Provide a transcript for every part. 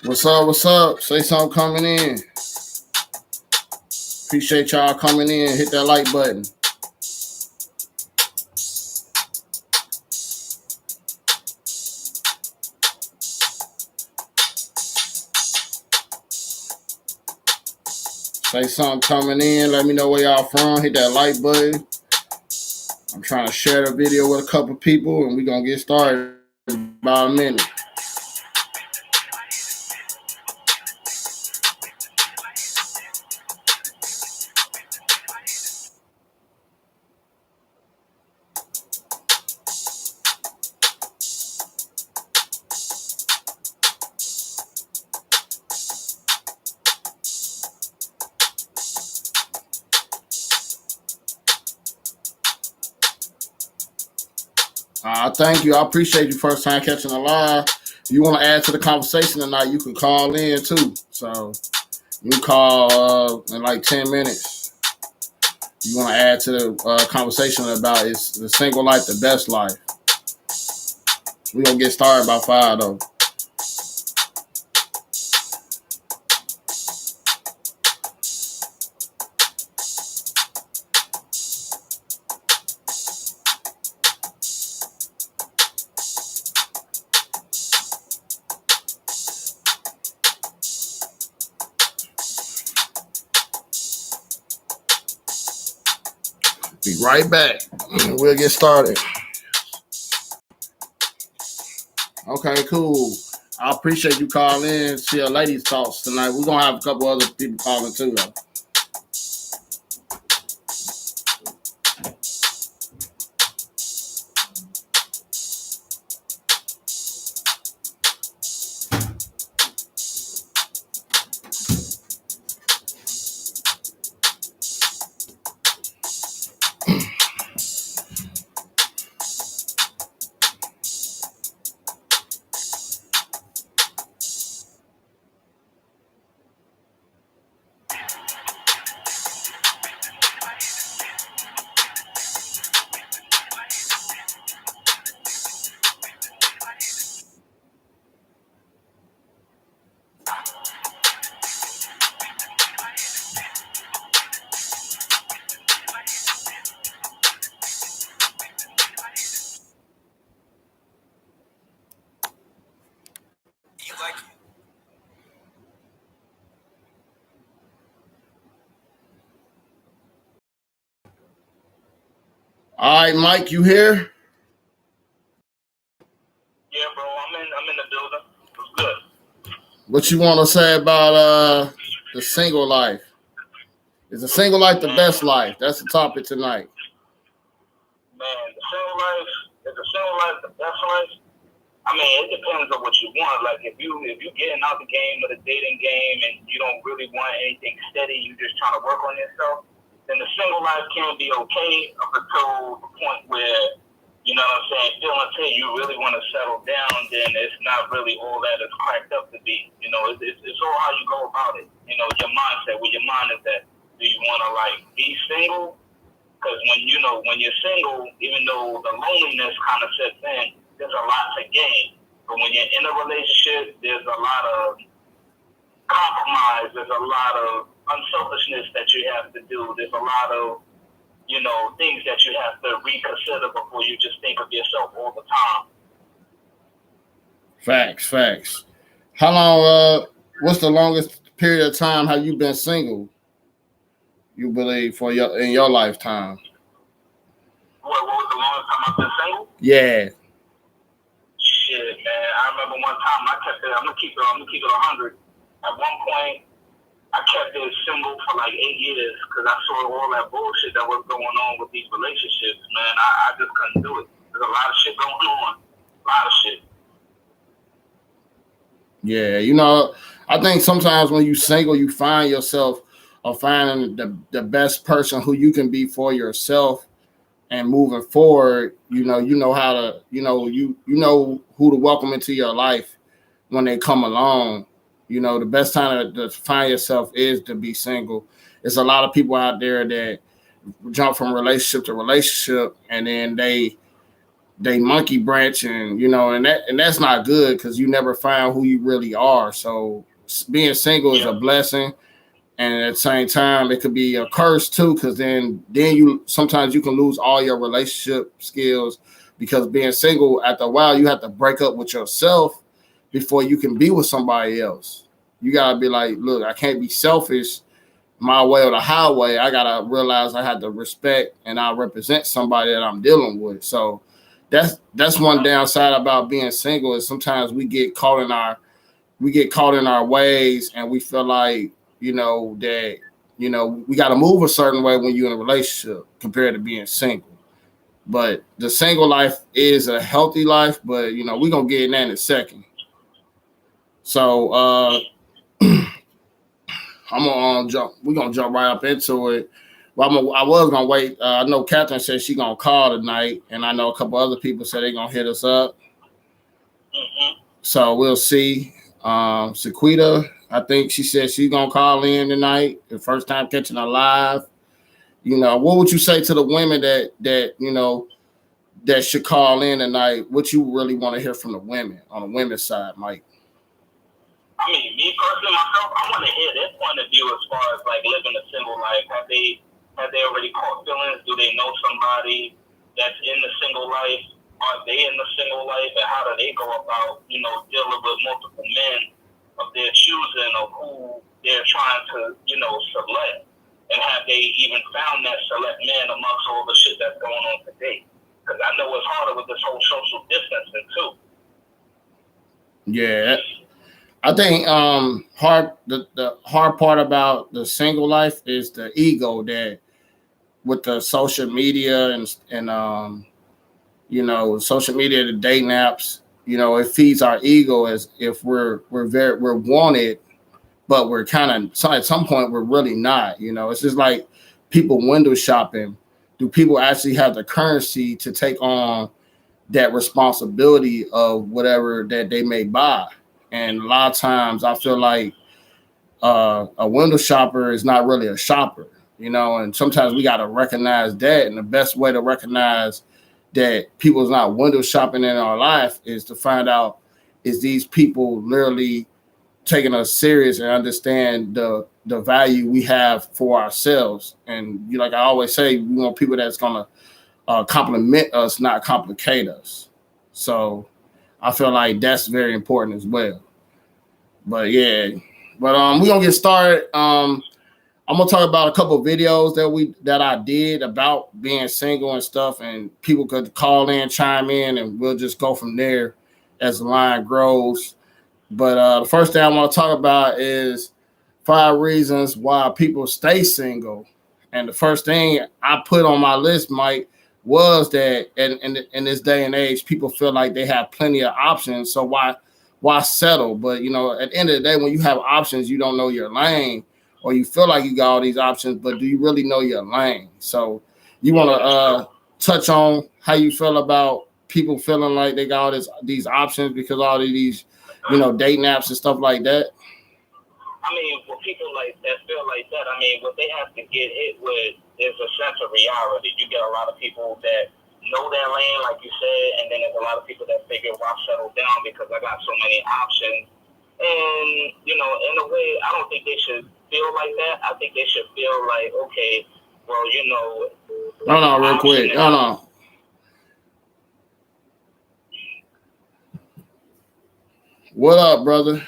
What's up? What's up? Say something coming in. Appreciate y'all coming in. Hit that like button. Say something coming in. Let me know where y'all from. Hit that like button. I'm trying to share the video with a couple people, and we're going to get started in about a minute. Thank you. I appreciate you first time catching a live. If you want to add to the conversation tonight, you can call in too. So you can call in like 10 minutes. You want to add to the conversation about is the single life the best life? We're going to get started by 5 though. Be right back. We'll get started. Okay, cool. I appreciate you calling in. See a ladies' thoughts tonight. We're going to have a couple other people calling too, though. All right, Mike, you here? Yeah, bro, I'm in the building. It's good. What you want to say about the single life? Is the single life the best life? That's the topic tonight. Man, the single life is the single life the best life? I mean, it depends on what you want. Like if you getting out the game of the dating game and you don't really want anything steady, you just trying to work on yourself, then the single life can be okay up until the point where, you know what I'm saying, feel until you really want to settle down, then it's not really all that it's cracked up to be. You know, it's all how you go about it. You know, your mindset, where your mind is at. Do you want to like be single? Because when you're single, even though the loneliness kind of sets in, there's a lot to gain. But when you're in a relationship, there's a lot of compromise. There's a lot of unselfishness that you have to do. There's a lot of, things that you have to reconsider before you just think of yourself all the time. Facts. How long, what's the longest period of time have you been single, you believe, in your lifetime? What was the longest time I've been single? Yeah. Shit, man. I remember one time I kept it, I'm gonna keep it 100. At one point, I kept it single for like 8 years because I saw all that bullshit that was going on with these relationships, man. I just couldn't do it. There's a lot of shit going on. A lot of shit. Yeah, I think sometimes when you single, you find yourself or finding the best person who you can be for yourself, and moving forward, you know how to, you know who to welcome into your life when they come along. The best time to find yourself is to be single. There's a lot of people out there that jump from relationship to relationship, and then they they monkey branch, and you know, and that's not good because you never find who you really are. So being single is a blessing, and at the same time it could be a curse too, because then you sometimes you can lose all your relationship skills, because being single after a while you have to break up with yourself before you can be with somebody else. You gotta be like, look, I can't be selfish my way or the highway. I gotta realize I have to respect and I represent somebody that I'm dealing with. So that's one downside about being single, is sometimes we get caught in our ways, and we feel like, you know, that, you know, we got to move a certain way when you're in a relationship compared to being single. But the single life is a healthy life, but you know, we're gonna get in that in a second. So we're gonna jump right up into it. Well, I was gonna wait. I know Catherine said she's gonna call tonight, and I know a couple other people said they're gonna hit us up. Mm-hmm. So we'll see. Synquette, I think she said she's gonna call in tonight. The first time catching her live. You know, what would you say to the women that you know that should call in tonight? What you really want to hear from the women on the women's side, Mike? I mean, me personally, myself, I want to hear their point of view as far as like living a single life. Have they already caught feelings? Do they know somebody that's in the single life? Are they in the single life, and how do they go about, you know, dealing with multiple men of their choosing, of who they're trying to, you know, select? And have they even found that select man amongst all the shit that's going on today? Because I know it's harder with this whole social distancing too. Yeah. I think the hard part about the single life is the ego, that with the social media and you know, social media, the dating apps, you know, it feeds our ego as if we're wanted, but we're kind of, so at some point we're really not. You know, it's just like people window shopping. Do people actually have the currency to take on that responsibility of whatever that they may buy? And a lot of times I feel like a window shopper is not really a shopper, you know, and sometimes we got to recognize that. And the best way to recognize that people's not window shopping in our life is to find out, is these people literally taking us serious and understand the value we have for ourselves. And you, like I always say, we want people that's going to compliment us, not complicate us. So I feel like that's very important as well. But yeah, but we're gonna get started. I'm gonna talk about a couple of videos that I did about being single and stuff, and people could call in, chime in, and we'll just go from there as the line grows. But the first thing I want to talk about is 5 reasons why people stay single. And the first thing I put on my list, Mike, was that in this day and age, people feel like they have plenty of options. So why settle? But you know, at the end of the day, when you have options, you don't know your lane, or you feel like you got all these options, but do you really know your lane? So you want to touch on how you feel about people feeling like they got all these options because all of these, you know, dating apps and stuff like that? I mean, for people like that feel like that, I mean, what they have to get hit with is a sense of reality. You get a lot of people that know their lane, like you said, and then there's a lot of people that figure, well, I'll settle down because I got so many options. And, you know, in a way, I don't think they should feel like that. I think they should feel like, okay, well, you know. Hold on, real quick. Hold on. What up, brother?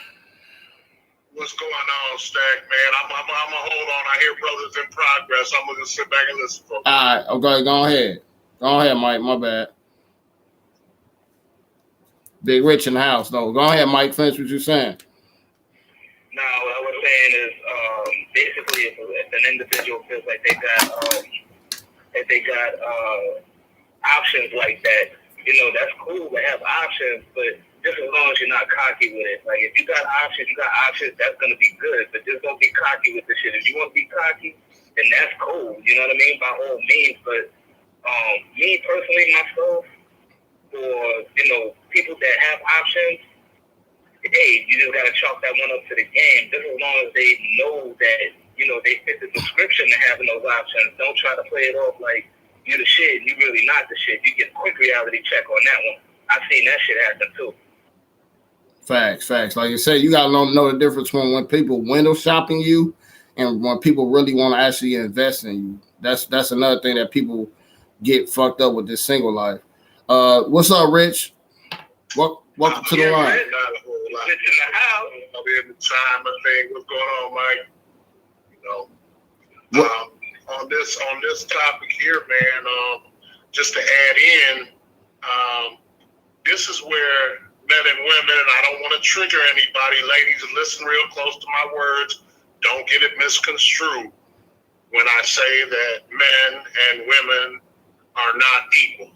What's going on, Stack, man? I'm gonna hold on. I hear brothers in progress. I'm gonna sit back and listen for. All right, okay, go ahead. Go ahead, Mike. My bad. Big Rich in the house, though. Go ahead, Mike. Finish what you're saying. No, what I was saying is basically if an individual feels like they got options like that, you know, that's cool to have options, but just as long as you're not cocky with it. Like, if you got options, that's going to be good. But just don't be cocky with the shit. If you want to be cocky, then that's cool. You know what I mean? By all means. But me personally, myself, for, you know, people that have options, hey, you just got to chalk that one up to the game. Just as long as they know that, you know, they fit the description of having those options. Don't try to play it off like you the shit, you really not the shit. You get a quick reality check on that one. I've seen that shit happen too. Facts. Like you said, you gotta know the difference when people window shopping you and when people really want to actually invest in you. That's another thing that people get fucked up with this single life. What's up, Rich? Welcome to the line. Rich in the house. I'll be in the time of thing. What's going on, Mike? You know, on this topic here, man. Just to add in, this is where men and women, and I don't want to trigger anybody, ladies, listen real close to my words. Don't get it misconstrued when I say that men and women are not equal.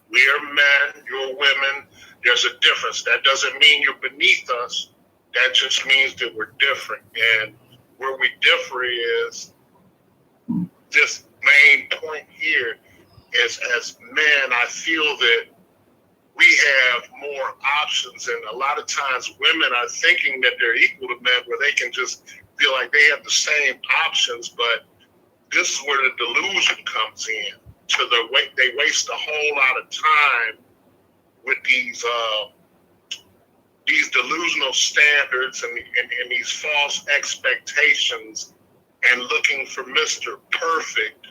We are men, you're women. There's a difference. That doesn't mean you're beneath us. That just means that we're different. And where we differ is this main point here is, as men, I feel that we have more options, and a lot of times women are thinking that they're equal to men, where they can just feel like they have the same options. But this is where the delusion comes in. They waste a whole lot of time with these delusional standards and these false expectations, and looking for Mr. Perfect,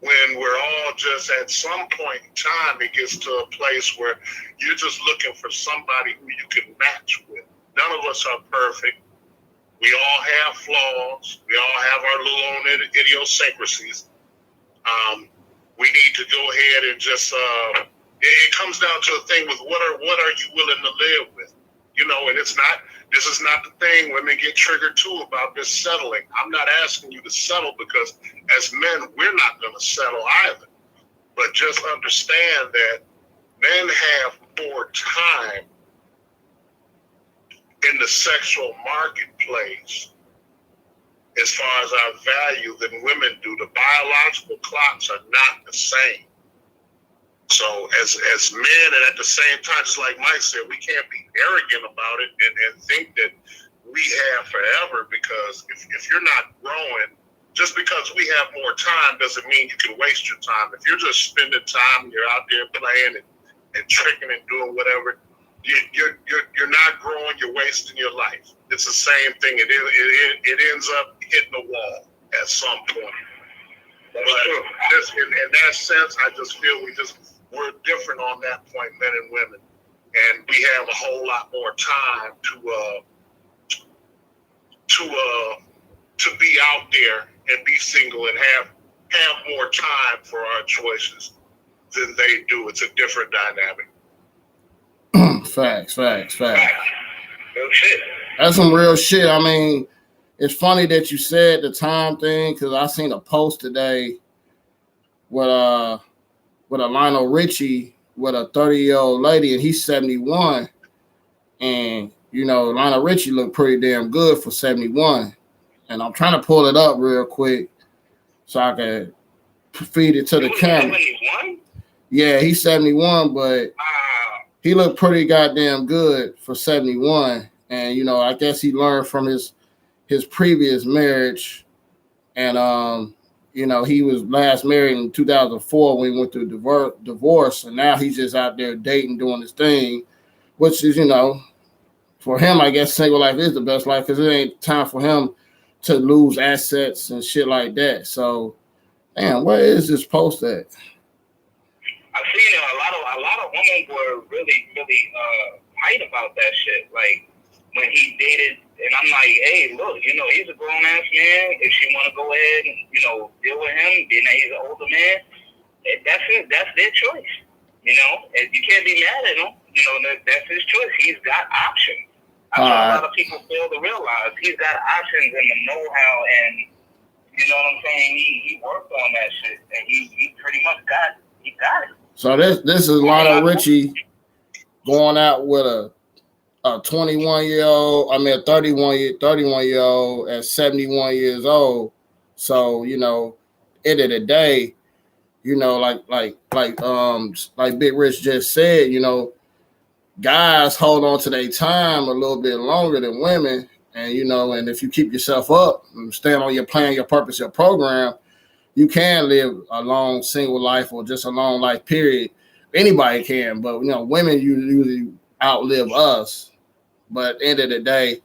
when we're all just at some point in time, it gets to a place where you're just looking for somebody who you can match with. None of us are perfect. We all have flaws. We all have our little own idiosyncrasies. We need to go ahead and just, it comes down to a thing with what are you willing to live with? You know, and this is not the thing women get triggered too about this settling. I'm not asking you to settle, because as men, we're not going to settle either. But just understand that men have more time in the sexual marketplace as far as our value than women do. The biological clocks are not the same. So as men, and at the same time, just like Mike said, we can't be arrogant about it and think that we have forever, because if you're not growing, just because we have more time doesn't mean you can waste your time. If you're just spending time, you're out there playing and tricking and doing whatever, you're not growing, you're wasting your life. It's the same thing. It ends up hitting the wall at some point. But in that sense, I just feel we're different on that point, men and women, and we have a whole lot more time to be out there and be single and have more time for our choices than they do. It's a different dynamic. Facts. Real shit. That's some real shit. I mean, it's funny that you said the time thing, because I seen a post today with a Lionel Richie with a 30-year-old lady, and he's 71. And, you know, Lionel Richie looked pretty damn good for 71. And I'm trying to pull it up real quick so I can feed it to the camera. 71? Yeah, he's 71, but he looked pretty goddamn good for 71. And, you know, I guess he learned from his previous marriage. And, you know, he was last married in 2004 when he went through divorce. And now he's just out there dating, doing his thing, which is, you know, for him, I guess single life is the best life, because it ain't time for him to lose assets and shit like that. So, damn, where is this post at? I've seen it. A lot of women were really hyped about that shit. Like when he dated, and I'm like, hey, look, you know, he's a grown ass man. If she want to go ahead and, you know, deal with him, being that he's an older man, that's it. That's their choice. You know, and you can't be mad at him. You know, that's his choice. He's got options. A lot of people fail to realize he's got options and the know-how, and you know what I'm saying. He worked on that shit, and he pretty much got it. So this is Lionel Richie going out with a 21-year-old. I mean, a 31-year-old at 71 years old. So, you know, end of the day, you know, like Big Rich just said, you know, guys hold on to their time a little bit longer than women. And, you know, and if you keep yourself up and stand on your plan, your purpose, your program, you can live a long single life or just a long life period. Anybody can, but women usually outlive us. But at the end of the day,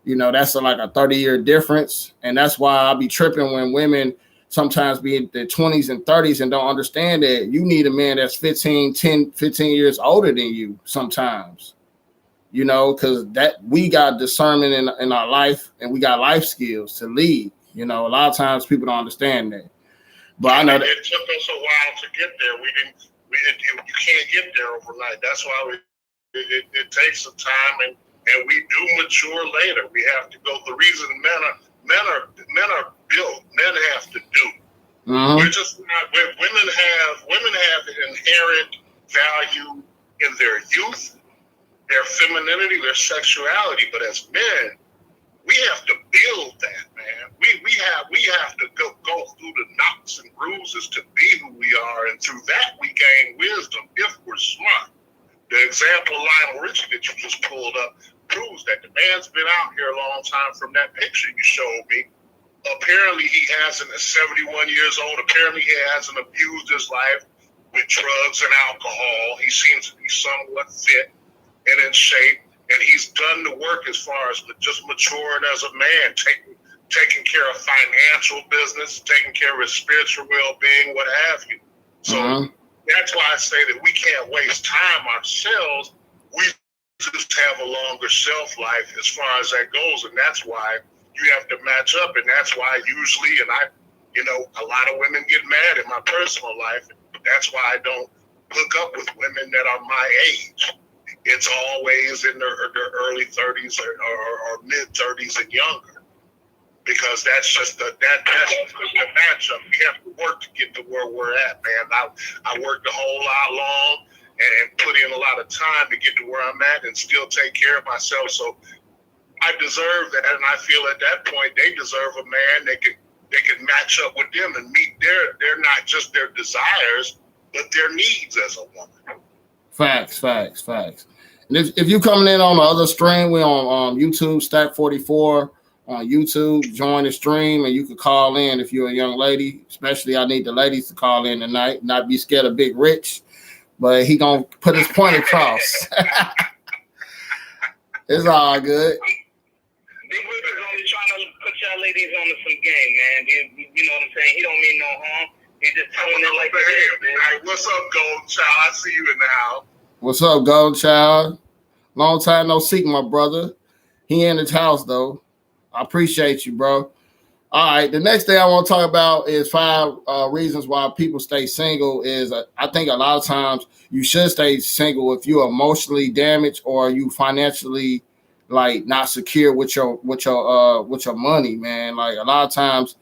that's like a 30-year difference. And that's why I'll be tripping when women sometimes be in their 20s and 30s and don't understand that you need a man that's 15 years older than you sometimes. Because that we got discernment in our life and we got life skills to lead. A lot of times people don't understand that. But I know that it took us a while to get there. You can't get there overnight. That's why it takes some time, and we do mature later. We have to go. The reason men are built. Men have to do. We're just not. Women have an inherent value in their youth, their femininity, their sexuality. But as men, we have to build that, man. We have to go through the knocks and bruises to be who we are, and through that we gain wisdom if we're smart. The example of Lionel Richie that you just pulled up proves that the man's been out here a long time. From that picture you showed me, apparently he hasn't, at 71 years old, apparently he hasn't abused his life with drugs and alcohol. He seems to be somewhat fit and in shape. And he's done the work as far as just maturing as a man, taking care of financial business, taking care of his spiritual well-being, what have you. So that's why I say that we can't waste time ourselves. We just have a longer shelf life as far as that goes. And that's why you have to match up. And that's why usually, a lot of women get mad in my personal life. That's why I don't hook up with women that are my age. It's always in their early 30s or mid 30s and younger, because that's just the matchup. We have to work to get to where we're at, man. I worked a whole lot long and put in a lot of time to get to where I'm at and still take care of myself. So I deserve that, and I feel at that point they deserve a man they can match up with them and meet their not just their desires, but their needs as a woman. Facts. And if you coming in on the other stream, we're on YouTube, Stack 44 on YouTube. Join the stream, and you can call in if you're a young lady. Especially, I need the ladies to call in tonight. Not be scared of Big Rich, but he gonna put his point across. It's all good. Big Rich is only trying to put y'all ladies on some game, man. You know what I'm saying? He don't mean no harm. He's just telling it like it is, man. Hey, what's up, Golden Child? I see you in the house. What's up, Golden Child? Long time no see, my brother. He in his house, though. I appreciate you, bro. All right, the next thing I want to talk about is 5 reasons why people stay single. I think a lot of times you should stay single if you're emotionally damaged or you financially not secure with your money, man. Like a lot of times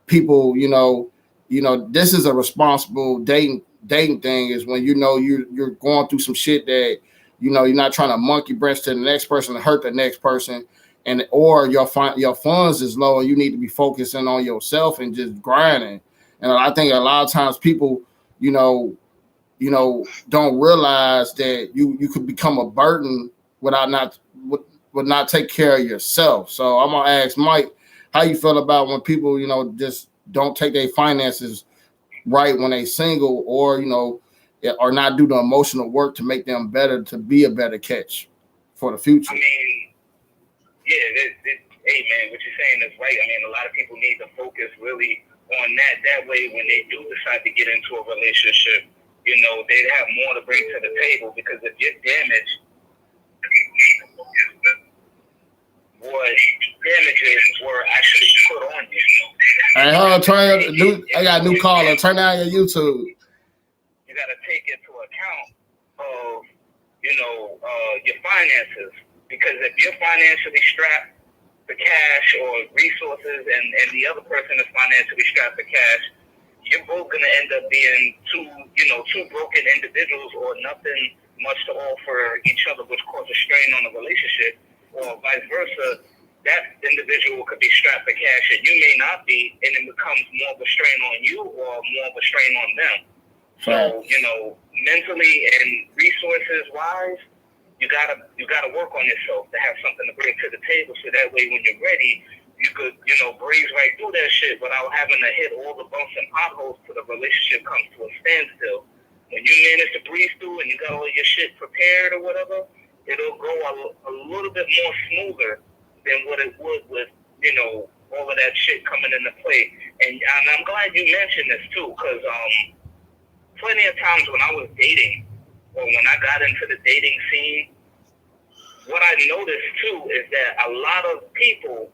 people, this is a responsible dating thing is when you're going through some shit that you're not trying to monkey breast to the next person and hurt the next person, or your funds is low and you need to be focusing on yourself and just grinding. And I think a lot of times people don't realize that you could become a burden would not take care of yourself. So I'm gonna ask Mike, how you feel about when people just don't take their finances right when they single, or or not do the emotional work to make them better, to be a better catch for the future. I mean, yeah, hey man, what you're saying is right. I mean, a lot of people need to focus really on that. That way, when they do decide to get into a relationship, they'd have more to bring to the table. Because if you're damaged, damages were actually put on you. Hey, hold on, I got a new caller. Turn down your YouTube. You got to take into account of, your finances. Because if you're financially strapped for cash or resources and the other person is financially strapped for cash, you're both going to end up being two broken individuals or nothing much to offer each other, which causes strain on the relationship. Or vice versa, that individual could be strapped for cash and you may not be, and it becomes more of a strain on you or more of a strain on them. Right. So, mentally and resources wise, you gotta work on yourself to have something to bring to the table, so that way when you're ready, you could, breeze right through that shit without having to hit all the bumps and potholes till the relationship comes to a standstill. When you manage to breeze through and you got all your shit prepared or whatever, it'll go a little bit more smoother than what it would with, all of that shit coming into play. And I'm glad you mentioned this too, because plenty of times when I was dating or when I got into the dating scene, what I noticed too is that a lot of people,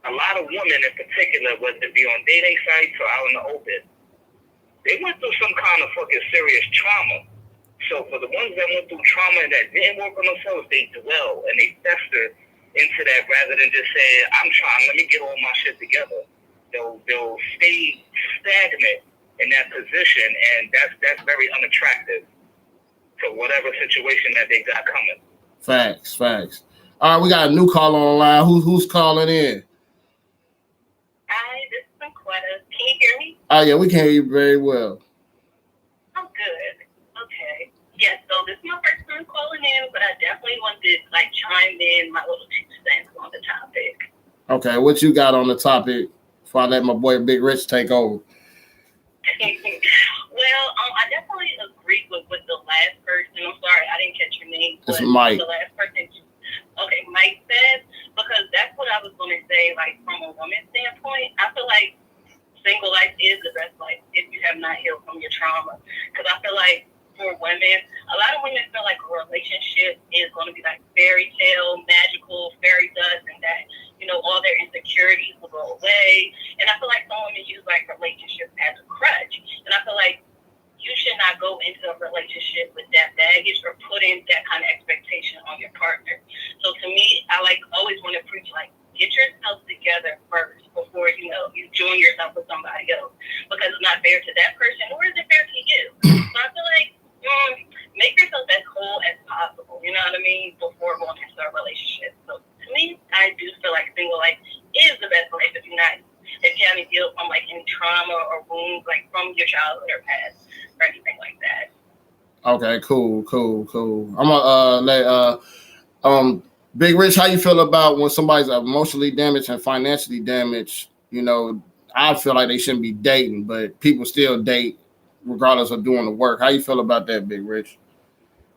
a lot of women in particular, whether it be on dating sites or out in the open, they went through some kind of fucking serious trauma. So for the ones that went through trauma and that didn't work on themselves, they dwell and they fester into that rather than just saying, I'm trying, let me get all my shit together. They'll stay stagnant in that position, and that's very unattractive to whatever situation that they got coming. Facts. All right, we got a new caller on the line. Who's calling in? Hi, this is Synquette. Can you hear me? Oh yeah, we can hear you very well. I'm good. Okay. Yes, so this is my first time calling in, but I definitely wanted to chime in my little 2 cents on the topic. Okay, what you got on the topic before I let my boy Big Rich take over? Well, I definitely agree with the last person. I'm sorry, I didn't catch your name. It's Mike. The last person. Okay, Mike said, because that's what I was going to say, from a woman's standpoint. I feel like single life is the best life if you have not healed from your trauma. Because I feel like for women, a lot of women feel like a relationship is going to be like fairy tale, magical, fairy dust, and that, all their insecurities will go away. And I feel like some women use relationships as a crutch. And I feel like you should not go into a relationship with that baggage or put in that kind of expectation on your partner. So to me, I always want to preach get yourself together first before you join yourself with somebody else, because it's not fair to that person, nor is it fair to you. So I feel like make yourself as whole as possible. You know what I mean? Before going into a relationship. So to me, I do feel like single life is the best life if you haven't healed from any trauma or wounds from your childhood or past or anything like that. Okay, cool. I'm gonna let Big Rich, how you feel about when somebody's emotionally damaged and financially damaged? I feel like they shouldn't be dating, but people still date regardless of doing the work. How you feel about that, Big Rich?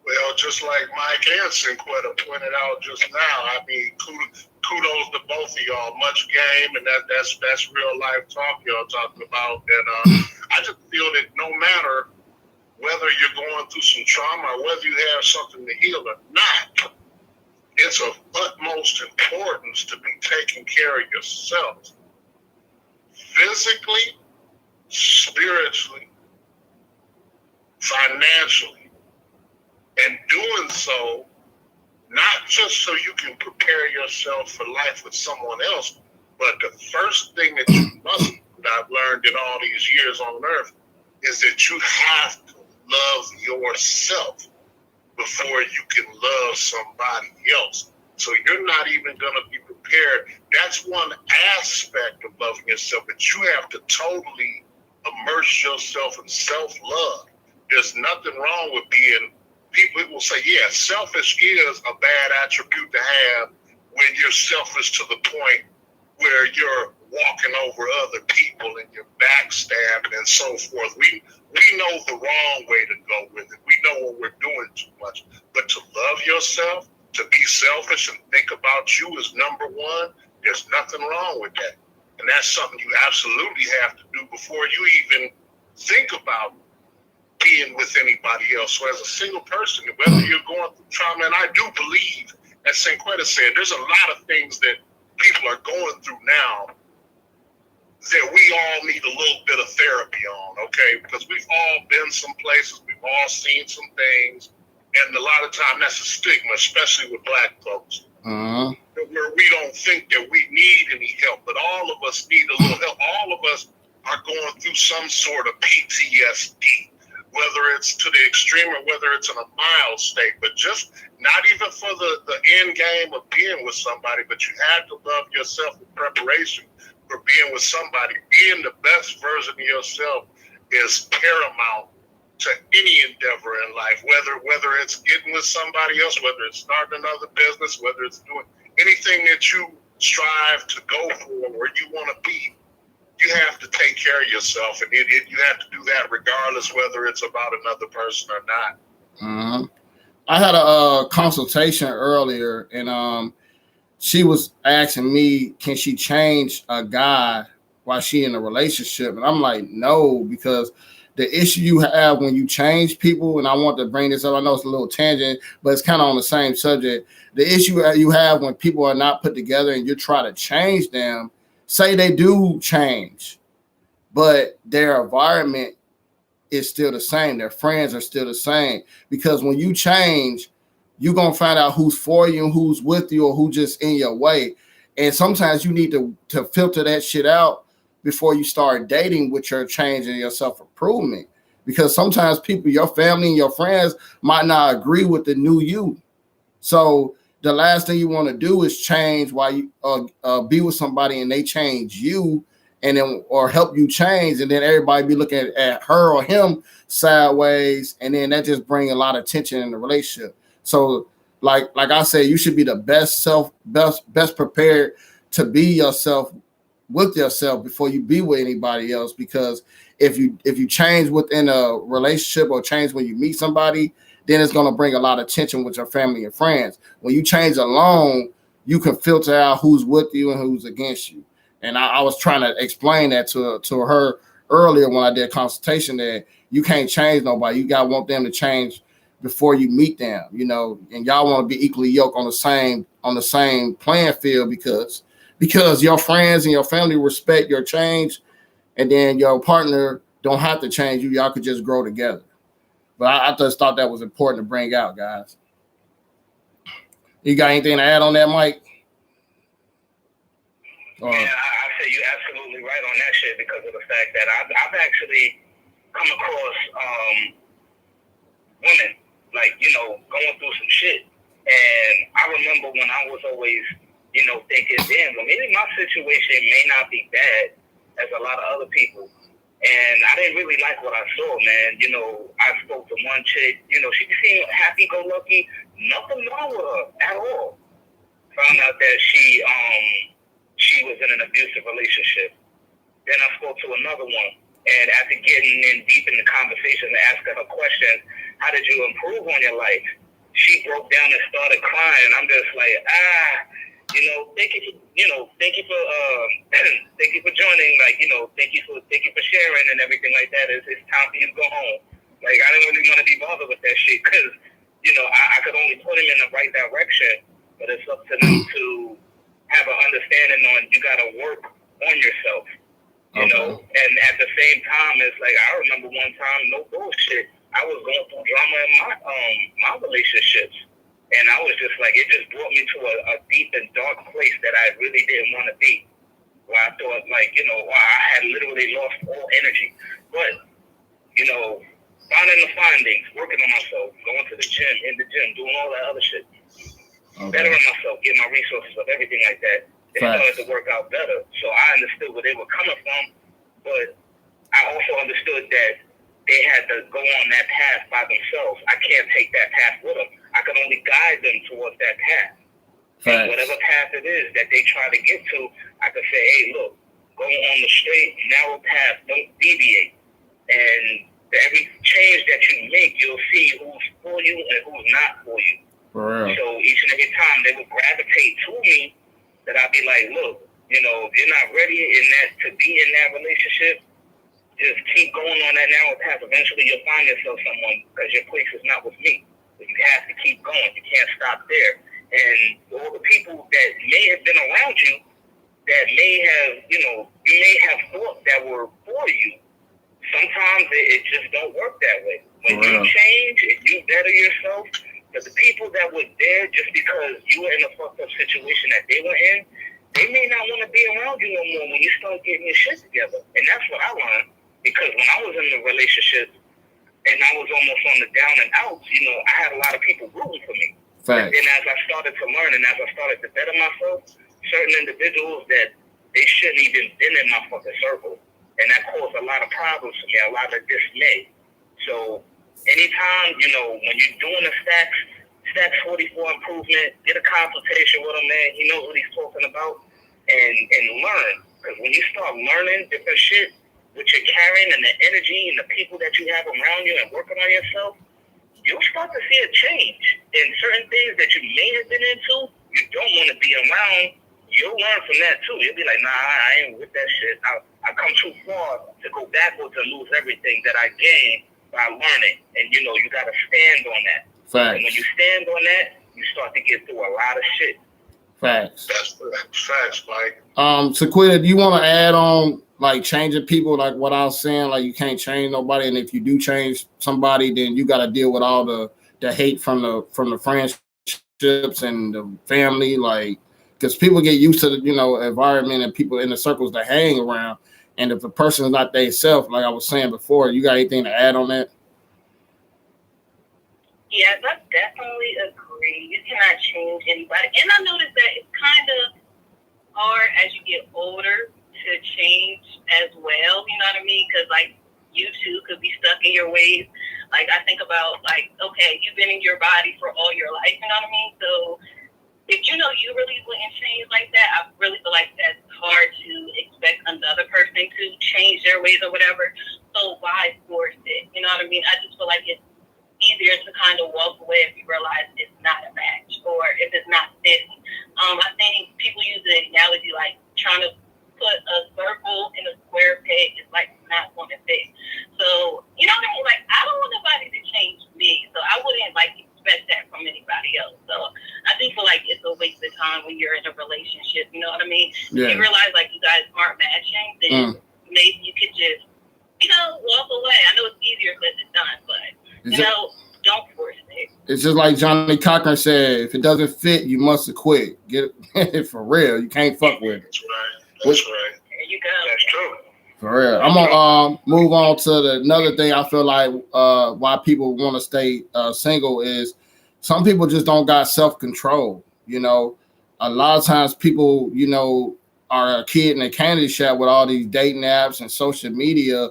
Well, just like Mike and Synquette pointed out just now, I mean, kudos to both of y'all. Much game, and that's real life talk y'all talking about. And I just feel that no matter whether you're going through some trauma or whether you have something to heal or not, it's of utmost importance to be taking care of yourself, physically, spiritually, financially, and doing so not just so you can prepare yourself for life with someone else, but the first thing that you must, that I've learned in all these years on earth, is that you have to love yourself before you can love somebody else. So you're not even going to be prepared. That's one aspect of loving yourself, but you have to totally immerse yourself in self-love. There's nothing wrong with being, people will say, yeah, selfish is a bad attribute to have when you're selfish to the point where you're walking over other people and you're backstabbing and so forth. We know the wrong way to go with it. We know what we're doing too much. But to love yourself, to be selfish and think about you as number one, there's nothing wrong with that. And that's something you absolutely have to do before you even think about being with anybody else. So as a single person, whether you're going through trauma, and I do believe, as Synquette said, there's a lot of things that people are going through now that we all need a little bit of therapy on, okay? Because we've all been some places, we've all seen some things, and a lot of time that's a stigma, especially with Black folks. Where we don't think that we need any help, but all of us need a little help. All of us are going through some sort of PTSD, whether it's to the extreme or whether it's in a mild state, but just not even for the end game of being with somebody, but you have to love yourself in preparation for being with somebody. Being the best version of yourself is paramount to any endeavor in life, whether it's getting with somebody else, whether it's starting another business, whether it's doing anything that you strive to go for, where you want to be, you have to take care of yourself, and you have to do that regardless whether it's about another person or not. Mm-hmm. I had a consultation earlier, and she was asking me, can she change a guy while she in a relationship? And I'm like, no, because the issue you have when you change people, and I want to bring this up, I know it's a little tangent, but it's kind of on the same subject. The issue you have when people are not put together and you try to change them, say they do change, but their environment is still the same. Their friends are still the same. Because when you change, you're going to find out who's for you and who's with you or who just in your way. And sometimes you need to filter that shit out before you start dating with your change and your self-improvement. Because sometimes people, your family and your friends might not agree with the new you. So the last thing you want to do is change while you be with somebody and they change you, and then or help you change, and then everybody be looking at her or him sideways, and then that just bring a lot of tension in the relationship. So like I said, you should be the best prepared to be yourself with yourself before you be with anybody else. Because if you change within a relationship or change when you meet somebody, then it's going to bring a lot of tension with your family and friends. When you change alone, you can filter out who's with you and who's against you. And I was trying to explain that to her earlier when I did a consultation, that you can't change nobody. You got to want them to change before you meet them, you know, and y'all want to be equally yoked on the same playing field, because your friends and your family respect your change, and then your partner don't have to change you. Y'all could just grow together. But I just thought that was important to bring out, guys. You got anything to add on that, Mike? Yeah, I say you're absolutely right on that shit, because of the fact that I've actually come across women, like, you know, going through some shit. And I remember when I was always, you know, thinking, damn, well, maybe my situation may not be bad as a lot of other people. And I didn't really like what I saw, man. You know, I spoke to one chick, you know, she seemed happy-go-lucky, nothing wrong with her at all. Found out that she was in an abusive relationship. Then I spoke to another one, and after getting in deep in the conversation and asking her questions, how did you improve on your life? She broke down and started crying. I'm just like, you know, thank you for thank you for joining. Like, you know, thank you for sharing and everything like that. It's time for you to go home. Like, I didn't really want to be bothered with that shit, because, you know, I could only put him in the right direction, but it's up to them to have an understanding on, you got to work on yourself, you know. And at the same time, it's like, I remember one time, no bullshit, I was going through drama in my relationships, and I was just like, it just brought me to a deep and dark place that I really didn't want to be, where I thought, like, you know, I had literally lost all energy. But, you know, finding the findings, working on myself, going to the gym, doing all that other shit, bettering myself, getting my resources up, everything like that. It started to work out better. So I understood where they were coming from, but I also understood that they had to go on that path by themselves. I can't take that path with them. I can only guide them towards that path. And whatever path it is that they try to get to, I can say, hey, look, go on the straight, narrow path, don't deviate. And every change that you make, you'll see who's for you and who's not for you. For real. So each and every time they would gravitate to me, that I'd be like, look, you know, if you're not ready to be in that relationship, just keep going on that narrow path. Eventually you'll find yourself someone, because your place is not with me. But you have to keep going. You can't stop there. And all the people that may have been around you, that may have, you know, you may have thought that were for you, sometimes it just don't work that way. When you change, if you better yourself, but the people that were there just because you were in a fucked up situation that they were in, they may not want to be around you no more when you start getting your shit together. And that's what I learned, because when I was in the relationship and I was almost on the down and outs, you know, I had a lot of people rooting for me. And then as I started to learn and as I started to better myself, certain individuals that they shouldn't even been in my fucking circle. And that caused a lot of problems for me, a lot of dismay. So anytime, you know, when you're doing a Stacks 44 improvement, get a consultation with him, man. He knows what he's talking about. and learn. Because when you start learning different shit, what you're carrying and the energy and the people that you have around you and working on yourself, you'll start to see a change. And certain things that you may have been into, you don't want to be around. You'll learn from that too. You'll be like, nah, I ain't with that shit. I come too far to go backwards and lose everything that I gained by learning. And you know, you gotta stand on that. Facts. And when you stand on that, you start to get through a lot of shit. Facts. That's facts, Mike. Synquette, do you want to add on like changing people, like what I was saying, like you can't change nobody, and if you do change somebody, then you got to deal with all the hate from the friendships and the family, like because people get used to the environment and people in the circles they hang around, and if the person is not they self, like I was saying before, you got anything to add on that? Yes, I definitely agree. You cannot change anybody. And I noticed that it's kind of hard as you get older to change as well. You know what I mean? Because, like, you too could be stuck in your ways. Like, I think about, like, okay, you've been in your body for all your life. You know what I mean? So if you know you really wouldn't change like that, I really feel like that's hard to expect another person to change their ways or whatever. So why force it? You know what I mean? I just feel like it's easier to kind of walk away if you realize it's not a match or if it's not fitting. I think people use the analogy like trying to put a circle in a square peg is like not going to fit. So, you know what I mean? Like, I don't want nobody to change me, so I wouldn't like expect that from anybody else. So I do feel like it's a waste of time when you're in a relationship. You know what I mean? Yeah. If you realize like you guys aren't matching, then maybe you could just, walk away. I know it's easier said than done, but don't force it. It's just like Johnny Cochran said, if it doesn't fit, you must quit. Get it for real. You can't fuck with it. That's right. That's right. There you go. That's true. For real. I'm gonna move on to another thing I feel like why people want to stay single is some people just don't got self-control. A lot of times people, are a kid in a candy shop with all these dating apps and social media.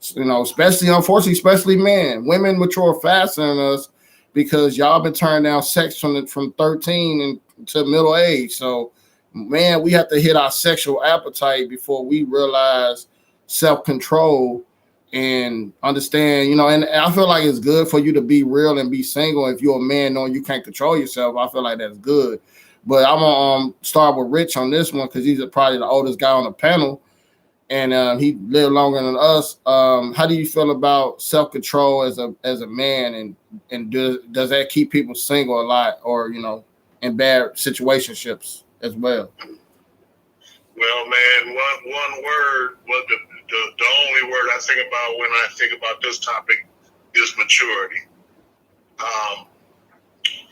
Especially men. Women mature faster than us because y'all been turning down sex from 13 to middle age. So, man, we have to hit our sexual appetite before we realize self-control and understand, and I feel like it's good for you to be real and be single. If you're a man knowing you can't control yourself, I feel like that's good. But I'm going to start with Rich on this one because he's probably the oldest guy on the panel. And he lived longer than us. How do you feel about self-control as a man, and does that keep people single a lot, or in bad situationships as well? Well, man, one word. Well, the only word I think about when I think about this topic is maturity.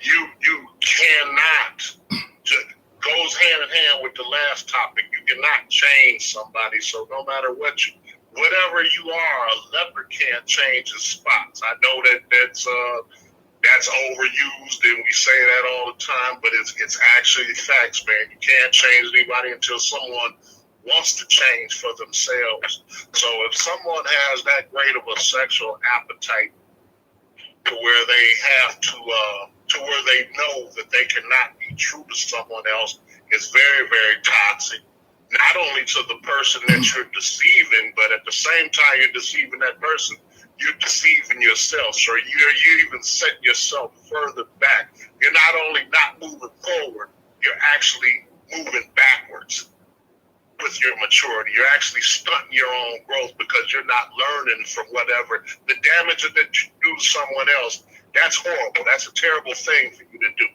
You cannot. Goes hand in hand with the last topic. You cannot change somebody. So no matter whatever you are, a leopard can't change his spots. I know that's overused and we say that all the time, but it's actually facts, man. You can't change anybody until someone wants to change for themselves. So if someone has that great of a sexual appetite to where they have to where they know that they cannot be true to someone else, is very, very toxic. Not only to the person that you're deceiving, but at the same time you're deceiving that person, you're deceiving yourself. So you're even setting yourself further back. You're not only not moving forward, you're actually moving backwards with your maturity. You're actually stunting your own growth because you're not learning from whatever the damage that you do to someone else. That's horrible. That's a terrible thing for you to do.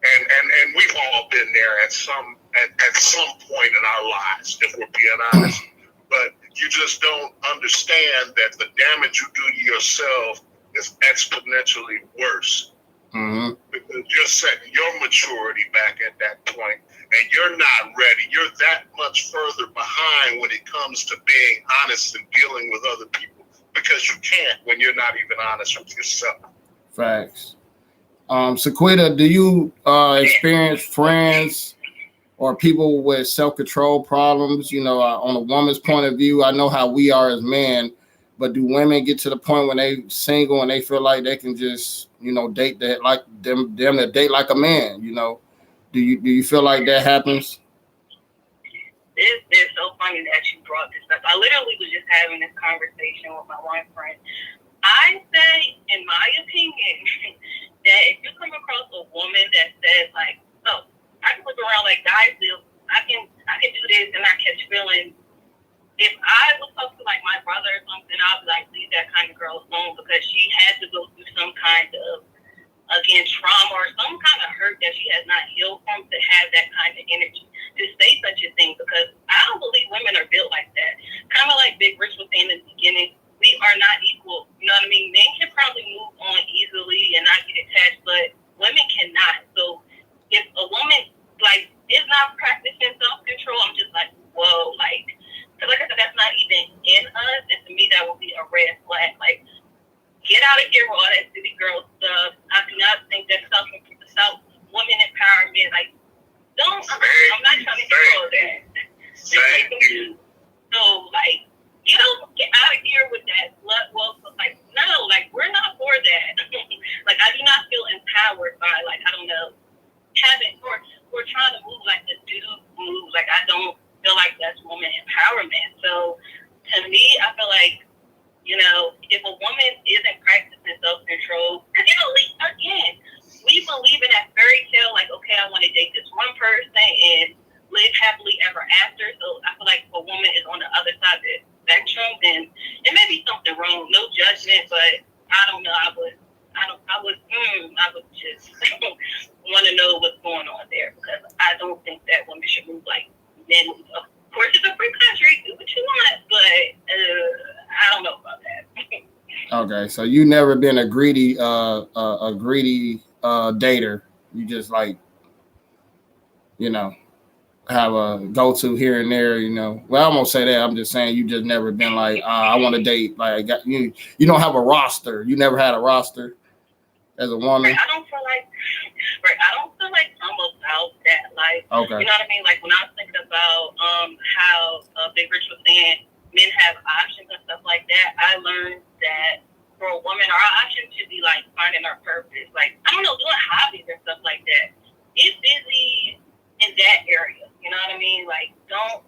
And we've all been there at some point in our lives, if we're being honest. But you just don't understand that the damage you do to yourself is exponentially worse. Mm-hmm. Because you're setting your maturity back at that point, and you're not ready. You're that much further behind when it comes to being honest and dealing with other people, because you can't when you're not even honest with yourself. Facts. Synquette, do you experience friends or people with self-control problems? On a woman's point of view, I know how we are as men, but do women get to the point when they single and they feel like they can just, date that like them to date like a man? Do you feel like that happens? it's so funny that you brought this up. I literally was just having this conversation with my one friend. I say, in my opinion, that if you come across a woman that says like, "Oh, I can look around like guys do. I can do this and not catch feelings." If I was talking to like my brother or something, I'd be like, leave that kind of girl alone because she had to go through some kind of, again, trauma or some kind of hurt that she has not healed from to have that kind of energy to say such a thing, because I don't believe women are built like that. Kind of like Big Rich was saying in the beginning, we are not equal. You know what I mean? Men can probably move on easily and not get attached, but women cannot. So if a woman like is not practicing self-control, I'm just like, whoa, like, because like I said, that's not even in us, and to me that would be a red flag. Like, get out of here with all that city girl stuff. I do not think that self women empowerment, like, don't. I'm not trying to do all that. So, like, get out of here with that blood. Well, like, no, like, we're not for that. Like, I do not feel empowered by, like, I don't know, having or trying to move like the dude moves. Like, I don't feel like that's woman empowerment. So, to me, I feel like, if a woman isn't practicing self-control, because, again, we believe in that fairy tale, like, okay, I want to date this one person and live happily ever after. So I feel like if a woman is on the other side of the spectrum, then it may be something wrong. No judgment, but I don't know. I would just want to know what's going on there, because I don't think that women should move like men move. Of course, it's a free country. Do what you want, but I don't know about that. Okay, so you never been a greedy dater. You just like, have a go-to here and there. Well, I won't say that. I'm just saying you just never been like, I want to date. Like, you don't have a roster. You never had a roster as a woman. I don't feel like I'm about that. Like, okay. You know what I mean? Like, when I was thinking about how Big Rich was saying men have options and stuff like that, I learned that for a woman, our option should be like finding our purpose. Like, I don't know, doing hobbies and stuff like that. Get busy in that area. You know what I mean? Like, don't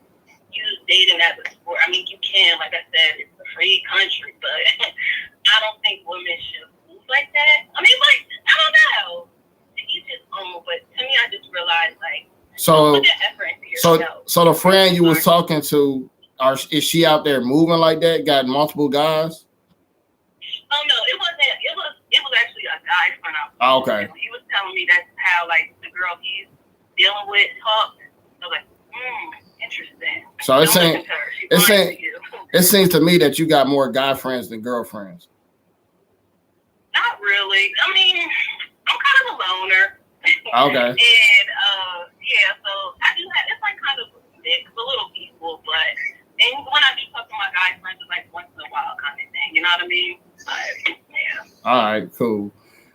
use dating as a sport. I mean, you can, like I said, it's a free country, but I don't think women should move like that. I mean, like, I don't know. You just but to me, I just realized, like, put the effort into yourself. So the friend you was talking to, is she out there moving like that? Got multiple guys? Oh no, it wasn't. It was actually a guy friend. Okay. He was telling me that's how, like, the girl he's dealing with talked. I was like, interesting. So it seems to me that you got more guy friends than girlfriends. Not really. I mean, I'm kind of a loner. Okay. And so I do have, it's like kind of mixed, a little equal, but and when I do talk to my guy friends, it's like once in a while kind of thing. You know what I mean? But, yeah. All right, cool.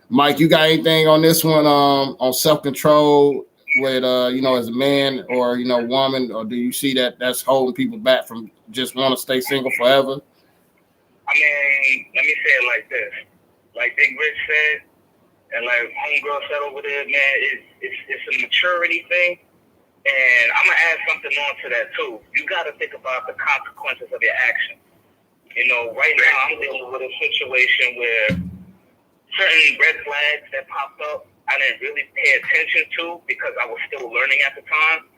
Mike, you got anything on this one? On self-control with as a man or woman, or do you see that's holding people back from just want to stay single forever? I mean, let me say it like this. Like Big Rich said, and like homegirl said over there, man, it's a maturity thing. And I'm going to add something on to that, too. You got to think about the consequences of your actions. Right now I'm dealing with a situation where certain red flags that popped up, I didn't really pay attention to because I was still learning at the time.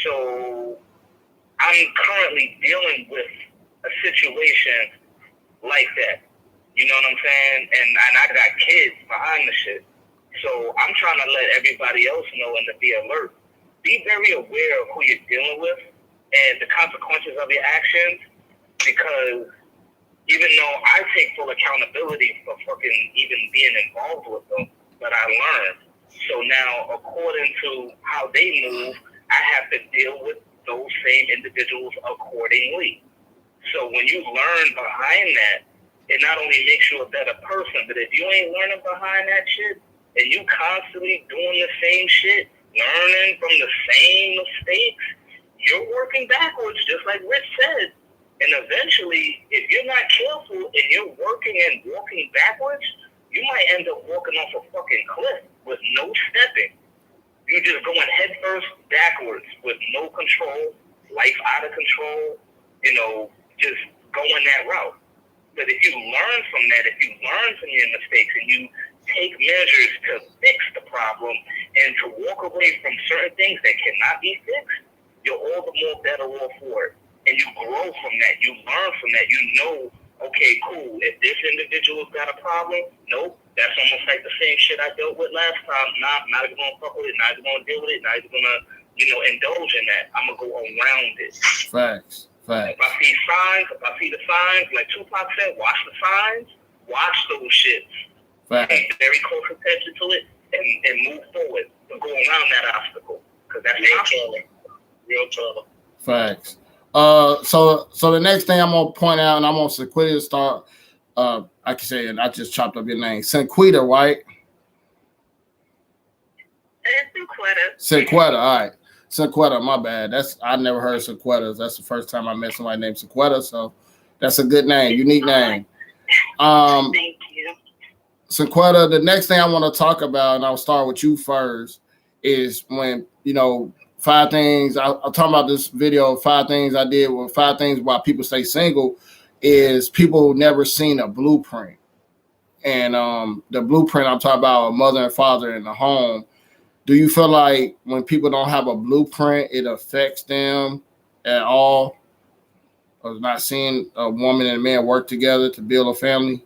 So I'm currently dealing with a situation like that. You know what I'm saying? And I got kids behind the shit. So I'm trying to let everybody else know and to be alert. Be very aware of who you're dealing with and the consequences of your actions, because even though I take full accountability for fucking even being involved with them, but I learned. So now, according to how they move, I have to deal with those same individuals accordingly. So when you learn behind that, it not only makes you a better person, but if you ain't learning behind that shit, and you constantly doing the same shit, learning from the same mistakes, you're working backwards, just like Rich said. And eventually, if you're not careful and you're working and walking backwards, you might end up walking off a fucking cliff with no stepping. You're just going headfirst backwards with no control, life out of control, just going that route. But if you learn from that, if you learn from your mistakes and you take measures to fix the problem and to walk away from certain things that cannot be fixed, you're all the more better off for it. And you grow from that. You learn from that. You know, okay, cool. If this individual's got a problem, nope, that's almost like the same shit I dealt with last time. Nah, I'm not even going to fuck with it. Not even going to deal with it. Not even going to, indulge in that. I'm going to go around it. Facts. If I see the signs, like Tupac said, watch the signs, watch those shits. Pay very close attention to it and move forward and go around that obstacle. Because that's real trouble. Facts. So the next thing I'm gonna point out, and I'm gonna Synquette start. I can say, and I just chopped up your name, Synquette, right? Synquette, all right. Synquette, my bad. I never heard Synquette. That's the first time I met somebody named Synquette, so that's a good name, unique name. Thank you. Synquette, the next thing I want to talk about, and I'll start with you first, is when 5 things. I'll talk about this video. 5 things I did with 5 things why people stay single is people never seen a blueprint, and the blueprint I'm talking about a mother and father in the home. Do you feel like when people don't have a blueprint, it affects them at all? Or not seeing a woman and a man work together to build a family?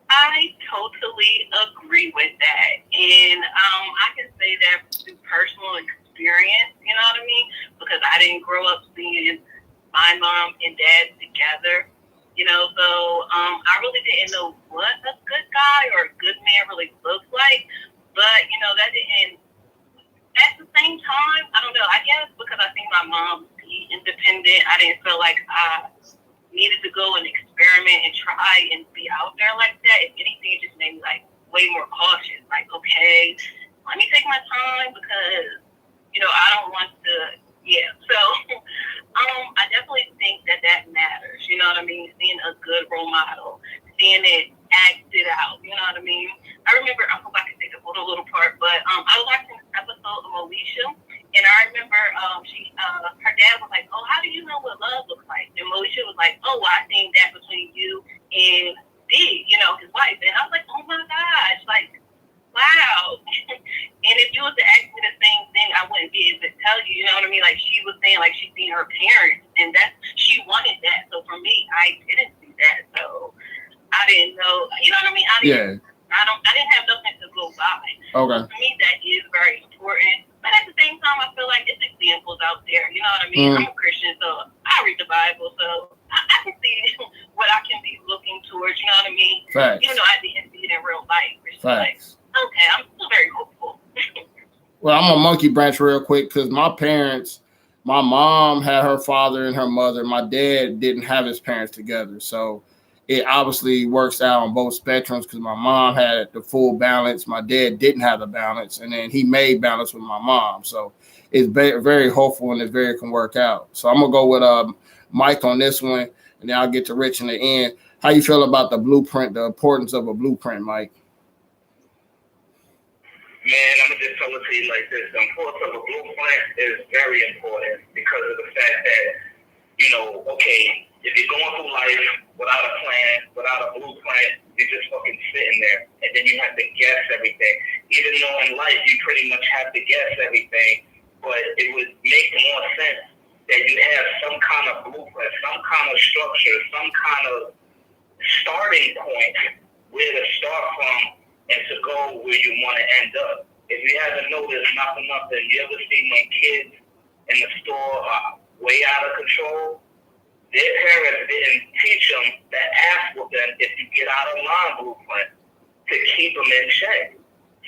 I totally agree with that. And I can say that through personal experience, you know what I mean? Because I didn't grow up seeing my mom and dad together, so I really didn't know what a good guy or a good man really looked like. But, that didn't, at the same time, I don't know, I guess because I think my mom be independent, I didn't feel like I needed to go and experiment and try and be out there like that. If anything, it just made me like way more cautious. Like, okay, let me take my time because, I don't want to, So, I definitely think that matters, you know what I mean? Seeing a good role model, seeing it acted out, you know what I mean? I remember, I hope I can take a little part, but I was watching this episode of Moesha, and I remember her dad was like, oh, how do you know what love looks like? And Moesha was like, oh, well, I think that between you and D, his wife. And I was like, oh my gosh, like, wow. And if you was to ask me the same thing, I wouldn't be able to tell you, you know what I mean? Like she was saying, like she's seen her parents, and she wanted that. So for me, I didn't see that. So I didn't know, you know what I mean? I didn't have nothing to go by. Okay. So for me, that is very important. But at the same time, I feel like it's examples out there. You know what I mean? I'm a Christian, so I read the Bible, so I can see what I can be looking towards. You know what I mean? Facts. Even though I didn't see it in real life. It's Facts. Like, okay, I'm still very hopeful. Well, I'm a monkey branch real quick because my mom had her father and her mother. My dad didn't have his parents together, so it obviously works out on both spectrums because my mom had the full balance. My dad didn't have the balance, and then he made balance with my mom. So it's very hopeful, and it can work out. So I'm going to go with Mike on this one, and then I'll get to Rich in the end. How you feel about the blueprint, the importance of a blueprint, Mike? Man, I'm going to just tell it to you like this. The importance of a blueprint is very important because of the fact that, okay, if you're going through life without a plan, without a blueprint, you're just fucking sitting there. And then you have to guess everything. Even though in life you pretty much have to guess everything, but it would make more sense that you have some kind of blueprint, some kind of structure, some kind of starting point where to start from and to go where you want to end up. If you haven't noticed, nothing, you ever seen when kids in the store are way out of control? Their parents didn't teach them that ask with them if you get out of line blueprint to keep them in check.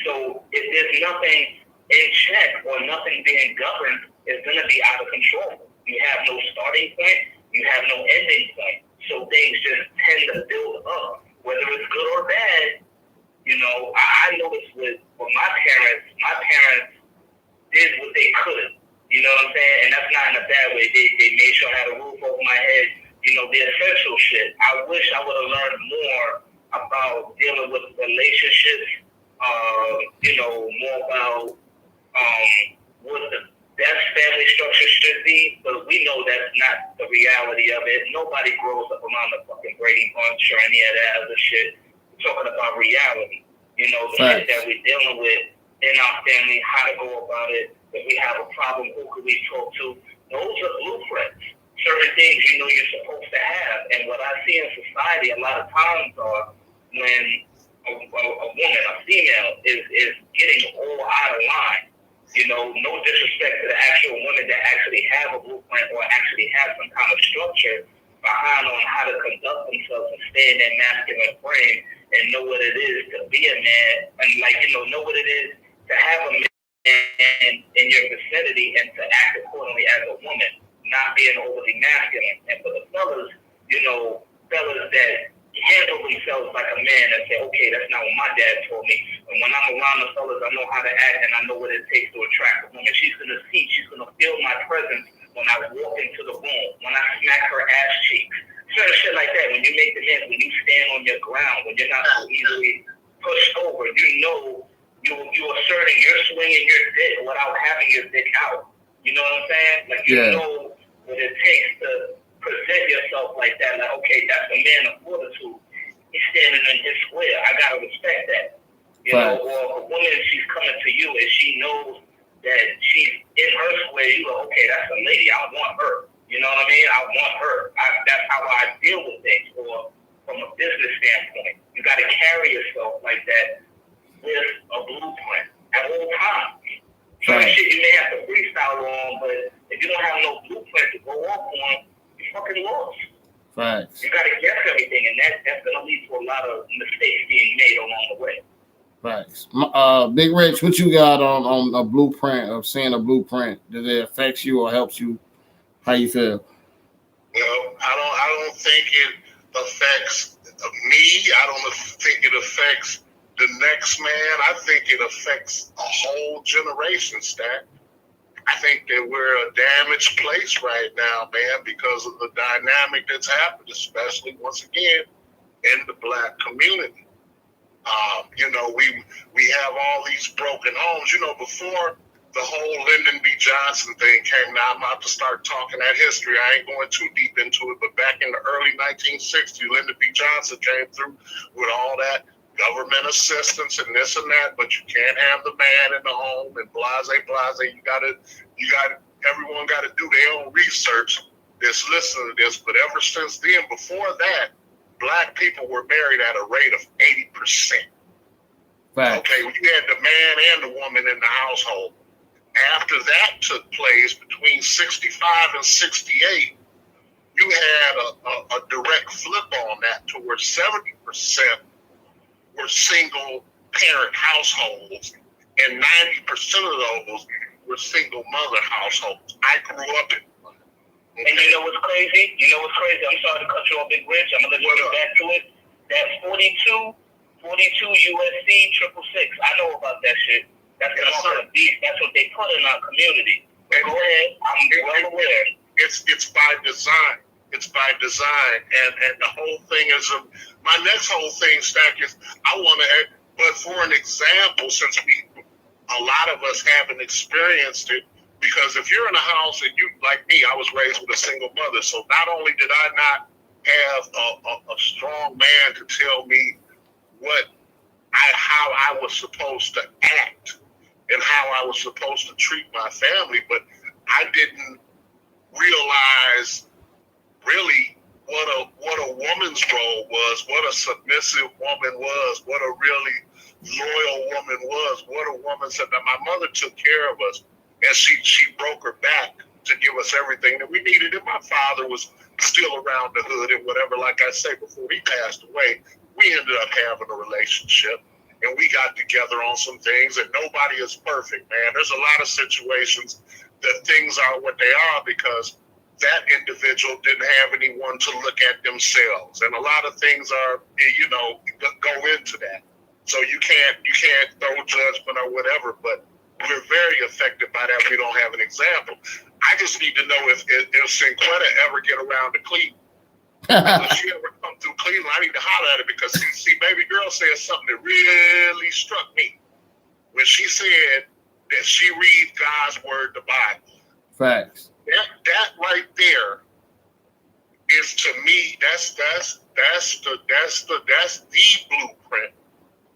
So if there's nothing in check or nothing being governed, it's going to be out of control. You have no starting point, you have no ending point. So things just tend to build up, whether it's good or bad. I noticed with my parents did what they could. You know what I'm saying? And that's not in a bad way. They made sure I had a roof over my head. The essential shit. I wish I would have learned more about dealing with relationships. More about what the best family structures should be, but we know that's not the reality of it. Nobody grows up around the fucking Brady Bunch or any of that other shit. We're talking about reality. You know, the shit that we're dealing with in our family, how to go about it. If we have a problem, who could we talk to? Those are blueprints. Certain things you know you're supposed to have. And what I see in society a lot of times are when a woman, a female, is getting all out of line. You know, no disrespect to the actual women that actually have a blueprint or actually have some kind of structure behind on how to conduct themselves and stay in their masculine frame and know what it is to be a man and, like, you know what it is to have a man in your vicinity and to act accordingly as a woman, not being overly masculine. And for the fellas, you know, fellas that handle themselves like a man and say, okay, that's not what my dad told me. And when I'm around the fellas, I know how to act and I know what it takes to attract a woman. She's going to see, she's going to feel my presence when I walk into the room, when I smack her ass cheeks. Certain shit like that. When you make the men, when you stand on your ground, when you're not so easily pushed over, you know you're asserting, you're swinging your dick without having your dick out. You know what I'm saying? Like, you know what it takes to present yourself like that. Like, okay, that's a man of fortitude. He's standing in his square. I gotta respect that. You know, or a woman, she's coming to you and she knows that she's in her square. You go, okay, that's a lady. I want her. You know what I mean? I want her. That's how I deal with things. Or from a business standpoint, you got to carry yourself like that with a blueprint at all times. Some shit you may have to freestyle on, but if you don't have no blueprint to go off on, you fucking lost. Right. You got to guess everything, and that's going to lead to a lot of mistakes being made along the way. Right. Big Rich, what you got on a blueprint of seeing a blueprint? Does it affect you or helps you? How you feel? No, I don't think it affects me. I don't think it affects the next man. I think it affects a whole generation, Stack. I think that we're a damaged place right now, man, because of the dynamic that's happened, especially once again in the Black community. You know, we have all these broken homes. You know, before the whole Lyndon B. Johnson thing came, now I'm about to start talking that history. I ain't going too deep into it, but back in the early 1960s, Lyndon B. Johnson came through with all that government assistance and this and that, but you can't have the man in the home and blase. Everyone got to do their own research that's listening to this. But ever since then, before that, Black people were married at a rate of 80%. Right. Okay, you had the man and the woman in the household. After that took place, between 65 and 68, you had a direct flip on that to where 70% were single parent households and 90% of those were single mother households. I grew up in one. Okay. And you know what's crazy? I'm sorry to cut you off, Big Rich. I'm going to let you get back to it. That 42 USC 666. I know about that shit. That's the beast. That's what they put in our community. Go ahead. I'm well aware. It's by design. It's by design. And the whole thing is, my next whole thing, Stack, is I want to, but for an example, since a lot of us haven't experienced it, because if you're in a house and you, like me, I was raised with a single mother. So not only did I not have a strong man to tell me how I was supposed to act and how I was supposed to treat my family, but I didn't realize really what a woman's role was, what a submissive woman was, what a really loyal woman was, what a woman said that my mother took care of us and she broke her back to give us everything that we needed. And my father was still around the hood and whatever. Like I say, before he passed away, we ended up having a relationship and we got together on some things, and nobody is perfect, man. There's a lot of situations that things are what they are because that individual didn't have anyone to look at themselves. And a lot of things are, go into that. So you can't throw judgment or whatever, but we're very affected by that. We don't have an example. I just need to know if Synquette ever get around to Cleveland. If she ever come through Cleveland, I need to holler at her because see, baby girl said something that really struck me when she said that she reads God's word, the Bible. Facts. There right there is, to me, that's the blueprint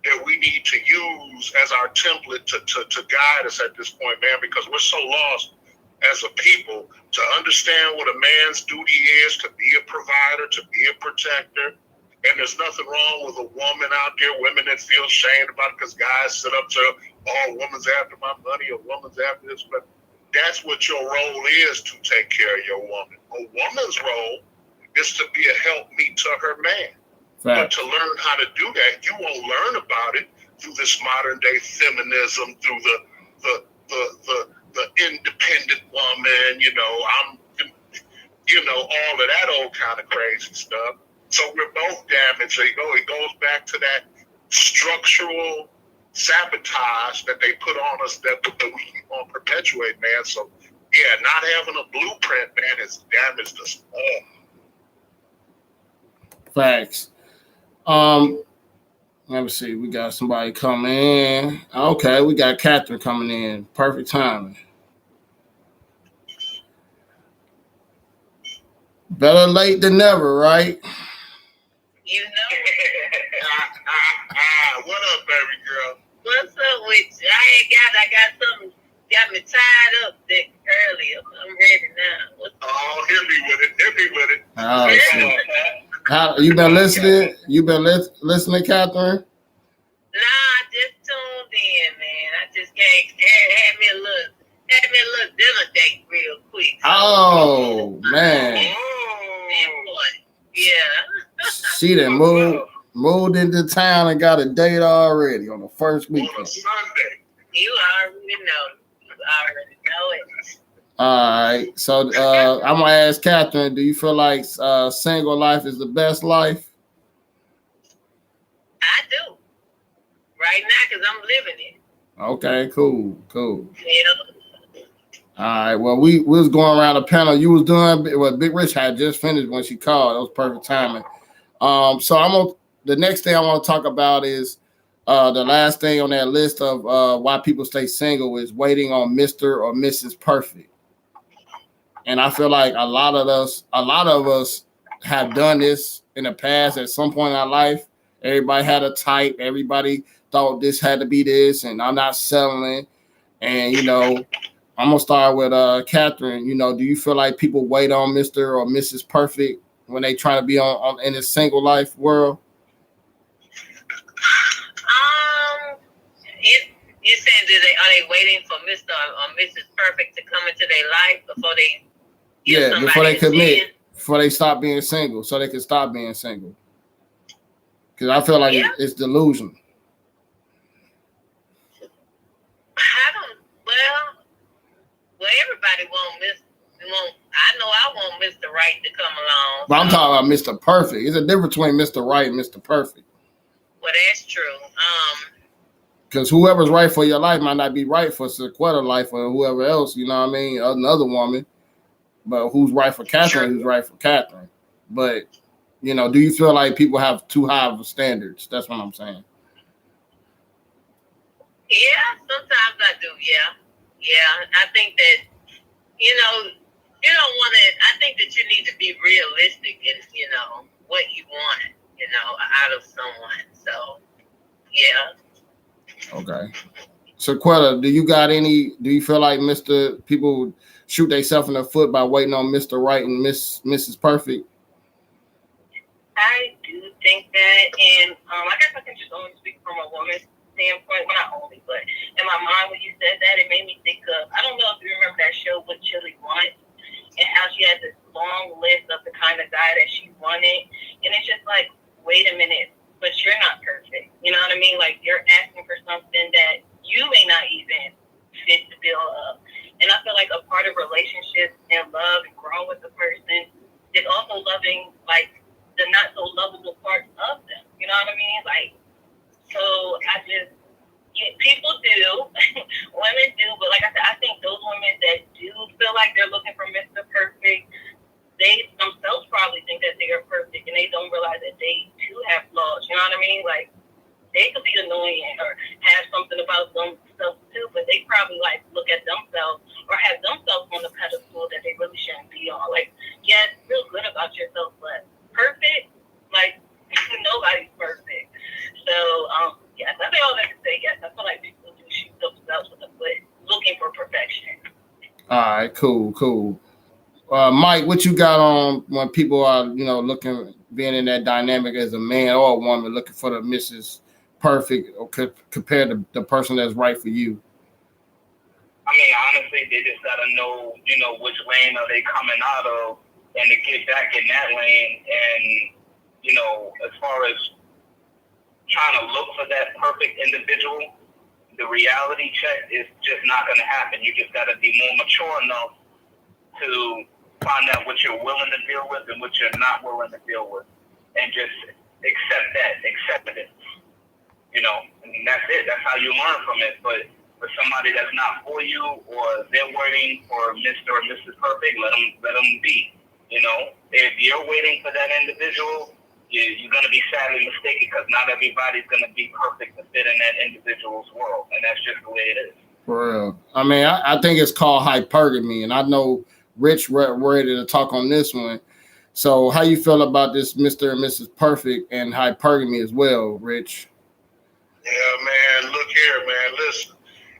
that we need to use as our template to guide us at this point, man, because we're so lost as a people to understand what a man's duty is, to be a provider, to be a protector. And there's nothing wrong with a woman out there, women that feel ashamed about it because guys sit up to, oh, a woman's after my money, a woman's after this. But that's what your role is, to take care of your woman. A woman's role is to be a helpmeet to her man. But to learn how to do that, you won't learn about it through this modern day feminism, through the independent woman, all of that old kind of crazy stuff. So we're both damaged. It goes back to that structural sabotage that they put on us that we keep on perpetuating, man. So yeah, not having a blueprint, man, has damaged us all. Facts. Let me see. We got somebody coming in. Okay, we got Catherine coming in. Perfect timing. Better late than never, right? You know. What up, baby girl? What's up with you? I got something got me tied up earlier. I'm ready now. Oh, hit me with it. Oh, shit. How you been listening? You been listening, Catherine? Nah, I just tuned in, man. I just had me a little dinner date real quick. So. Oh man. Yeah. She done moved into town and got a date already on the first weekend. On a Sunday. You already know it. All right. So I'm gonna ask Catherine, do you feel like single life is the best life? I do. Right now, because I'm living it. Okay, cool. Yeah. All right. Well, we was going around the panel. You was doing what Big Rich had just finished when she called. That was perfect timing. So the next thing I want to talk about is the last thing on that list of why people stay single is waiting on Mr. or Mrs. Perfect. And I feel like a lot of us have done this in the past at some point in our life. Everybody had a type. Everybody thought this had to be this, and I'm not settling. And I'm gonna start with Catherine. Do you feel like people wait on Mr. or Mrs. Perfect when they try to be on in this single life world? You saying are they waiting for Mr. or Mrs. Perfect to come into their life before they before they commit, before they stop being single, so they can stop being single? Because I feel like it's delusion. Well, everybody won't miss. I know I won't miss the right to come along. But I'm talking about Mr. Perfect. There's a difference between Mr. Right and Mr. Perfect. Well, that's true. Because whoever's right for your life might not be right for Synquette life or whoever else, another woman. But who's right for Catherine, who's right for Catherine. But, do you feel like people have too high of standards? That's what I'm saying. Yeah, sometimes I do, yeah. I think that, you don't want to, I think that you need to be realistic in, what you want, out of someone. So, yeah. Okay. So, Quetta, do you feel like people shoot themselves in the foot by waiting on Mr. Right and Mrs. Perfect? I do think that, and I guess I can just only speak from a woman's standpoint. Well, not only, but in my mind when you said that, it made me think of, I don't know if you remember that show What Chili Wants, and how she had this long list of the kind of guy that she wanted, and it's just like, wait a minute, but you're not perfect. You know what I mean? Like, you're asking for something that you may not even fit the bill of. And I feel like a part of relationships and love and growing with the person is also loving, like, the not so lovable parts of them. You know what I mean? Like, so people do, women do, but like I said, I think those women that do feel like they're looking for Mr. Perfect, they themselves probably think that they are perfect, and they don't realize that they too have flaws. You know what I mean? Like, they could be annoying or have something about themselves too, but they probably like look at themselves or have themselves on the pedestal that they really shouldn't and be all. Like, yes, feel good about yourself, but perfect, like, nobody's perfect. So, yes, I think all that to say, yes, I feel like people do shoot themselves in the foot looking for perfection. All right, cool. Mike, what you got on when people are, looking, being in that dynamic as a man or a woman, looking for the Mrs. Perfect, or compared to the person that's right for you? I mean, honestly, they just gotta know, which lane are they coming out of, and to get back in that lane. And as far as trying to look for that perfect individual, the reality check is just not gonna happen. You just gotta be more mature enough to find out what you're willing to deal with and what you're not willing to deal with, and just accept it. And that's it. That's how you learn from it. But for somebody that's not for you, or they're waiting for Mr. or Mrs. Perfect, let them be. If you're waiting for that individual, you're going to be sadly mistaken, because not everybody's going to be perfect to fit in that individual's world, and that's just the way it is. For real. I mean, I think it's called hypergamy, and I know Rich ready to talk on this one. So how you feel about this Mr. and Mrs. Perfect and hypergamy as well, Rich? Yeah, man. Look here, man. Listen,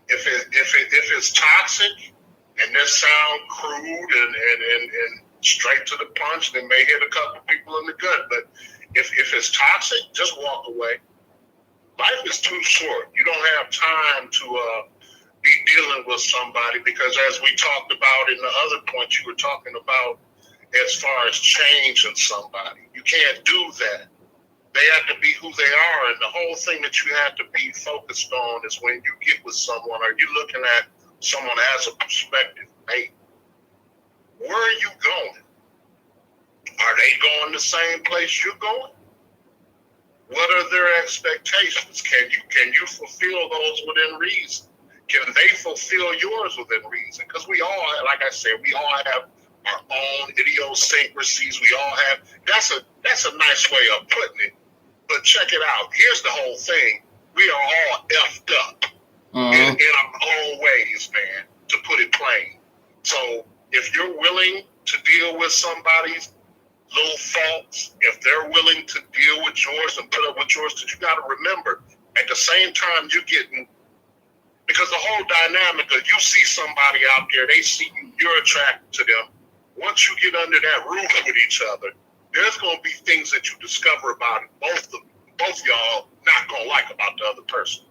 if it's toxic, and this sound crude and straight to the punch, then may hit a couple people in the gut. But if it's toxic, just walk away. Life is too short. You don't have time to be dealing with somebody, because as we talked about in the other point you were talking about, as far as changing somebody, you can't do that. They have to be who they are, and the whole thing that you have to be focused on is when you get with someone, are you looking at someone as a prospective mate? Where are you going? Are they going the same place you're going? What are their expectations? Can you fulfill those within reason? Can they fulfill yours within reason? Because we all, like I said, we all have our own idiosyncrasies. We all have. That's a nice way of putting it. But check it out. Here's the whole thing. We are all effed up in our own ways, man, to put it plain. So if you're willing to deal with somebody's little faults, if they're willing to deal with yours and put up with yours, that you got to remember, at the same time you're getting, because the whole dynamic of you see somebody out there, they see you, you're attracted to them. Once you get under that roof with each other, there's going to be things that you discover about it, both y'all not going to like about the other person,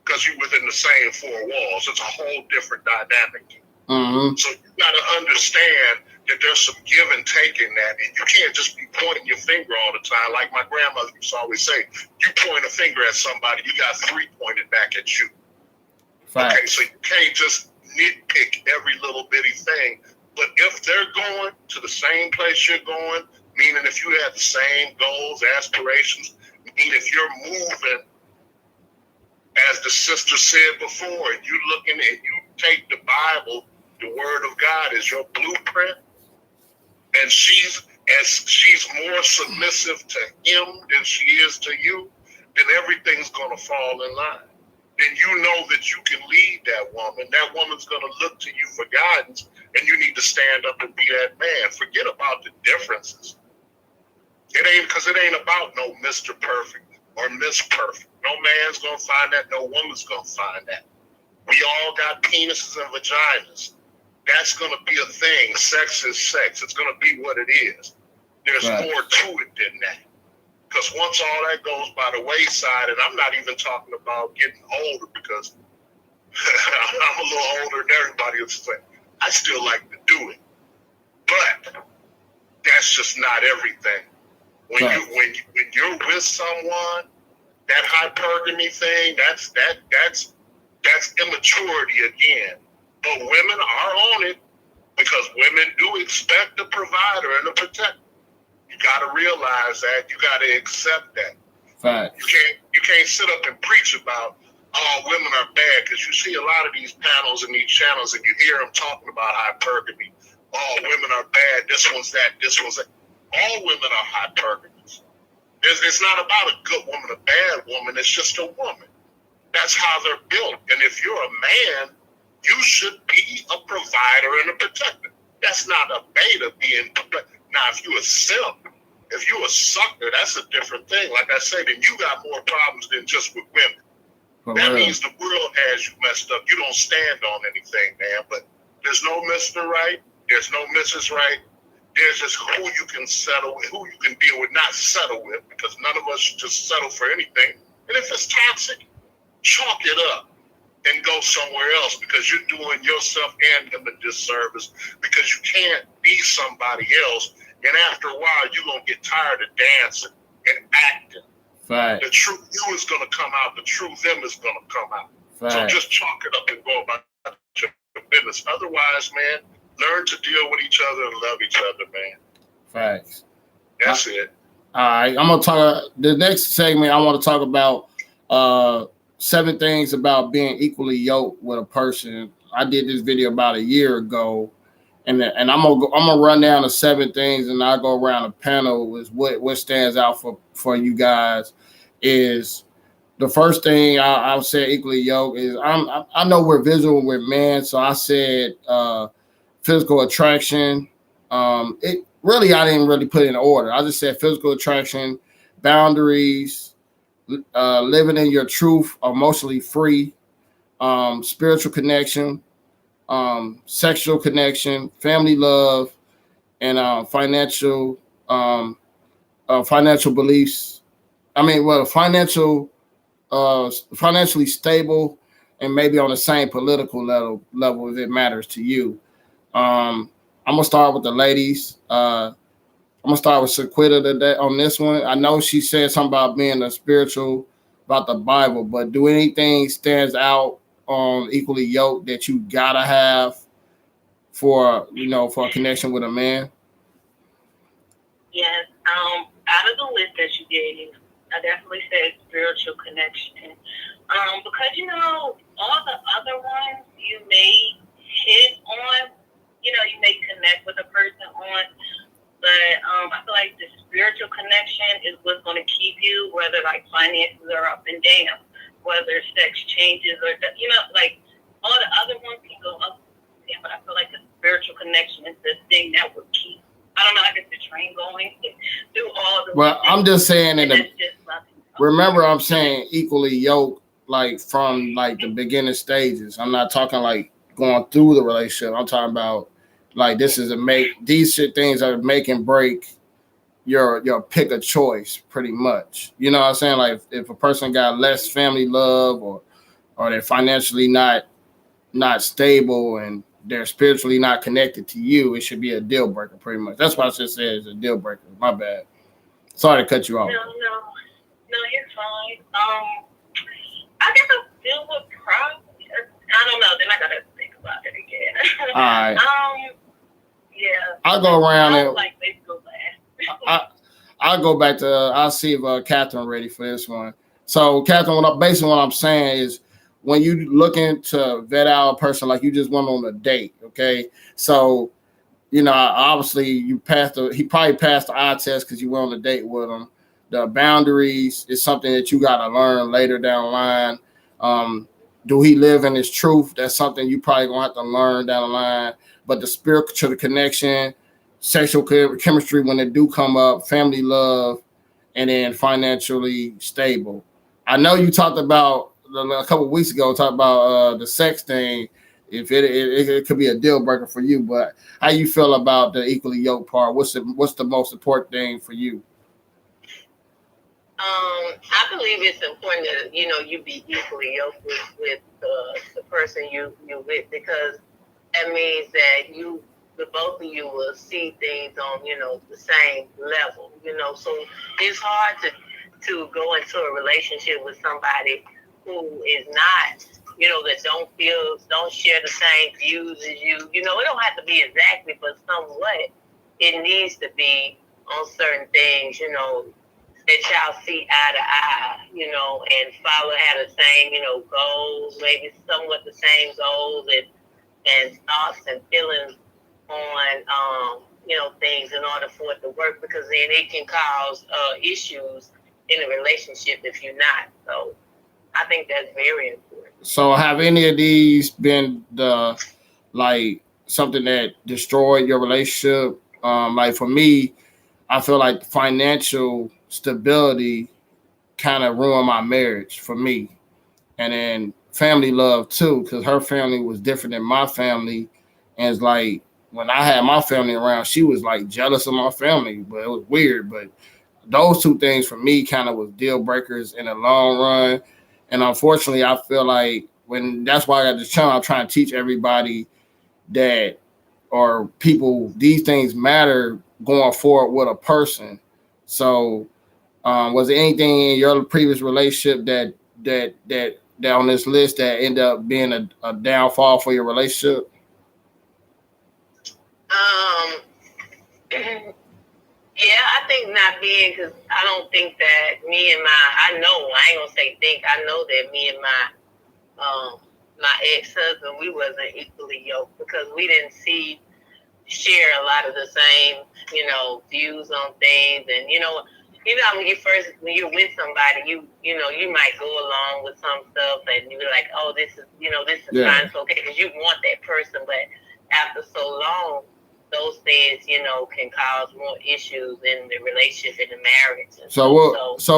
because you're within the same four walls. It's a whole different dynamic. Mm-hmm. So you got to understand that there's some give and take in that. And you can't just be pointing your finger all the time. Like my grandmother used to always say, you point a finger at somebody, you got three pointed back at you. Fact. Okay, so you can't just nitpick every little bitty thing. But if they're going to the same place you're going, meaning if you have the same goals, aspirations, meaning if you're moving, as the sister said before, you looking at, you take the Bible, the Word of God, as your blueprint, and she's more submissive to him than she is to you, then everything's going to fall in line. Then you know that you can lead that woman. That woman's going to look to you for guidance, and you need to stand up and be that man. Forget about the differences. Because it ain't about no Mr. Perfect or Miss Perfect. No man's going to find that. No woman's going to find that. We all got penises and vaginas. That's going to be a thing. Sex is sex. It's going to be what it is. There's more to it than that. Because once all that goes by the wayside, and I'm not even talking about getting older, because I'm a little older than everybody else. Say, I still like to do it. But that's just not everything. When you're with someone, that hypergamy thing, that's immaturity again. But women are on it, because women do expect a provider and a protector. You got to realize that. You got to accept that. Fact. You can't sit up and preach about, oh, women are bad, because you see a lot of these panels and these channels, and you hear them talking about hypergamy. Oh, women are bad. This one's that. This one's that. All women are hypergamous. It's not about a good woman, a bad woman. It's just a woman. That's how they're built. And if you're a man, you should be a provider and a protector. That's not a beta being. Now, if you a simp, if you a sucker, that's a different thing. Like I say, then you got more problems than just with women. That means the world has you messed up. You don't stand on anything, man. But there's no Mr. Right. There's no Mrs. Right. There's just who you can settle with, who you can deal with, not settle with, because none of us should just settle for anything. And if it's toxic, chalk it up and go somewhere else, because you're doing yourself and them a disservice, because you can't be somebody else. And after a while, you're going to get tired of dancing and acting. Right. The true you is going to come out. The true them is going to come out. Right. So just chalk it up and go about your business. Otherwise, man, learn to deal with each other and love each other, man. Facts. That's it. All right. I'm going to talk. The next segment, I want to talk about 7 things about being equally yoked with a person. I did this video about a year ago. And I'm gonna run down the 7 things, and I'll go around the panel with what stands out for you guys. Is the first thing I would say equally yoked is I know we're visual with men, so I said physical attraction. It really I didn't really put it in order. I just said physical attraction, boundaries, living in your truth, emotionally free, spiritual connection. Sexual connection, family love, and financial beliefs. Financially stable, and maybe on the same political level if it matters to you. I'm gonna start with the ladies. I'm gonna start with Synquette today on this one. I know she said something about being a spiritual about the Bible, but do anything stands out on equally yoked that you gotta have for a connection with a man? Yes. Out of the list that you gave, I definitely said spiritual connection. Because all the other ones you may hit on, you may connect with a person on, but I feel like the spiritual connection is what's going to keep you, whether like finances are up and down, whether sex changes or like all the other ones can go up and down, but I feel like the spiritual connection is the thing that would keep, I don't know, I guess the train going through all the. Well, I'm just saying remember I'm saying equally yoked, like from like the beginning stages. I'm not talking like going through the relationship. I'm talking about like these shit things are make and break your pick a choice, pretty much. You know what I'm saying? Like if a person got less family love or they're financially not stable and they're spiritually not connected to you, it should be a deal breaker, pretty much. That's what I just said is a deal breaker. My bad. Sorry to cut you off. No, you're fine. I guess I still would probably. I don't know. Then I gotta think about it again. All right. Yeah. I'll go around and like they go last. I'll go back to. I'll see if Catherine ready for this one. So, Catherine, basically what I'm saying is, when you looking to vet out a person, like you just went on a date, okay? So, obviously he probably passed the eye test because you went on a date with him. The boundaries is something that you got to learn later down the line. Do he live in his truth? That's something you probably gonna have to learn down the line. But the spiritual connection, sexual chemistry, when they do come up, family love, and then financially stable. I know you talked about a couple of weeks ago, the sex thing. If it could be a deal breaker for you, but how you feel about the equally yoked part? What's the most important thing for you? I believe it's important that you be equally yoked with the person you with, because that means that the both of you will see things on the same level. So it's hard to go into a relationship with somebody who is not, that don't share the same views as you. It don't have to be exactly, but somewhat it needs to be on certain things, that y'all see eye to eye, and have the same, goals, maybe somewhat the same goals and thoughts and feelings on, things in order for it to work, because then it can cause issues in a relationship if you're not. So I think that's very important. So have any of these been the something that destroyed your relationship? Like for me, I feel like financial stability kind of ruined my marriage for me, and then family love too, because her family was different than my family, and it's like when I had my family around, she was like jealous of my family, but it was weird. But those two things for me kind of was deal breakers in the long run, and unfortunately, I feel like when that's why I got this channel, I'm trying to teach everybody that or people these things matter going forward with a person. So was there anything in your previous relationship that on this list that ended up being a downfall for your relationship? Um, yeah, I think not being, because I don't think that I know, I ain't gonna say think, I know that me and my ex-husband, we wasn't equally yoked because we didn't share a lot of the same, views on things. And, when you're with somebody, you might go along with some stuff and you're like, oh, this is fine, it's okay, because you want that person. But after so long, those things, can cause more issues in the relationship, in the marriage. And so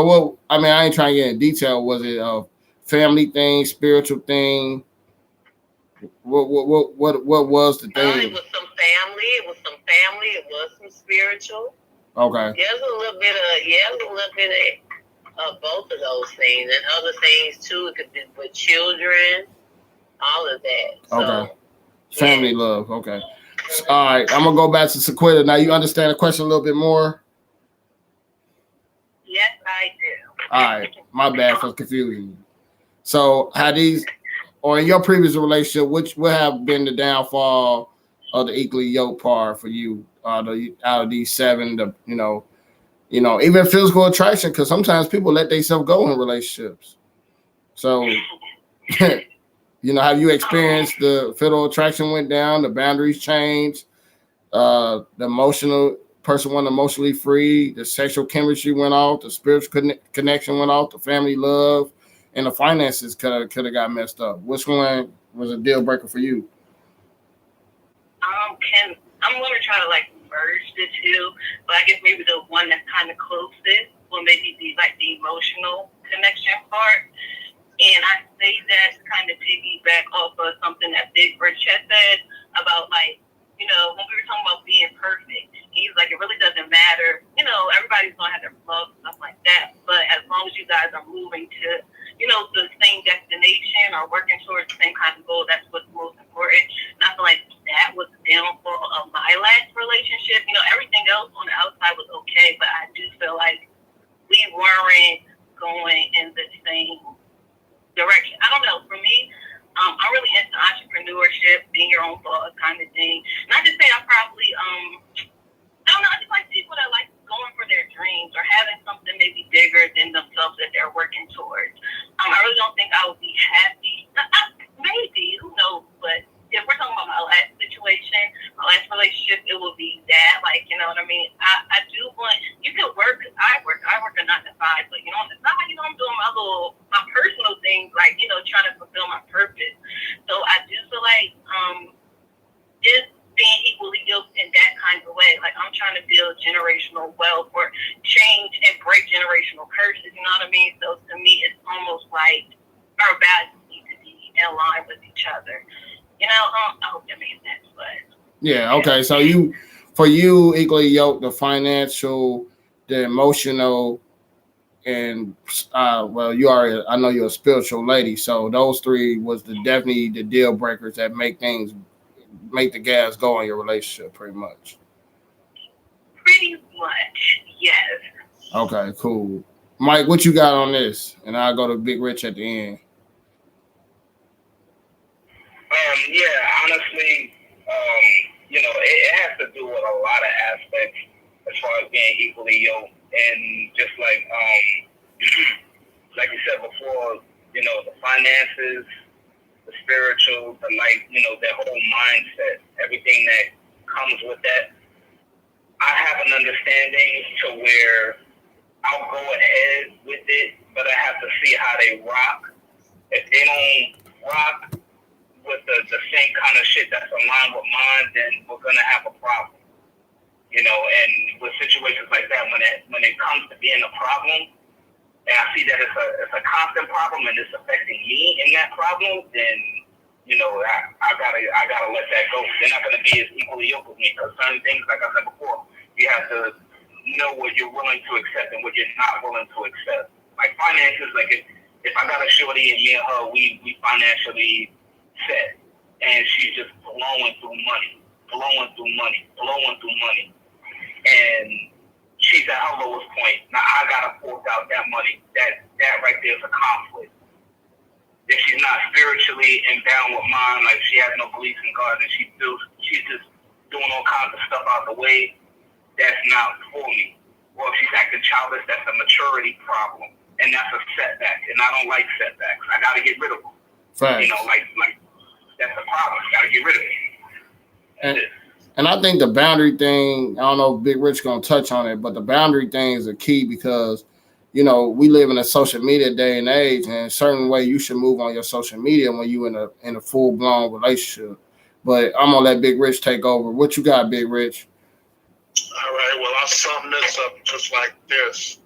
what? I mean, I ain't trying to get in detail. Was it a family thing, spiritual thing? What was the thing? It was some family. It was some family. It was some spiritual. Okay. There's a little bit of both of those things, and other things too. It could be with children, all of that. Okay. Family love. Okay. All right, I'm gonna go back to Synquette. Now you understand the question a little bit more. Yes, I do. All right, my bad for confusing you. So, how these, or in your previous relationship, which would have been the downfall of the equally yoked part for you? Out of these seven, even physical attraction, because sometimes people let themselves go in relationships. So, have you experienced the physical attraction went down, the boundaries changed, the emotional person wasn't emotionally free, the sexual chemistry went off, the spiritual connection went off, the family love, and the finances could have got messed up. Which one was a deal breaker for you? I'm going to try to merge the two, but I guess maybe the one that's kind of closest will maybe be the emotional connection part. And I say that to kind of piggyback off of something that Big Rich had said about when we were talking about being perfect, he's like, it really doesn't matter. Everybody's going to have their flaws and stuff like that. But as long as you guys are moving to, the same destination or working towards the same kind of goal, that's what's most important. And I feel like that was the downfall of my last relationship. Everything else on the outside was okay, but I do feel like we weren't going in the same direction. I don't know. For me, I'm really into entrepreneurship, being your own boss kind of thing. Not to say I probably, I don't know, I just like people that like going for their dreams or having something maybe bigger than themselves that they're working towards. I really don't think I would be happy. Maybe, who knows? But if we're talking about my last situation, my last relationship, it will be that. You know what I mean? I do want, you can work, I work a 9 to 5, but on the side, I'm doing my personal things, trying to fulfill my purpose. So I do feel like, just being equally yoked in that kind of way. I'm trying to build generational wealth or change and break generational curses, you know what I mean? So to me, it's almost like our values need to be in line with each other. I hope that makes sense, but yeah, okay. So for you, equally yoked, the financial, the emotional, and I know you're a spiritual lady, so those three was definitely the deal breakers that make the gas go in your relationship, pretty much. Pretty much, yes. Okay, cool. Mike, what you got on this? And I'll go to Big Rich at the end. Honestly, it has to do with a lot of aspects as far as being equally yoked, and just like you said before, the finances, the spiritual, that whole mindset, everything that comes with that. I have an understanding to where I'll go ahead with it, but I have to see how they rock. If they don't rock with the same kind of shit that's aligned with mine, then we're gonna have a problem. You know, and with situations like that, when it comes to being a problem, and I see that it's a constant problem and it's affecting me in that problem, then you know I gotta let that go. They're not gonna be as equally yoked with me because certain things, like I said before, you have to know what you're willing to accept and what you're not willing to accept. Like finances, like if I got a shorty and me and her, we financially set, and she's just blowing through money, and she's at her lowest point. Now I gotta fork out that money. That right there is a conflict. If she's not spiritually endowed with mine, like she has no beliefs in God, and she's just doing all kinds of stuff out the way, that's not for me. Or if she's acting childish, that's a maturity problem, and that's a setback. And I don't like setbacks. I gotta get rid of them. Facts. You know, like that's a problem. I gotta get rid of it. And I think the boundary thing, I don't know if Big Rich gonna touch on it, but the boundary thing is a key because, you know, we live in a social media day and age, and a certain way you should move on your social media when you in a full blown relationship. But I'm gonna let Big Rich take over. What you got, Big Rich? All right, well, I'll sum this up just like this.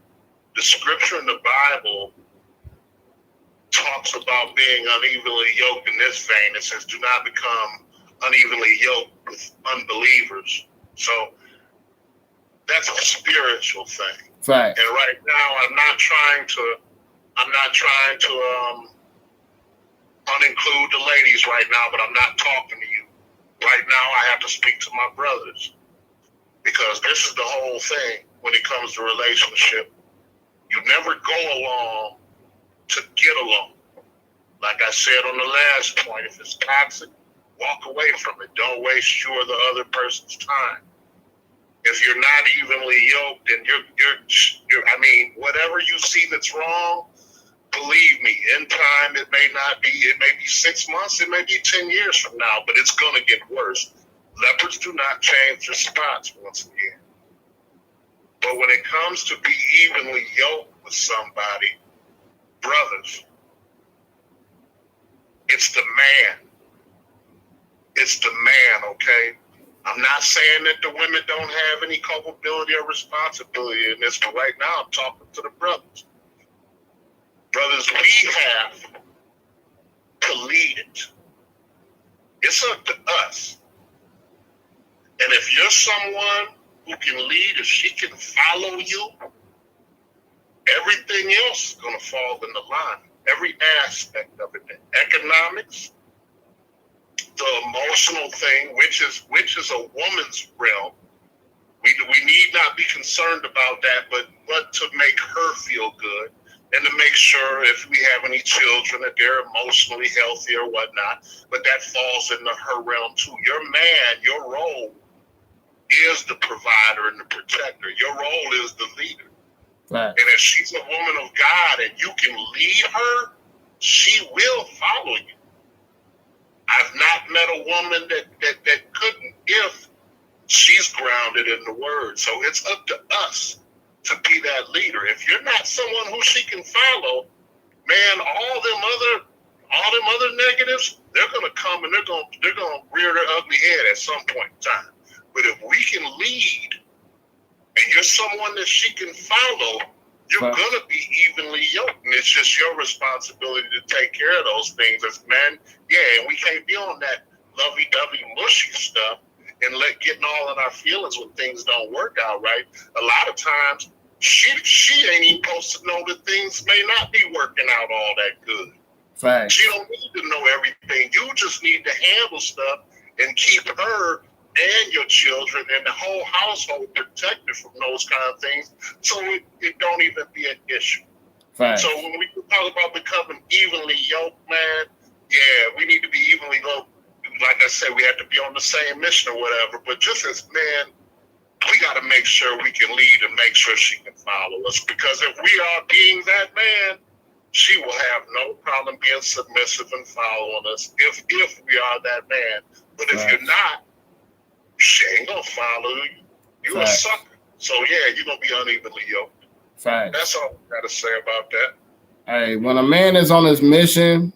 The scripture in the Bible talks about being unevenly yoked in this vein. It says, do not become unevenly yoked with unbelievers. So that's a spiritual thing. Fact. And right now, I'm not trying to uninclude the ladies right now, but I'm not talking to you. Right now, I have to speak to my brothers because this is the whole thing when it comes to relationship. You never go along to get along. Like I said on the last point, if it's toxic, walk away from it. Don't waste your or the other person's time. If you're not evenly yoked and you're I mean, whatever you see that's wrong, believe me, in time it may be 6 months, it may be 10 years from now, but it's gonna get worse. Leopards do not change their spots once again. But when it comes to be evenly yoked with somebody, brothers, it's the man. It's the man, okay? I'm not saying that the women don't have any culpability or responsibility in this, but right now I'm talking to the brothers. Brothers, we have to lead it. It's up to us. And if you're someone who can lead, if she can follow you, everything else is going to fall in the line. Every aspect of it, the economics, the emotional thing, which is a woman's realm. We need not be concerned about that, but to make her feel good and to make sure if we have any children that they're emotionally healthy or whatnot. But that falls into her realm too. Your man, your role is the provider and the protector. Your role is the leader. Right. And if she's a woman of God and you can lead her, she will follow you. I've not met a woman that couldn't if she's grounded in the word. So it's up to us to be that leader. If you're not someone who she can follow, man, all them other negatives, they're gonna come and they're gonna rear their ugly head at some point in time. But if we can lead and you're someone that she can follow, you're gonna be evenly yoked, and it's just your responsibility to take care of those things as men. Yeah, and we can't be on that lovey-dovey mushy stuff and getting all in our feelings when things don't work out right. A lot of times, she ain't even supposed to know that things may not be working out all that good. Right. She don't need to know everything. You just need to handle stuff and keep her and your children and the whole household protected from those kind of things, so it don't even be an issue. Right. So when we talk about becoming evenly yoked, man, yeah, we need to be evenly yoked. Like I said, we have to be on the same mission or whatever, but just as men, we got to make sure we can lead and make sure she can follow us, because if we are being that man, she will have no problem being submissive and following us if we are that man. But if you're not, she ain't gonna follow you. You a sucker. So yeah, you're gonna be unevenly yoked. That's all I gotta say about that. Hey, when a man is on his mission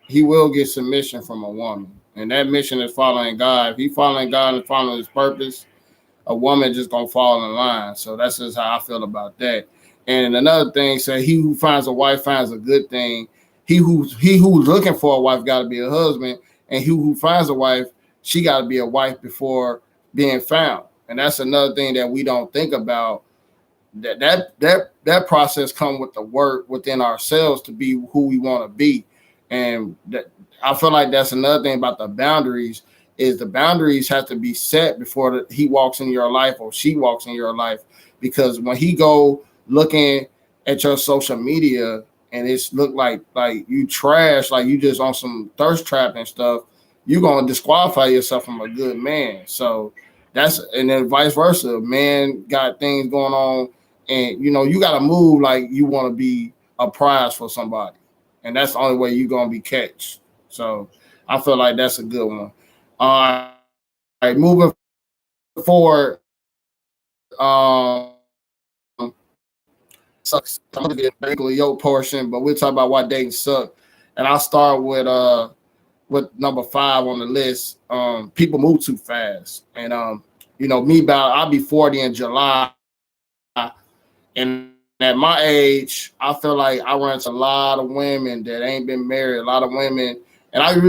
he will get submission from a woman, and that mission is following God. If he following God and following his purpose, a woman just gonna fall in line. So that's just how I feel about that. And another thing, say he who finds a wife finds a good thing. He who's looking for a wife got to be a husband, and he who finds a wife, she got to be a wife before being found. And that's another thing that we don't think about. That process comes with the work within ourselves to be who we want to be. And that, I feel like that's another thing about the boundaries is the boundaries have to be set before he walks in your life or she walks in your life. Because when he go looking at your social media and it's look like you trash, like you just on some thirst trap and stuff, you're gonna disqualify yourself from a good man. So that's, and then vice versa. Man got things going on, and you gotta move like you want to be a prize for somebody, and that's the only way you're gonna be catched. So I feel like that's a good one. All right, moving forward. Sucks. I'm gonna get basically your portion, but we'll talk about why dating suck. And I'll start with number 5 on the list. People move too fast, and I'll be 40 in July, and at my age, I feel like I run into a lot of women that ain't been married. A lot of women, and I ain't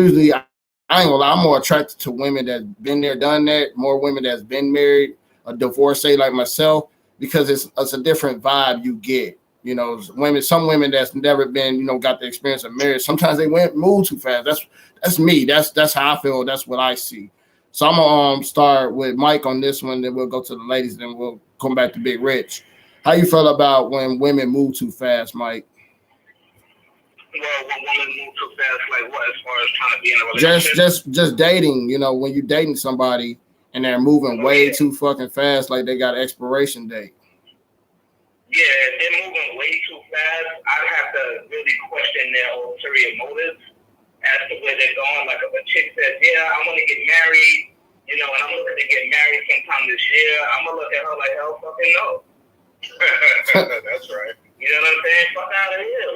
gonna lie, I'm more attracted to women that's been there, done that. More women that's been married, a divorcee like myself, because it's a different vibe you get. Some women that's never been, got the experience of marriage. Sometimes they move too fast. That's me. That's how I feel. That's what I see. So I'm gonna start with Mike on this one. Then we'll go to the ladies. Then we'll come back to Big Rich. How you feel about when women move too fast, Mike? Well, when women move too fast, like what, as far as trying to be in a relationship? Just dating. When you're dating somebody and they're moving way too fucking fast, like they got an expiration date. Yeah, if they're moving way too fast, I'd have to really question their ulterior motives as to where they're going. Like if a chick says, yeah, I want to get married, and I'm looking to get married sometime this year, I'm going to look at her like, hell fucking no. That's right. You know what I'm saying? Fuck out of here.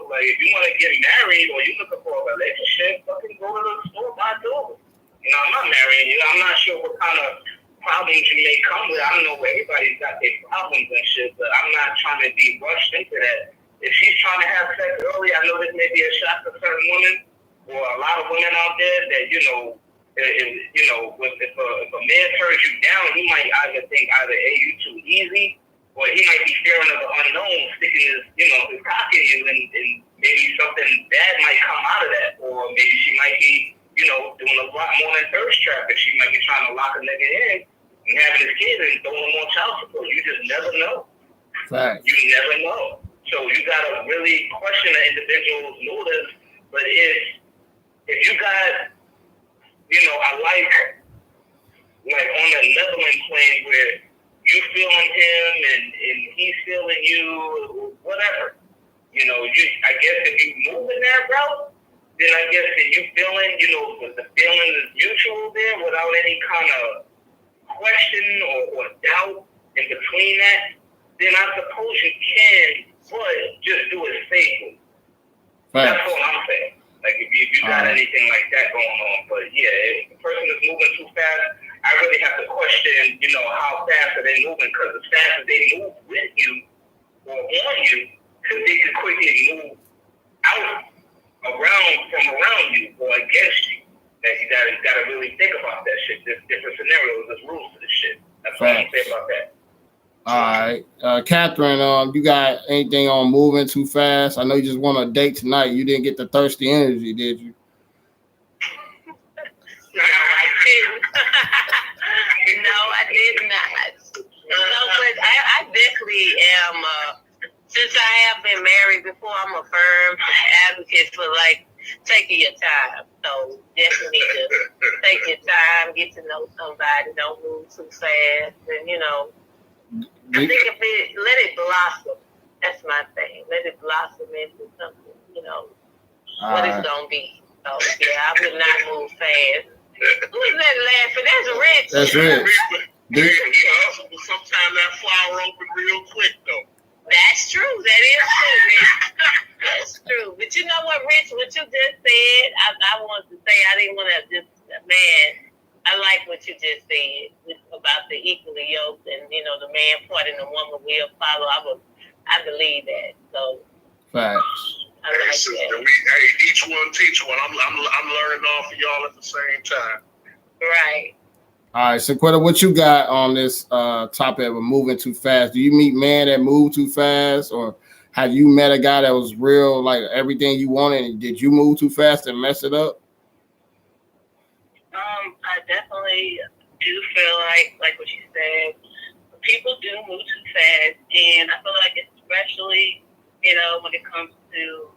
Like if you want to get married or you're looking for a relationship, fucking go to the store, buy a door. I'm not marrying you. I'm not sure what kind of problems you may come with. I don't know where everybody's got their problems and shit, but I'm not trying to be rushed into that. If she's trying to have sex early, I know this may be a shock to certain women or a lot of women out there that, if a man turns you down, he might either think hey, you too easy, or he might be fearing of the unknown, sticking his cock in you, and maybe something bad might come out of that, or maybe she might be, doing a lot more than thirst traffic. She might be trying to lock a nigga in and having his kids and throwing more child support. You just never know. Right. You never know. So you gotta really question the individual's motives. But if you got, I like on the leveling plane where you feeling him and he's feeling you, whatever. I guess if you move in that route, then I guess if you feeling, the feeling is mutual there without any kind of question or doubt in between that, then I suppose you can, but just do it safely. Right. That's all I'm saying. Like if you got anything like that going on. But yeah, if the person is moving too fast, I really have to question, how fast are they moving? Because as fast as they move with you or on you, because they can quickly move out around you or against you. That you gotta really think about that shit. There's different scenarios, there's rules to this shit. That's what I'm saying about that. All right. Catherine, you got anything on moving too fast? I know you just went on a date tonight. You didn't get the thirsty energy, did you? No, I didn't. No, I did not. But I definitely am, since I have been married before, I'm a firm advocate for taking your time. So definitely need to take your time, get to know somebody, don't move too fast, and I think let it blossom. That's my thing. Let it blossom into something, what it's gonna be. So yeah, I would not move fast. Who's that laughing? That's Rich. That's Rich. Sometimes that flower open real quick though. That's true. That is true, Rich. That's true. But know what, Rich, what you just said, I wanted to say, I didn't want to just, man, I like what you just said about the equally yoked and, you know, the man part and the woman will follow. I believe that. So, Facts. I like Hey, sister, each one teach one. I'm learning off of y'all at the same time. Right. All right, Synquette, what you got on this topic of moving too fast? Do you meet men that move too fast, or have you met a guy that was real, like everything you wanted, and did you move too fast and mess it up? I definitely do feel like what you said, people do move too fast, and I feel like especially, you know, when it comes to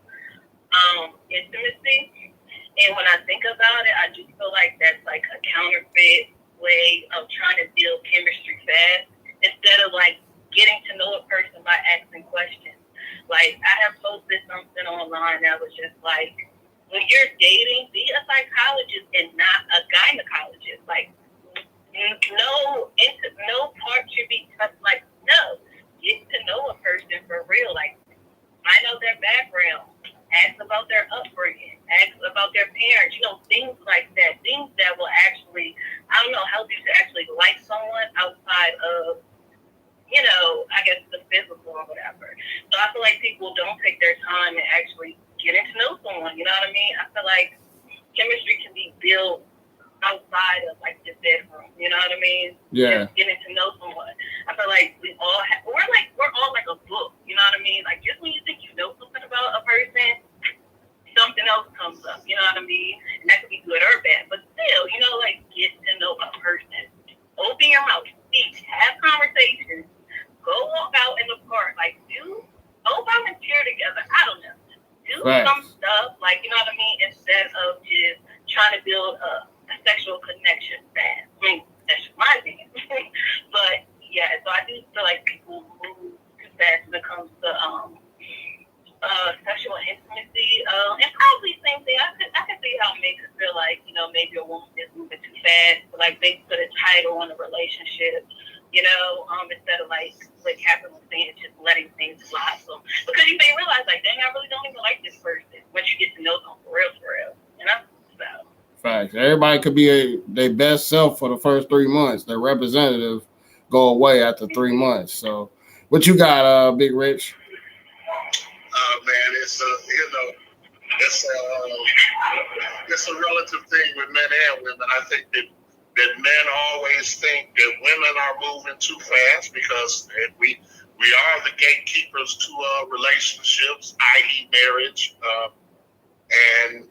intimacy. And when I think about it, I just feel like that's like a counterfeit way of trying to build chemistry fast instead of like getting to know a person by asking questions. Like I have posted something online that was just like, when you're dating, be a psychologist and not a gynecologist. Like no part should be touched. Like no, get to know a person for real. Like find out their background, ask about their upbringing, ask about their parents, you know, things like that. Things that will actually, I don't know, help you to actually like someone outside of, you know, I guess the physical or whatever. So I feel like people don't take their time and actually getting to know someone, you know what I mean? I feel like chemistry can be built outside of like the bedroom, you know what I mean? Yeah. Just getting to know someone. I feel like we're all like a book, you know what I mean? Like just when you think you know something about a person, something else comes up, you know what I mean? And that could be good or bad, but still, you know, like get to know a person. Open your mouth, speak, have conversations, go walk out in the park, like go volunteer together. I don't know. Do some stuff, like, you know what I mean, instead of just trying to build a sexual connection fast. I mean, that's just my opinion. But yeah, so I do feel like people move too fast when it comes to sexual intimacy. And probably same thing. I could see how it makes it feel like, you know, maybe a woman is moving too fast, but like they put a title on a relationship, you know, instead of like what Catherine was saying, just letting things blossom. Because you may realize, like, dang, I really don't even like this person once you get to know them for real. You know? So. Facts. Everybody could be their best self for the first 3 months. Their representative go away after 3 months. So, what you got, Big Rich? Man, it's a relative thing with men and women. I think that men always think that women are moving too fast because we are the gatekeepers to relationships, i.e., marriage, and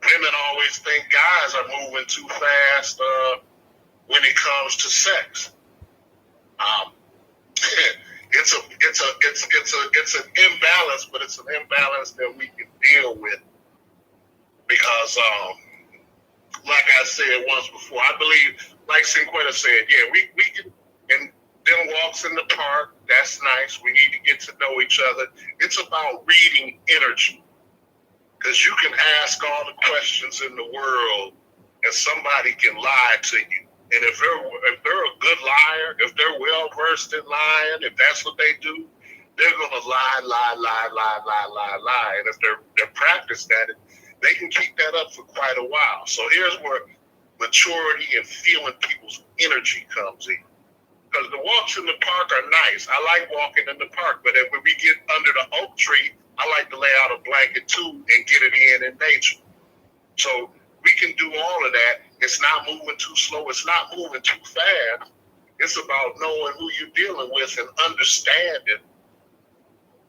women always think guys are moving too fast when it comes to sex. It's an imbalance, but it's an imbalance that we can deal with because, like I said once before, I believe, like Synquette said, yeah, we can, and them walks in the park, that's nice. We need to get to know each other. It's about reading energy because you can ask all the questions in the world and somebody can lie to you. And if they're a good liar, if they're well versed in lying, if that's what they do, they're gonna lie. And if they're practiced at it, they can keep that up for quite a while. So here's where maturity and feeling people's energy comes in. Because the walks in the park are nice. I like walking in the park, but when we get under the oak tree, I like to lay out a blanket too and get it in nature. So we can do all of that. It's not moving too slow. It's not moving too fast. It's about knowing who you're dealing with and understanding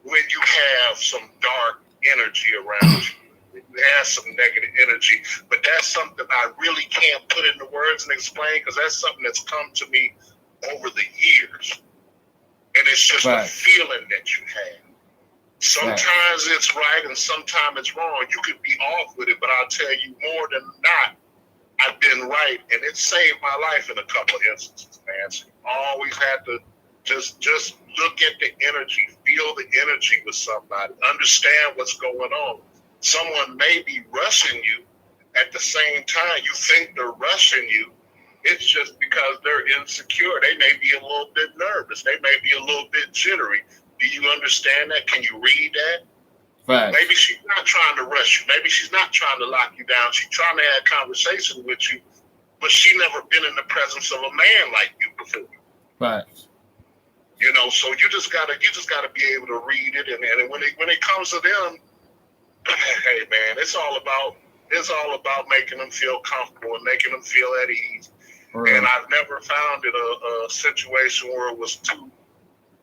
when you have some dark energy around you. You have some negative energy. But that's something I really can't put into words and explain because that's something that's come to me over the years. And it's just a feeling that you have. Sometimes it's right and sometimes it's wrong. You could be off with it, but I'll tell you more than not, I've been right, and it saved my life in a couple of instances, man. So you always have to just look at the energy, feel the energy with somebody, understand what's going on. Someone may be rushing you at the same time. You think they're rushing you. It's just because they're insecure. They may be a little bit nervous. They may be a little bit jittery. Do you understand that? Can you read that? Facts. Maybe she's not trying to rush you. Maybe she's not trying to lock you down. She's trying to have conversation with you, but she never been in the presence of a man like you before. Facts. You know, so you just gotta be able to read it, and when it comes to them, hey man, it's all about making them feel comfortable and making them feel at ease. Right. And I've never found it a situation where it was too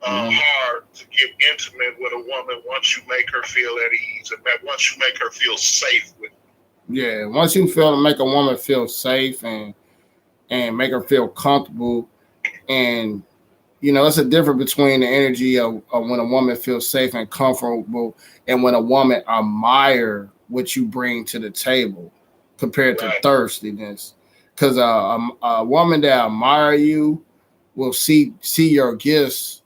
hard to get intimate with a woman once you make her feel at ease and once you make her feel safe with you. Yeah, once you make a woman feel safe and make her feel comfortable, and you know, it's a difference between the energy of when a woman feels safe and comfortable and when a woman admire what you bring to the table compared to thirstiness. Because a woman that admire you will see your gifts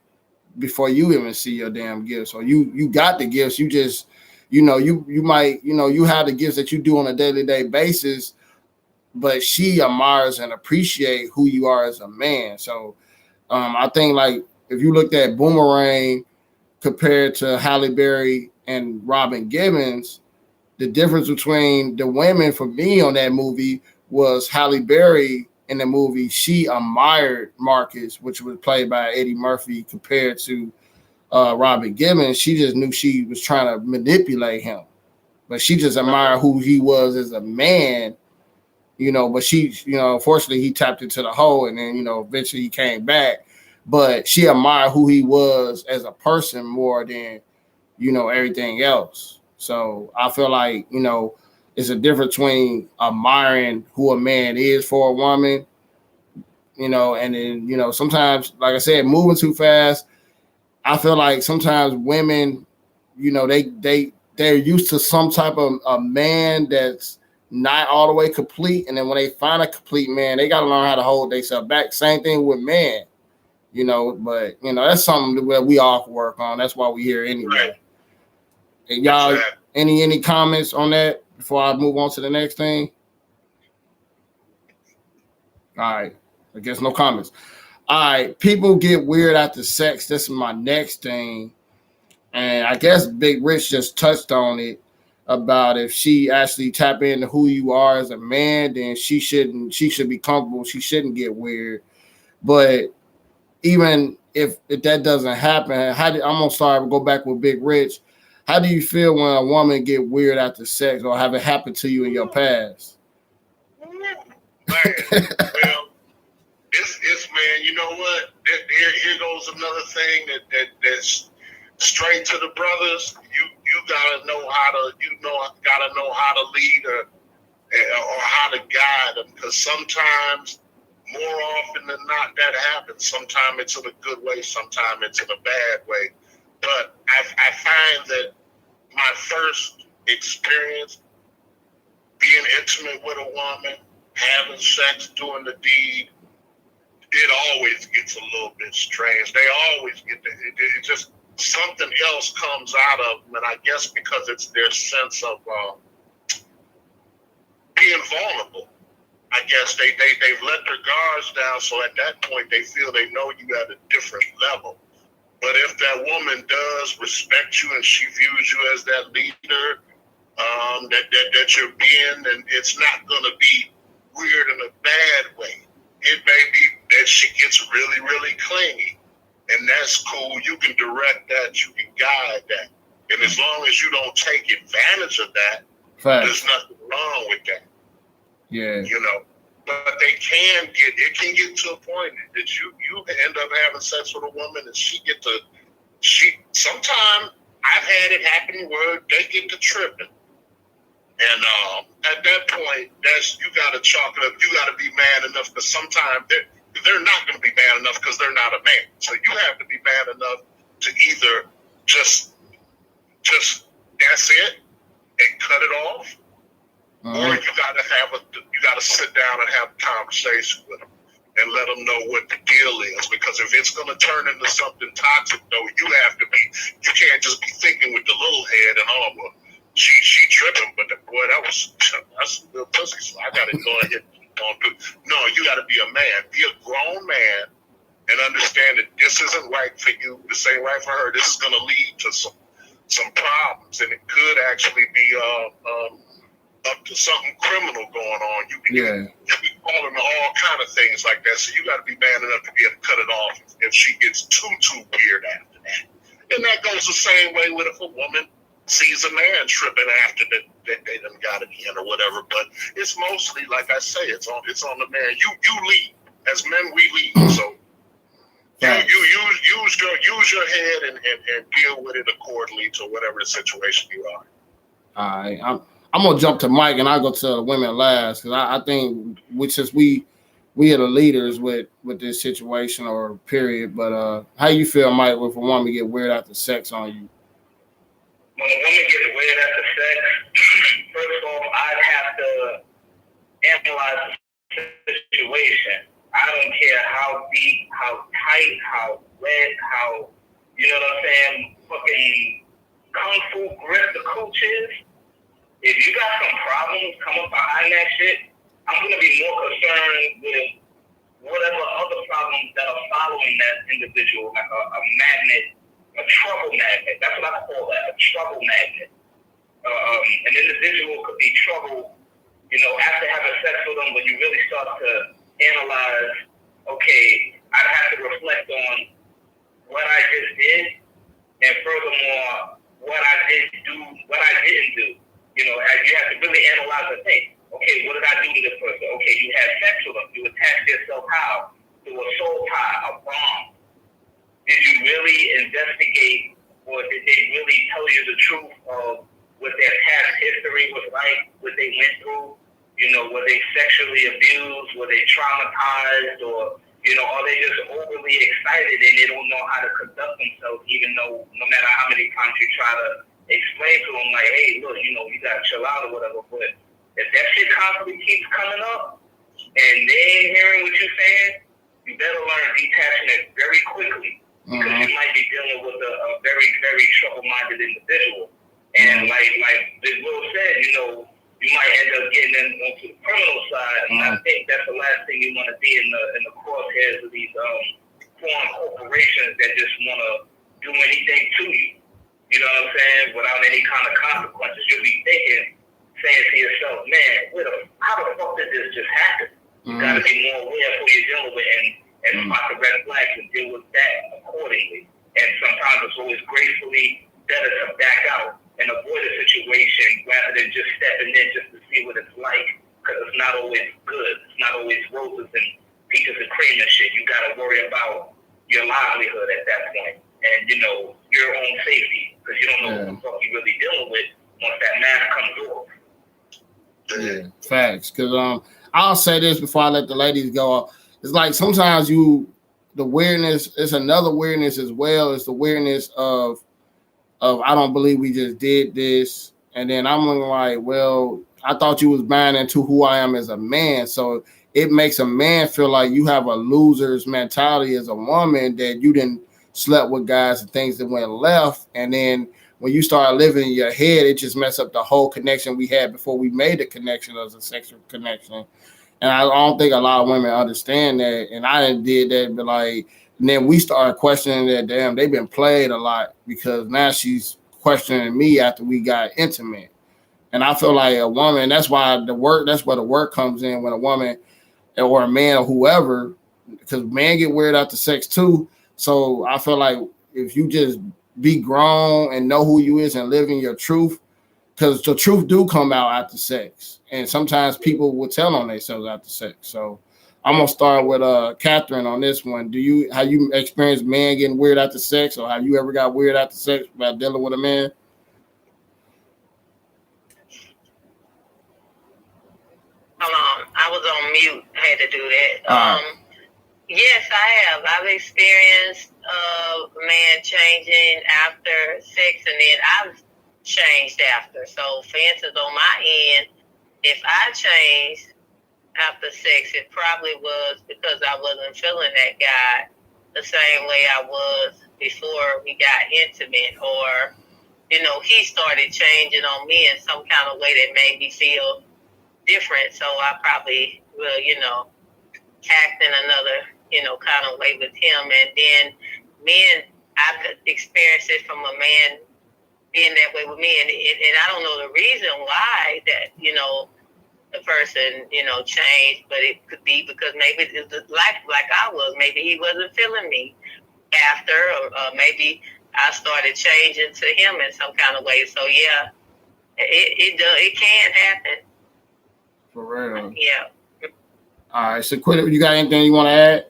before you even see your damn gifts. Or you got the gifts. You just, you know, you might, you know, you have the gifts that you do on a day-to-day basis, but she admires and appreciate who you are as a man. So I think, like, if you looked at Boomerang compared to Halle Berry and Robin Gibbons, the difference between the women for me on that movie was Halle Berry in the movie. She admired Marcus, which was played by Eddie Murphy, compared to Robin Gibbons. She just knew she was trying to manipulate him, but she just admired who he was as a man. You know, but she, you know, unfortunately he tapped into the hole, and then, you know, eventually he came back. But she admired who he was as a person more than, you know, everything else. So I feel like, you know, it's a difference between admiring who a man is for a woman, you know, and then, you know, sometimes, like I said, moving too fast. I feel like sometimes women, you know, they're used to some type of a man that's not all the way complete, and then when they find a complete man, they got to learn how to hold themselves back. Same thing with men, you know. But you know, that's something that we all can work on. That's why we here anyway. Right. And y'all, any comments on that before I move on to the next thing? All right, I guess no comments. All right, people get weird after sex. This is my next thing, and I guess Big Rich just touched on it. About if she actually tap into who you are as a man, then she should be comfortable. She shouldn't get weird. But even if that doesn't happen, I'm gonna start go back with Big Rich. How do you feel when a woman get weird after sex, or have it happened to you in your past? Man, well, it's man. You know what? Here goes another thing that's straight to the brothers. You gotta know how to lead or how to guide them, because sometimes, more often than not, that happens. Sometimes it's in a good way, sometimes it's in a bad way. But I find that my first experience being intimate with a woman, having sex, doing the deed, it always gets a little bit strange. They always get it just something else comes out of them, and I guess because it's their sense of being vulnerable. I guess they've let their guards down, so at that point they feel they know you at a different level. But if that woman does respect you and she views you as that leader that you're being, then it's not going to be weird in a bad way. It may be that she gets really, really clingy. And that's cool. You can direct that. You can guide that. And as long as you don't take advantage of that, there's nothing wrong with that. Yeah. You know, but it can get to a point that you end up having sex with a woman and sometimes I've had it happen where they get to tripping. And at that point, you got to chalk it up. You got to be man enough, because sometimes they're not going to be man enough because they're not a man. So you have to be man enough to either just that's it and cut it off, or you got to sit down and have a conversation with them and let them know what the deal is. Because if it's going to turn into something toxic, though, you can't just be thinking with the little head and all. Well, she tripping, but boy, that's a little pussy. So I got to go ahead. No, you got to be a man. Be a grown man and understand that this isn't right for you. This ain't right for her. This is going to lead to some problems, and it could actually be up to something criminal going on. You can be falling to all kind of things like that. So you got to be man enough to be able to cut it off if she gets too weird after that. And that goes the same way with if a woman sees a man tripping after that they done got it in or whatever. But it's mostly, like I say, it's on the man. You lead. As men, we lead. So you use your head and deal with it accordingly to whatever the situation you are. All right, I'm gonna jump to Mike and I'll go to the women last because I think since we are the leaders with this situation or period. But how you feel, Mike, if a woman get weird after sex on you? When a woman gets weird after sex, first of all, I'd have to analyze the situation. I don't care how deep, how tight, how wet, how, you know what I'm saying, fucking kung fu grip the cooch is. If you got some problems coming behind that shit, I'm going to be more concerned with whatever other problems that are following that individual, like a magnet, a trouble magnet. That's what I call that, a trouble magnet. An individual could be trouble, you know, after having sex with them, when you really start to analyze, okay, I'd have to reflect on what I just did, and furthermore, what I didn't do. You know, you have to really analyze and think, okay, what did I do to this person? Okay, you had sex with them. You attached yourself how? To a soul tie, a bond. Did you really investigate, or did they really tell you the truth of what their past history was like, what they went through? You know, were they sexually abused? Were they traumatized? Or, you know, are they just overly excited and they don't know how to conduct themselves, even though no matter how many times you try to explain to them, like, hey, look, you know, you got to chill out or whatever. But if that shit constantly keeps coming up and they ain't hearing what you're saying, you better learn detachment very quickly because you might be dealing with a very, very trouble-minded individual. And like Big Will said, you know, you might end up getting into the criminal side, and I think that's the last thing you want to be in the crosshairs of these foreign corporations that just want to do anything to you. You know what I'm saying? Without any kind of consequences. You'll be saying to yourself, man, how the fuck did this just happen? You got to be more aware of who you're dealing with and spot the red flags and deal with that accordingly. And sometimes it's always gracefully better to back out and avoid a situation rather than just stepping in just to see what it's like, because it's not always good. It's not always roses and peaches and cream and shit. You got to worry about your livelihood at that point and, you know, your own safety, because you don't know what the fuck you're really dealing with once that mask comes off. Yeah, facts. Because I'll say this before I let the ladies go. It's like sometimes the weirdness, it's another weirdness as well. It's the weirdness of I don't believe we just did this, and then I'm like, well, I thought you was buying into who I am as a man, so it makes a man feel like you have a loser's mentality as a woman, that you didn't slept with guys and things that went left, and then when you start living in your head, it just mess up the whole connection we had before we made the connection as a sexual connection. And I don't think a lot of women understand that, and I did that, but like. And then we started questioning that, damn, they've been played a lot, because now she's questioning me after we got intimate. And I feel like a woman, that's where the work comes in when a woman or a man or whoever, because men get weird after sex too. So I feel like if you just be grown and know who you is and live in your truth, because the truth do come out after sex. And sometimes people will tell on themselves after sex. So I'm gonna start with Catherine on this one. Have you experienced men getting weird after sex, or have you ever got weird after sex about dealing with a man? I was on mute. I had to do that. Yes, I have. I've experienced a man changing after sex, and then I've changed after. So, for instance, on my end, if I changed after sex, it probably was because I wasn't feeling that guy the same way I was before we got intimate, or, you know, he started changing on me in some kind of way that made me feel different. So I probably will, you know, act in another, you know, kind of way with him. And then men, I've experienced it from a man being that way with me, and I don't know the reason why that the person changed, but it could be because maybe it's like I was, maybe he wasn't feeling me after, or maybe I started changing to him in some kind of way. So yeah, it can happen. For real. Yeah. All right, so Synquette, you got anything you want to add?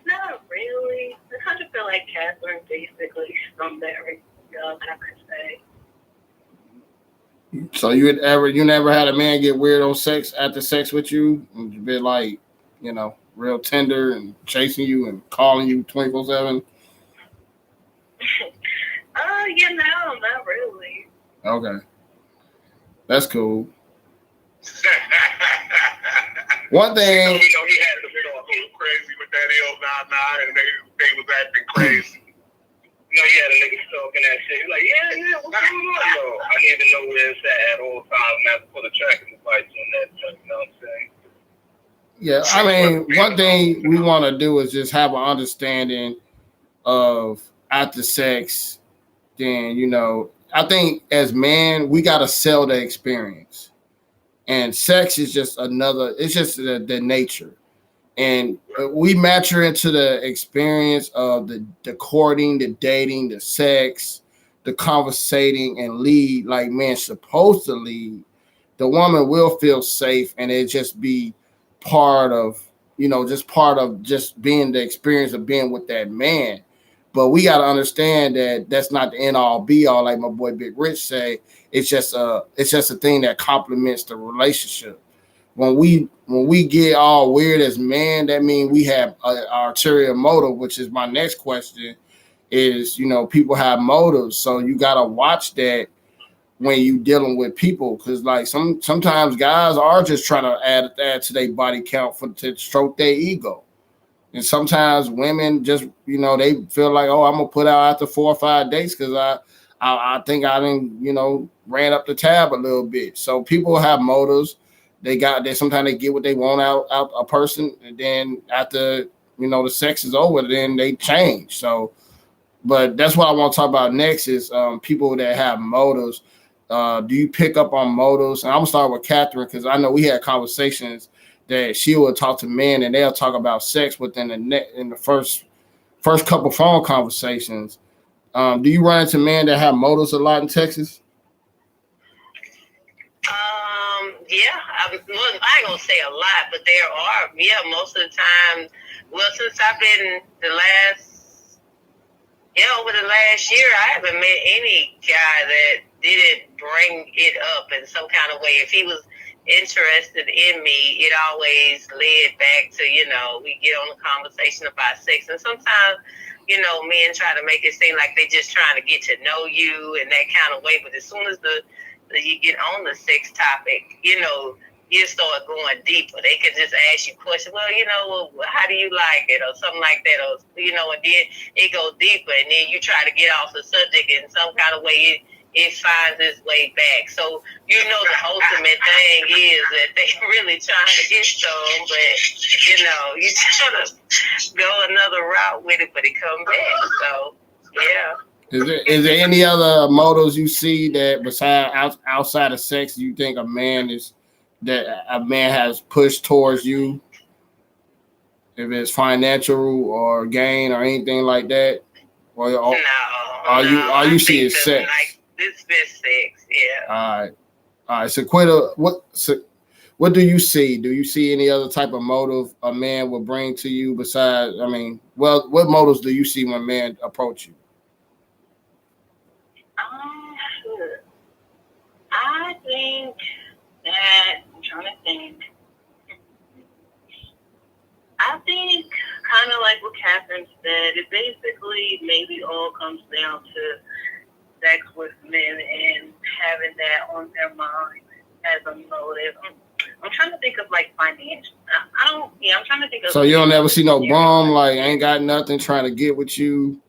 Not really. I kind of feel like Catherine basically summed everything up, I could say. So you never had a man get weird on sex after sex with you and be like, real tender and chasing you and calling you 24/7? No, not really. Okay, that's cool. One thing. He had to go crazy with that L99, and they was acting crazy. He had a nigga talking that shit. He's like, yeah, what's going on? No, I need to know where it's at all times, not to put a tracking device on that junk, you know what I'm saying? Yeah, I mean, one thing we want to do is just have an understanding of after sex. Then, I think as men, we got to sell the experience. And sex is just it's just the nature. And we mature into the experience of the courting, the dating, the sex, the conversating, and lead like men supposed to lead. The woman will feel safe, and it just be part of just being the experience of being with that man. But we got to understand that that's not the end all be all. Like my boy Big Rich say, it's just a thing that complements the relationship. When we get all weird as men, that means we have an ulterior motive, which is my next question. Is people have motives, so you gotta watch that when you dealing with people, because like sometimes guys are just trying to add to their body count to stroke their ego. And sometimes women just, they feel like, oh, I'm gonna put out after 4 or 5 dates because I think I didn't, ran up the tab a little bit. So people have motives. They sometimes they get what they want out a person, and then after the sex is over, then they change. So, but that's what I want to talk about next is people that have motives. Do you pick up on motives? And I'm gonna start with Catherine because I know we had conversations that she will talk to men and they'll talk about sex within the first couple phone conversations. Do you run into men that have motives a lot in Texas? Yeah, I ain't gonna say a lot, but there are. Yeah, most of the time. Well, since I've been over the last year, I haven't met any guy that didn't bring it up in some kind of way. If he was interested in me, it always led back to, we get on a conversation about sex. And sometimes, men try to make it seem like they just trying to get to know you in that kind of way. But as soon as you get on the sex topic, you start going deeper. They can just ask you questions. Well, how do you like it, or something like that, or and then it goes deeper, and then you try to get off the subject in some kind of way. It finds its way back. So the ultimate thing is that they really trying to get some, but you trying to go another route with it, but it come back. So yeah. Is there any other motives you see that besides outside of sex you think a man has pushed towards you? If it's financial or gain or anything like that, or are you seeing sex? Like, this sex, yeah. All right. So, what do you see? Do you see any other type of motive a man will bring to you besides? What motives do you see when men approach you? I think that I'm trying to think. I think kind of like what Catherine said, it basically maybe all comes down to sex with men and having that on their mind as a motive. I'm trying to think of like financial. I'm trying to think of. So you don't ever see no bum like ain't got nothing trying to get with you,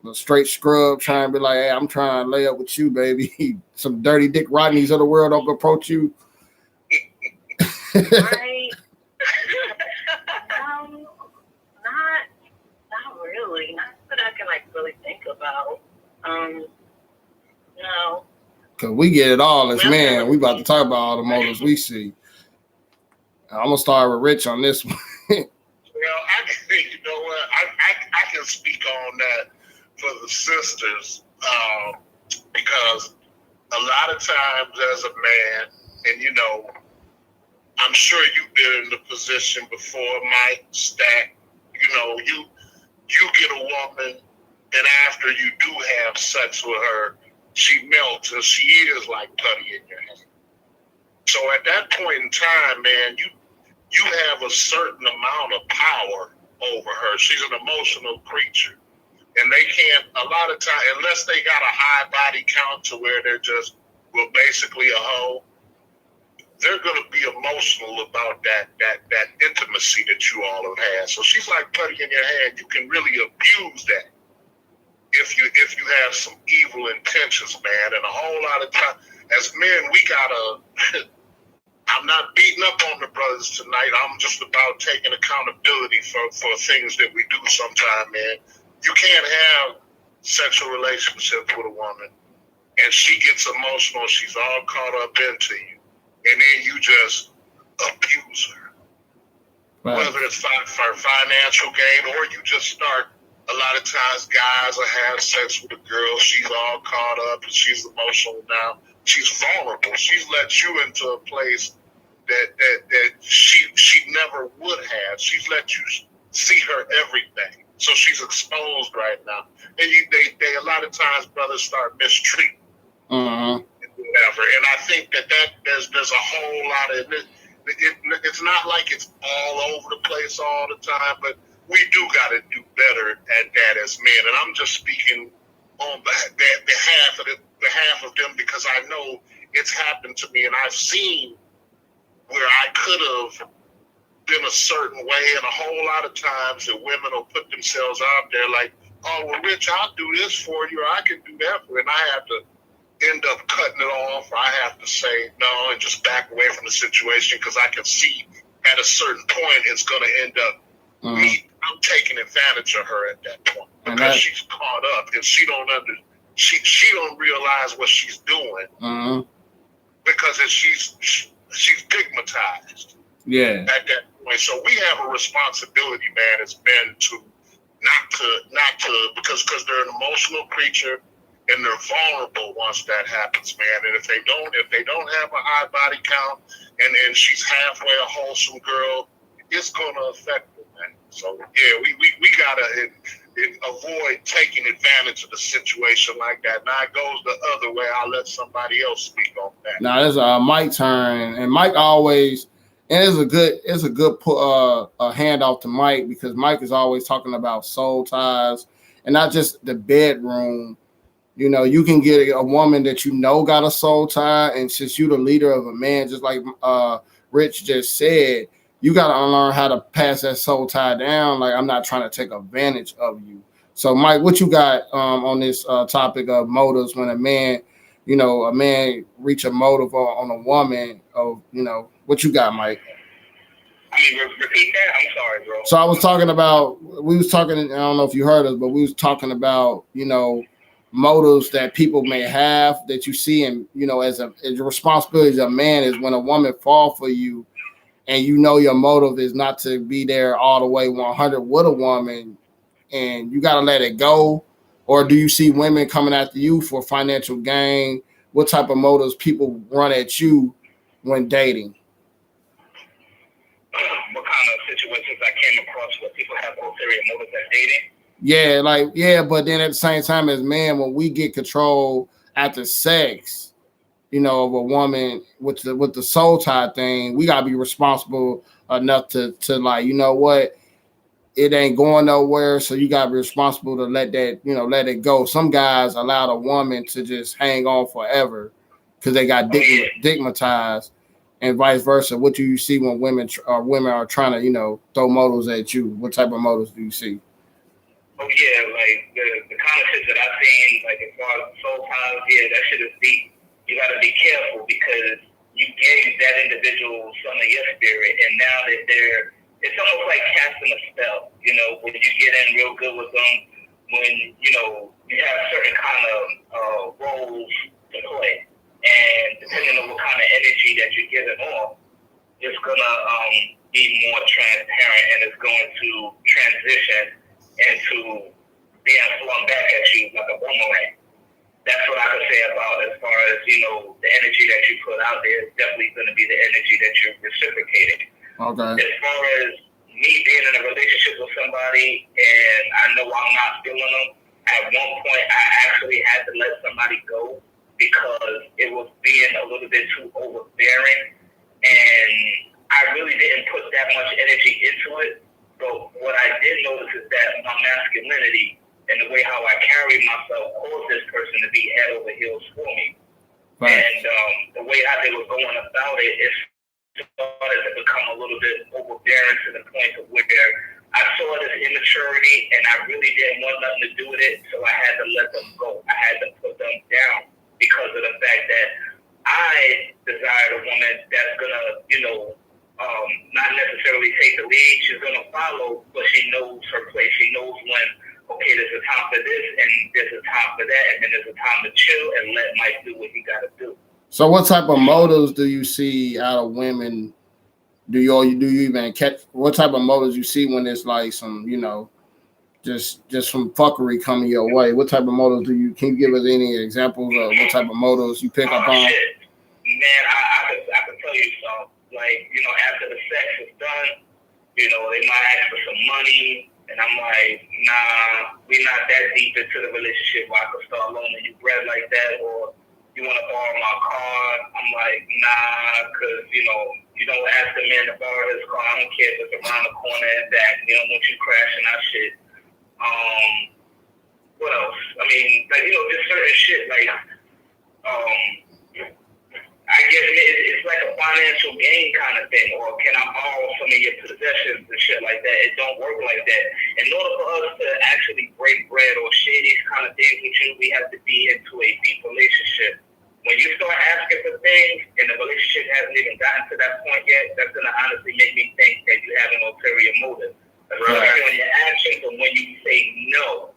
a straight scrub trying to be like, hey, I'm trying to lay up with you, baby. Some dirty Dick Rodneys of the world don't approach you. Right. Not really. Not that I can like really really think about. No. Cause we get it all as men. We about to talk about all the motives we see. I'm gonna start with Rich on this one. Well, I can, you know what? I can speak on that for the sisters because a lot of times as a man, and you know, I'm sure you've been in the position before, Mike, Stack. You know, you get a woman, and after you do have sex with her, she melts and she is like putty in your hand. So at that point in time, man, you have a certain amount of power over her. She's an emotional creature. And they can't, a lot of times, unless they got a high body count to where they're just, well, basically a hoe, they're going to be emotional about that intimacy that you all have had. So she's like putty in your hand. You can really abuse that if you have some evil intentions, man. And a whole lot of time, as men, we gotta. I'm not beating up on the brothers tonight. I'm just about taking accountability for things that we do sometime, man. You can't have sexual relationships with a woman and she gets emotional. She's all caught up into you. And then you just abuse her. Right. Whether it's for financial gain or you just start, a lot of times guys will have sex with a girl. She's all caught up and she's emotional now. She's vulnerable. She's let you into a place that she never would have. She's let you see her everything. So she's exposed right now. And they a lot of times brothers start mistreating. Mm-hmm. Whatever. And I think that there's a whole lot of it. It's not like it's all over the place all the time, but we do got to do better at that as men. And I'm just speaking on behalf of them because I know it's happened to me, and I've seen where I could have been a certain way, and a whole lot of times that women will put themselves out there like, oh, well, Rich, I'll do this for you, or I can do that for you, and I have to end up cutting it off, or I have to say no and just back away from the situation because I can see at a certain point it's going to end up I'm taking advantage of her at that point because she's caught up and she don't realize what she's doing because she's stigmatized. Yeah. At that point, so we have a responsibility, man, as men to not to because they're an emotional creature. And they're vulnerable once that happens, man. And if they don't have a high body count, and she's halfway a wholesome girl, it's gonna affect them, man. So yeah, we gotta avoid taking advantage of the situation like that. Now it goes the other way. I'll let somebody else speak on that. Now it's Mike's turn, and Mike always, and it's a good handoff to Mike because Mike is always talking about soul ties and not just the bedroom. You know, you can get a woman that you know got a soul tie, and since you're the leader of a man, just like Rich just said, you got to unlearn how to pass that soul tie down. Like, I'm not trying to take advantage of you. So, Mike, what you got on this topic of motives when a man reach a motive on a woman? Of what you got, Mike? I mean, repeat that. I'm sorry, bro. So I was talking about. I don't know if you heard us, but we was talking about motives that people may have that you see, and as a responsibility as a man is when a woman fall for you and your motive is not to be there all the way 100 with a woman and you got to let it go. Or do you see women coming after you for financial gain? What type of motives people run at you when dating? What kind of situations I came across where people have ulterior motives at dating? But then at the same time as men, when we get control after sex, of a woman with the soul tie thing, we gotta be responsible enough to like, what, it ain't going nowhere, so you gotta be responsible to let it go. Some guys allow a woman to just hang on forever because they got stigmatized, and vice versa. What do you see when women are trying to throw motives at you? What type of motives do you see? Oh yeah, like the kind of shit that I've seen, like as far as soul ties, yeah, that shit is deep. You gotta be careful because you gave that individual some of your spirit, and now that it's almost like casting a spell. When you get in real good with them, when you have certain kind of roles to play, and depending on what kind of energy that you're giving off, it's gonna be more transparent, and it's going to transition into being flung back at you like a boomerang. That's what I could say about as far as, the energy that you put out there is definitely going to be the energy that you're reciprocating. Okay. As far as me being in a relationship with somebody and I know I'm not feeling them, at one point I actually had to let somebody go because it was being a little bit too overbearing, and I really didn't put that much energy into it. But what I did notice is that my masculinity and the way how I carried myself caused this person to be head over heels for me. Right. And the way how they were going about it, it started to become a little bit overbearing to the point of where I saw this immaturity and I really didn't want nothing to do with it, so I had to let them go. I had to put them down because of the fact that I desired a woman that's gonna, not necessarily take the lead. She's gonna follow, but she knows her place. She knows when, okay, there's a time for this and there's a time for that, and then there's a time to chill and let Mike do what he gotta do. So what type of motives do you see out of women? Do you even catch what type of motives you see when it's like some, just some fuckery coming your way? What type of motives can you give us any examples of what type of motives you pick up on? Shit. Man, I could tell you some. Like, after the sex is done, they might ask for some money, and I'm like, nah, we're not that deep into the relationship where I could start loaning you bread like that, or you want to borrow my car. I'm like, nah, because, you don't ask a man to borrow his car. I don't care if it's around the corner and back. They don't want you crashing our shit. What else? I mean, like, just certain shit, like, I guess it's like a financial gain kind of thing, or can I borrow some of your possessions and shit like that? It don't work like that. In order for us to actually break bread or share these kind of things with you, we have to be into a deep relationship. When you start asking for things and the relationship hasn't even gotten to that point yet, that's going to honestly make me think that you have an ulterior motive. Especially on your actions and when you say no.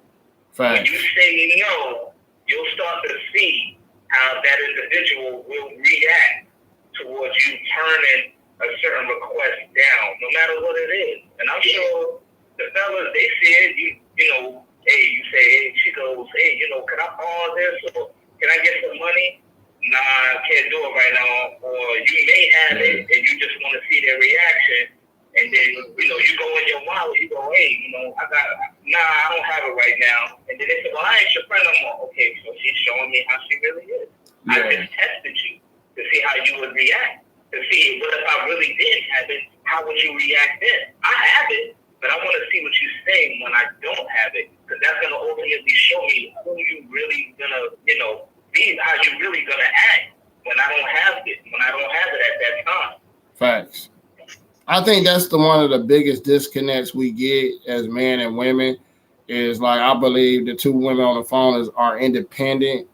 Right. When you say no, you'll start to see how that individual will react towards you turning a certain request down, no matter what it is. And I'm sure the fellas, they see it, hey, you say, hey, she goes, hey, can I borrow this, or can I get some money? Nah, I can't do it right now. Or you may have it and you just want to see their reaction. And then, you go in your wallet, you go, hey, I don't have it right now. And then they say, well, I ain't your friend no more. Okay, so she's showing me how she really is. Yeah. I just tested you to see how you would react. To see, what if I really did have it, how would you react then? I have it, but I want to see what you say when I don't have it. Because that's going to ultimately show me who you really going to, be, how you really going to act when I don't have it, at that time. Facts. I think that's one of the biggest disconnects we get as men and women is, like, I believe the two women on the phone are independent.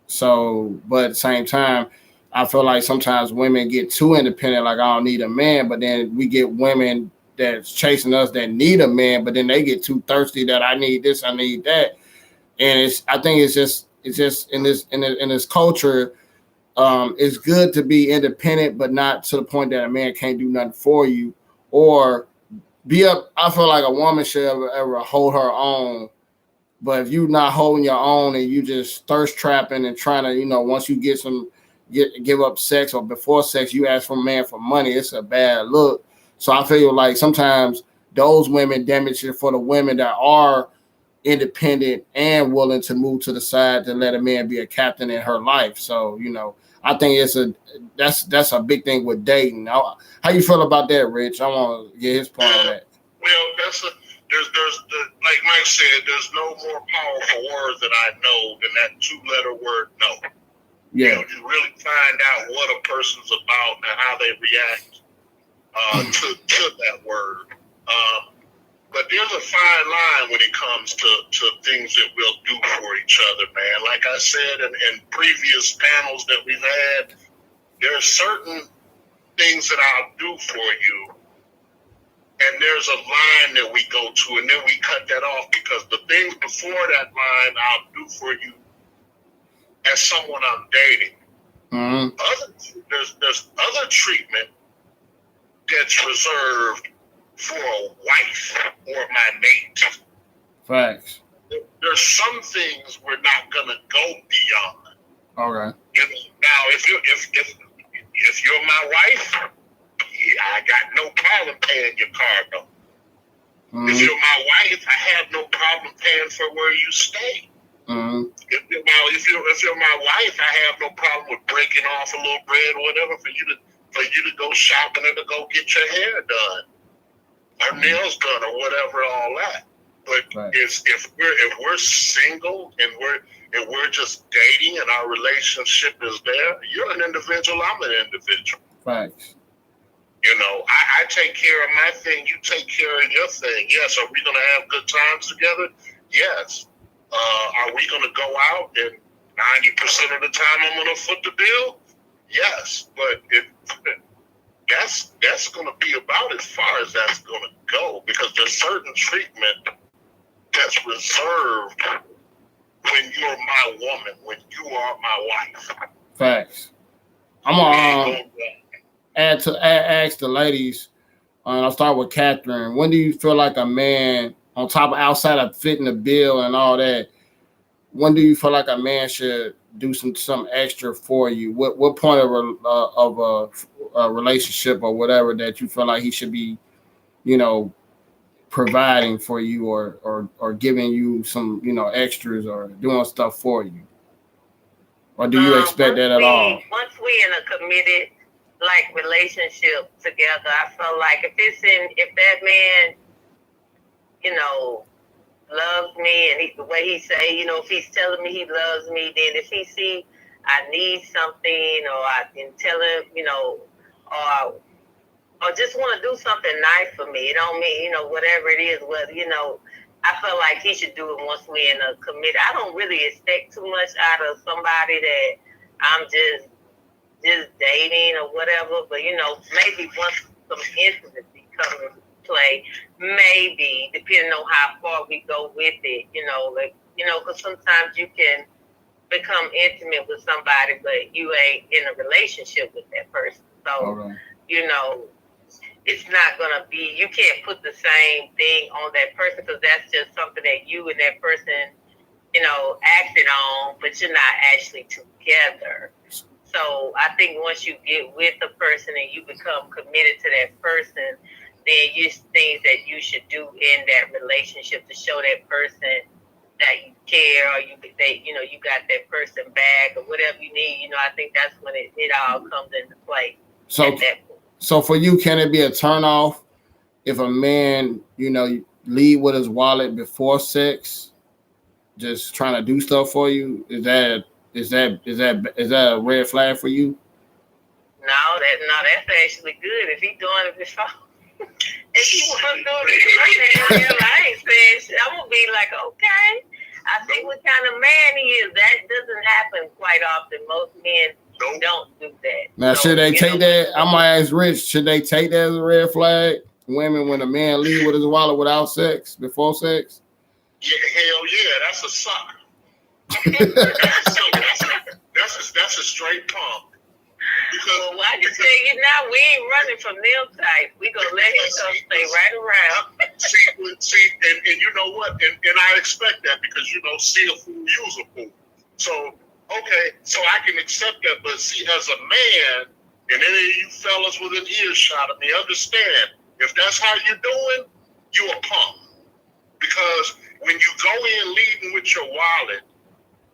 So, but at the same time, I feel like sometimes women get too independent, like, I don't need a man, but then we get women that's chasing us that need a man, but then they get too thirsty that I need this, I need that. And I think it's just in this culture, it's good to be independent, but not to the point that a man can't do nothing for you or be up. I feel like a woman should ever hold her own. But if you're not holding your own and you just thirst trapping and trying to, once you give up sex or before sex, you ask for a man for money, it's a bad look. So I feel like sometimes those women damage it for the women that are independent and willing to move to the side to let a man be a captain in her life. So, I think that's a big thing with dating. How you feel about that, Rich? I want to get his point on that. Well, there's like Mike said, there's no more powerful word that I know than that 2-letter word no. Yeah. You really find out what a person's about and how they react to that word. But there's a fine line when it comes to things that we'll do for each other, man. Like I said in previous panels that we've had, there are certain things that I'll do for you, and there's a line that we go to, and then we cut that off because the things before that line I'll do for you as someone I'm dating. There's other treatment that's reserved for a wife or my mate. Facts. There's some things we're not gonna go beyond. Okay. Now, if you're my wife, I got no problem paying your car note. If you're my wife, I have no problem paying for where you stay. If you're my wife, I have no problem with breaking off a little bread or whatever for you to go shopping or to go get your hair done, or nails done, or whatever, all that. But if we're single and we're just dating and our relationship is there, you're an individual, I'm an individual. Facts. I take care of my thing, you take care of your thing. Yes, are we going to have good times together? Yes. Are we going to go out and 90% of the time I'm going to foot the bill? Yes. But that's going to be about as far as that's going to go, because there's certain treatment that's reserved when you're my woman, when you are my wife. Facts. I'm going to ask the ladies, and I'll start with Catherine. When do you feel like a man, on top of outside of fitting the bill and all that, when do you feel like a man should do some extra for you? What point of a relationship or whatever that you feel like he should be, providing for you or giving you some, extras or doing stuff for you? Or do you expect that at all? Once we in a committed relationship together, I feel like if that man, loves me, and the way he say, if he's telling me he loves me, then if he see I need something, or I can tell him, or just want to do something nice for me, it don't mean, whatever it is, whether, I feel like he should do it once we in a committed. I don't really expect too much out of somebody that I'm just dating or whatever, but maybe once some intimacy comes into play, maybe depending on how far we go with it, because sometimes you can become intimate with somebody, but you ain't in a relationship with that person. So, it's not gonna be. You can't put the same thing on that person, because that's just something that you and that person, acted on, but you're not actually together. So I think once you get with the person and you become committed to that person, then there's things that you should do in that relationship to show that person that you care, or you got that person back, or whatever you need. I think that's when it all comes into play. So for you, can it be a turnoff if a man, lead with his wallet before sex, just trying to do stuff for you? Is that a red flag for you? No, that's actually good if he doing it before. If he wasn't doing it, I ain't saying shit. I'm gonna be like, okay, I see what kind of man he is. That doesn't happen quite often. Most men don't do that. Now, should they take that? I'm gonna ask Rich. Should they take that as a red flag? Women, when a man leave with his wallet without sex, before sex? Yeah, hell yeah, that's a suck. That's a straight pump. Well, I can tell you now, we ain't running from them type. We gonna let him come stay right around. see, and you know what? And I expect that, because see a fool, use a fool. So okay, so I can accept that, but see, as a man, and any of you fellas within earshot of me, understand, if that's how you're doing, you a pump. Because when you go in leading with your wallet,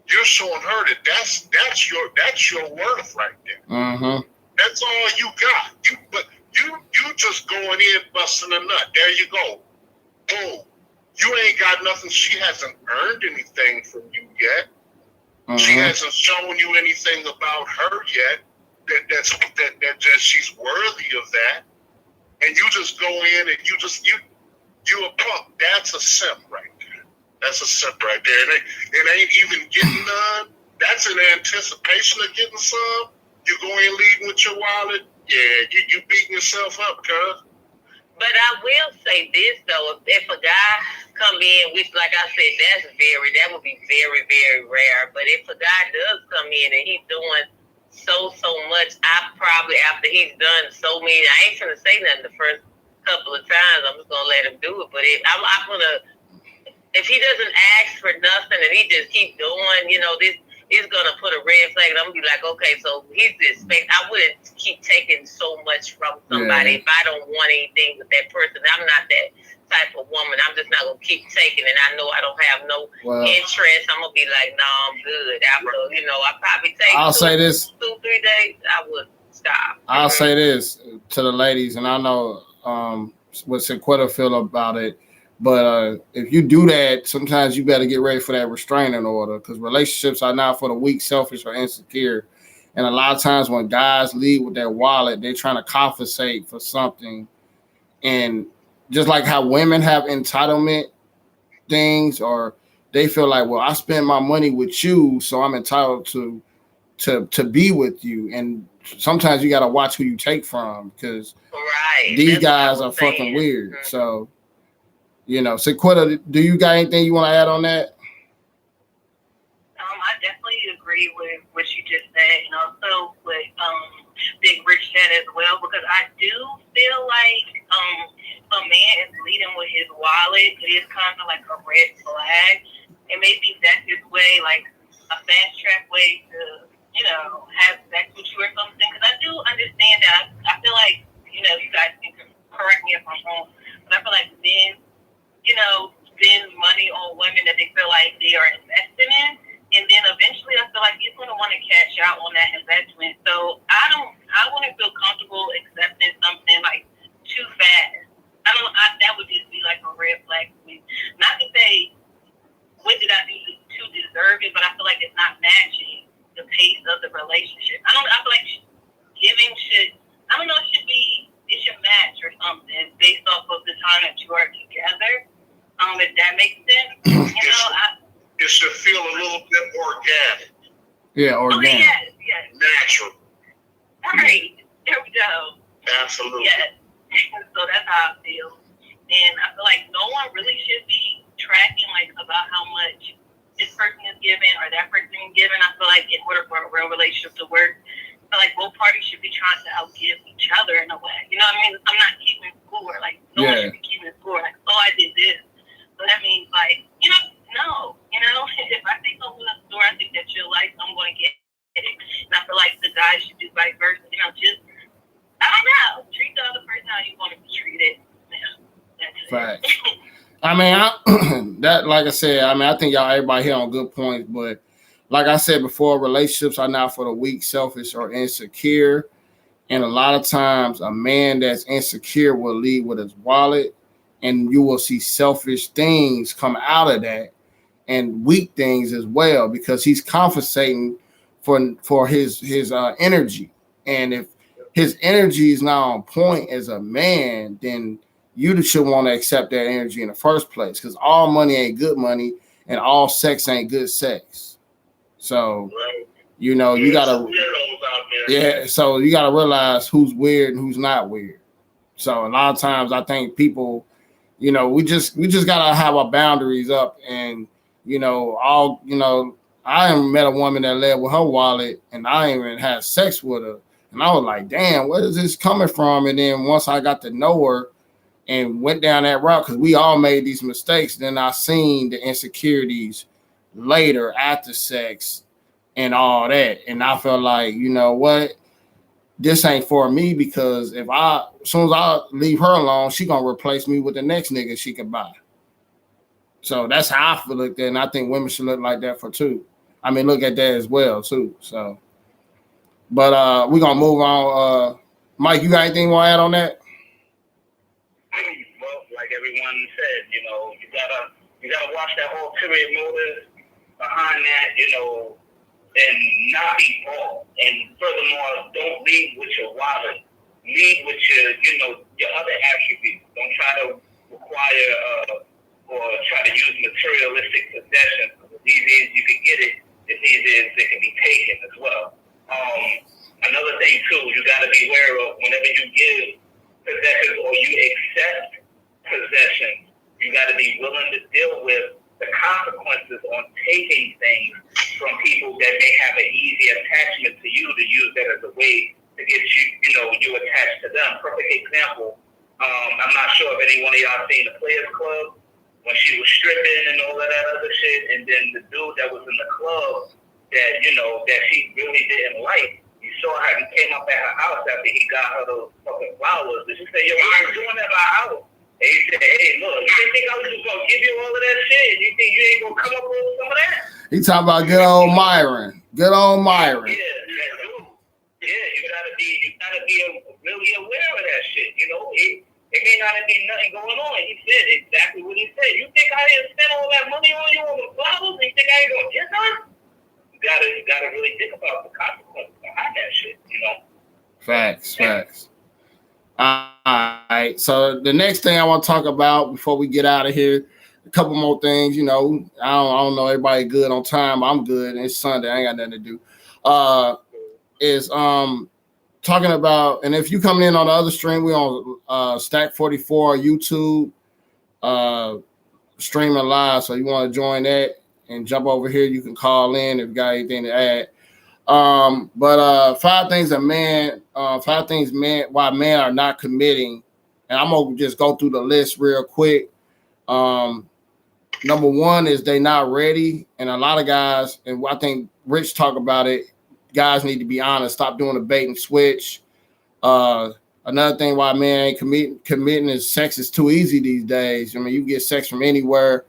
you're showing her that that's your worth right there. Mm-hmm. That's all you got. You just going in busting a nut. There you go. Boom. You ain't got nothing. She hasn't earned anything from you yet. Mm-hmm. She hasn't shown you anything about her yet that she's worthy of that. And you just go in and you a pump. That's a simp right there. That's a simp right there. It ain't even getting none. That's in anticipation of getting some. You go in leading with your wallet. Yeah, you beating yourself up, cuz. But I will say this though, if a guy come in, which like I said, that would be very, very rare. But if a guy does come in and he's doing so much, I probably after he's done so many, I ain't gonna say nothing the first couple of times. I'm just gonna let him do it. But I'm gonna, if he doesn't ask for nothing and he just keep doing, this. Is gonna put a red flag, and I'm gonna be like, okay, so he's expect. I wouldn't keep taking so much from somebody if I don't want anything with that person. I'm not that type of woman. I'm just not gonna keep taking, and I know I don't have no interest. I'm gonna be like, no, I'm good. After I probably take. I'll say this: 2-3 days, I would stop. I'll say this to the ladies, and I know what Synquette feel about it. But if you do that, sometimes you better get ready for that restraining order because relationships are not for the weak, selfish, or insecure. And a lot of times when guys lead with their wallet, they're trying to compensate for something. And just like how women have entitlement things, or they feel like, well, I spend my money with you, so I'm entitled to be with you. And sometimes you got to watch who you take from because these guys are fucking weird. Mm-hmm. So. Synquette, do you got anything you want to add on that? I definitely agree with what you just said, and also what Big Rich said as well, because I do feel like a man is leading with his wallet. It is kind of like a red flag. It may be that his way, like a fast track way to, have sex with you or something. Because I do understand that. I feel like, you guys can correct me if I'm wrong, but I feel like men, spend money on women that they feel like they are investing in. And then eventually I feel like he's going to want to cash out on that investment. So I wouldn't feel comfortable accepting something like too fast. That would just be like a red flag for me. Not to say, what did I do to deserve it, but I feel like it's not matching the pace of the relationship. I feel like giving it should match or something based off of the time that you are together. If that makes sense, it should feel a little bit organic. Yeah, organic. Okay, yes. Natural. All right, there we go. Absolutely. Yes. So that's how I feel, and I feel like no one really should be tracking about how much this person is giving or that person is giving. I feel like in order for a real relationship to work, I feel like both parties should be trying to outgive each other in a way. You know what I mean? I'm not keeping score. No one should be keeping score. I did this. So that means, no. If I see something in the store I think that you'll like, I'm going to get it. And I feel like the guys should do vice versa. Just, I don't know, treat the other person how you want to be treated. Fact. Like I said, I think everybody here on good points, but like I said before, relationships are not for the weak, selfish, or insecure. And a lot of times a man that's insecure will lead with his wallet, and you will see selfish things come out of that and weak things as well, because he's compensating for his energy. And if his energy is not on point as a man, then you should want to accept that energy in the first place, because all money ain't good money and all sex ain't good sex. So, you gotta, so you gotta realize who's weird and who's not weird. So a lot of times I think people, we just gotta have our boundaries up, and I haven't met a woman that led with her wallet and I ain't even had sex with her, and I was like, damn, where is this coming from? And then once I got to know her and went down that route, because we all made these mistakes, then I seen the insecurities later after sex and all that, and I felt like, what, this ain't for me, because as soon as I leave her alone, she gonna replace me with the next nigga she can buy. So that's how I feel like that, and I think women should look like that look at that as well too. So, but we're gonna move on. Mike, you got anything you want to add on that? Well, like everyone said, you gotta watch that ulterior motive behind that, and not be bought. And furthermore, don't lead with your wallet. Lead with your other attributes. Don't try to require or try to use materialistic possessions. It's easy as you can get it, it's easy as it can be taken as well. Another thing too, you got to be aware of whenever you give possessions or you accept actually willing to deal with the consequences on taking things from people that may have an easy attachment to you to use that as a way to get you attached to them. Perfect example. I'm not sure if any one of y'all seen the Players Club when she was stripping and all of that other shit, and then the dude that was in the club that she really didn't like. You saw how he came up at her house after he got her those fucking flowers, and she said, "Yo, why are you doing that at my house?" And he said, "Hey, look, you didn't think I was just gonna give you all of that shit? You think you ain't gonna come up with some of that?" He talking about good old Myron. Good old Myron. Yeah, dude. Yeah, you gotta be really aware of that shit. It may not be nothing going on. He said exactly what he said. You think I didn't spend all that money on you on the flowers? You think I ain't gonna get her? You gotta really think about the consequences behind that shit. Facts. All right. So the next thing I want to talk about before we get out of here, a couple more things. I don't know everybody good on time. I'm good. It's Sunday. I ain't got nothing to do. Is talking about, and if you coming in on the other stream, we on Stack 44 YouTube streaming live. So you want to join that and jump over here, you can call in if you got anything to add. But 5 things why men are not committing, and I'm gonna just go through the list real quick. Number 1 is they not ready, and a lot of guys, and I think Rich talked about it. Guys need to be honest. Stop doing the bait and switch. Another thing why men ain't committing is sex is too easy these days. I mean, you can get sex from anywhere.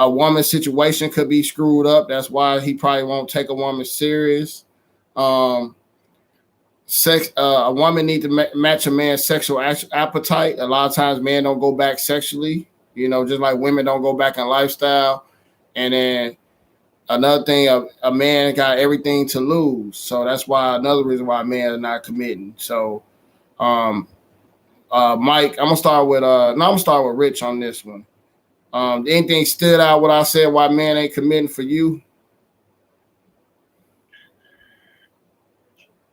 A woman's situation could be screwed up. That's why he probably won't take a woman serious. A woman needs to match a man's sexual appetite. A lot of times men don't go back sexually, just like women don't go back in lifestyle. And then another thing, a man got everything to lose. So that's why another reason why men are not committing. So, Mike, I'm gonna start with Rich on this one. Anything stood out what I said why men ain't committing for you?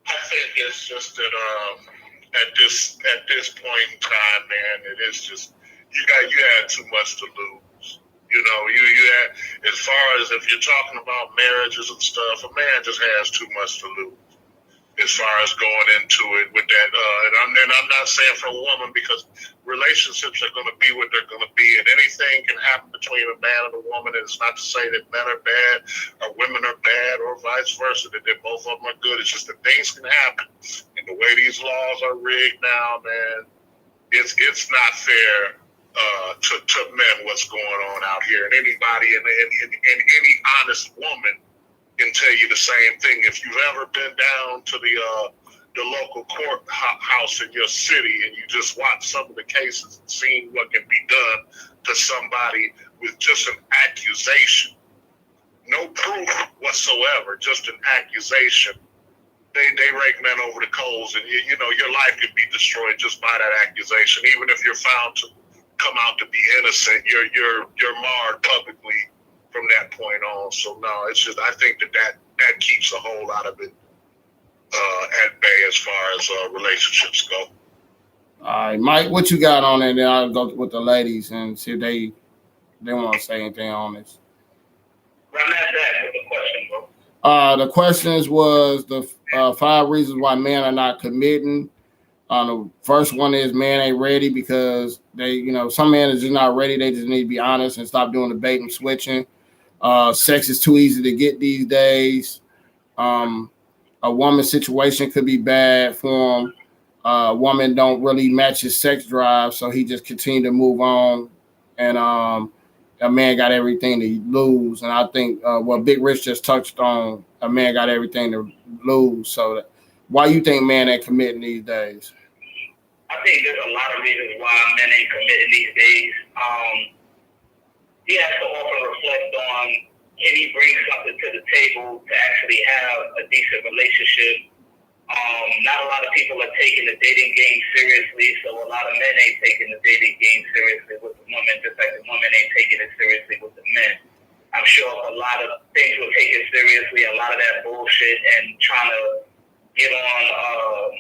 I think it's just that at this point in time, man, it is just you had too much to lose. You had, as far as if you're talking about marriages and stuff, a man just has too much to lose. As far as going into it with that, and I'm not saying for a woman, because relationships are going to be what they're going to be, and anything can happen between a man and a woman. And it's not to say that men are bad or women are bad or vice versa, that both of them are good. It's just that things can happen, and the way these laws are rigged now, man, it's not fair to men what's going on out here. And anybody and any honest woman can tell you the same thing. If you've ever been down to the local courthouse in your city and you just watch some of the cases and seen what can be done to somebody with just an accusation, no proof whatsoever, just an accusation, they rake men over the coals, and your life could be destroyed just by that accusation. Even if you're found to come out to be innocent, you're marred publicly from that point on. So no, it's just, I think that keeps a whole lot of it at bay as far as relationships go. All right, Mike, what you got on it? Then I'll go with the ladies and see if they want to say anything on this. Run that back with the question, bro. The questions was the 5 reasons why men are not committing. The first one is men ain't ready because they, some men are just not ready. They just need to be honest and stop doing the bait and switching. Sex is too easy to get these days. A woman's situation could be bad for him. A woman don't really match his sex drive, so he just continue to move on. And a man got everything to lose. And I think what Big Rich just touched on, a man got everything to lose. So why you think men ain't committing these days? I think there's a lot of reasons why men ain't committing these days. He has to often reflect on, can he bring something to the table to actually have a decent relationship? Not a lot of people are taking the dating game seriously, so a lot of men ain't taking the dating game seriously with the women, just like the women ain't taking it seriously with the men. I'm sure a lot of things will take it seriously, a lot of that bullshit and trying to get on,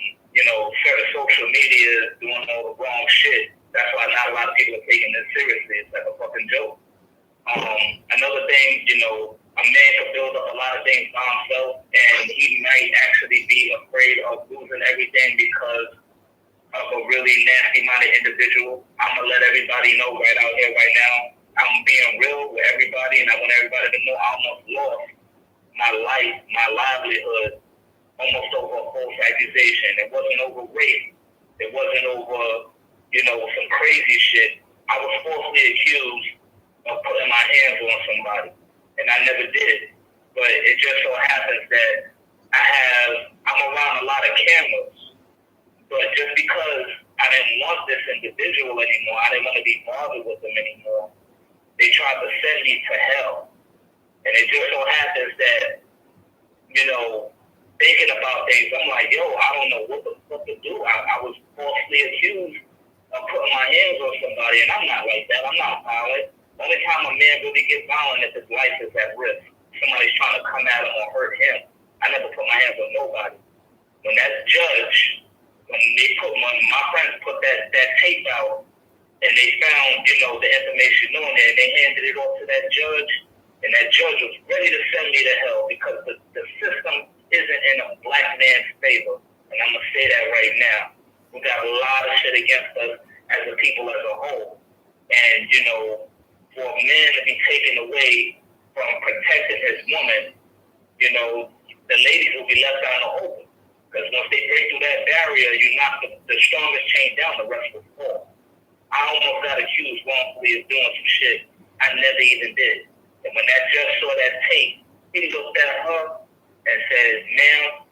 certain social media doing all the wrong shit. That's why not a lot of people are taking it seriously. It's like a fucking joke. Another thing, you know, a man can build up a lot of things by himself, and he might actually be afraid of losing everything because of a really nasty-minded individual. I'm gonna let everybody know right out here, right now. I'm being real with everybody, and I want everybody to know I almost lost my life, my livelihood, almost over a false accusation. It wasn't over rape. It wasn't over, you know, some crazy shit. I was falsely accused of putting my hands on somebody, and I never did. But it just so happens that I'm around a lot of cameras. But just because I didn't want this individual anymore, I didn't want to be bothered with them anymore, they tried to send me to hell. And it just so happens that, you know, thinking about things, I'm like, yo, I don't know what the fuck to do. I was falsely accused of putting my hands on somebody, and I'm not like that. I'm not violent. The only time a man really gets violent is if his life is at risk. Somebody's trying to come at him or hurt him. I never put my hands on nobody. When that judge, when my friends put that tape out, and they found, you know, the information on there, and they handed it off to that judge, and that judge was ready to send me to hell because the system isn't in a black man's favor. And I'm going to say that right now. We got a lot of shit against us as a people as a whole. And, you know, for a man to be taken away from protecting his woman, you know, the ladies will be left out in the open. Because once they break through that barrier, you knock the strongest chain down, the rest will fall. I almost got accused wrongfully of doing some shit I never even did. And when that judge saw that tape, he looked at her and said, ma'am,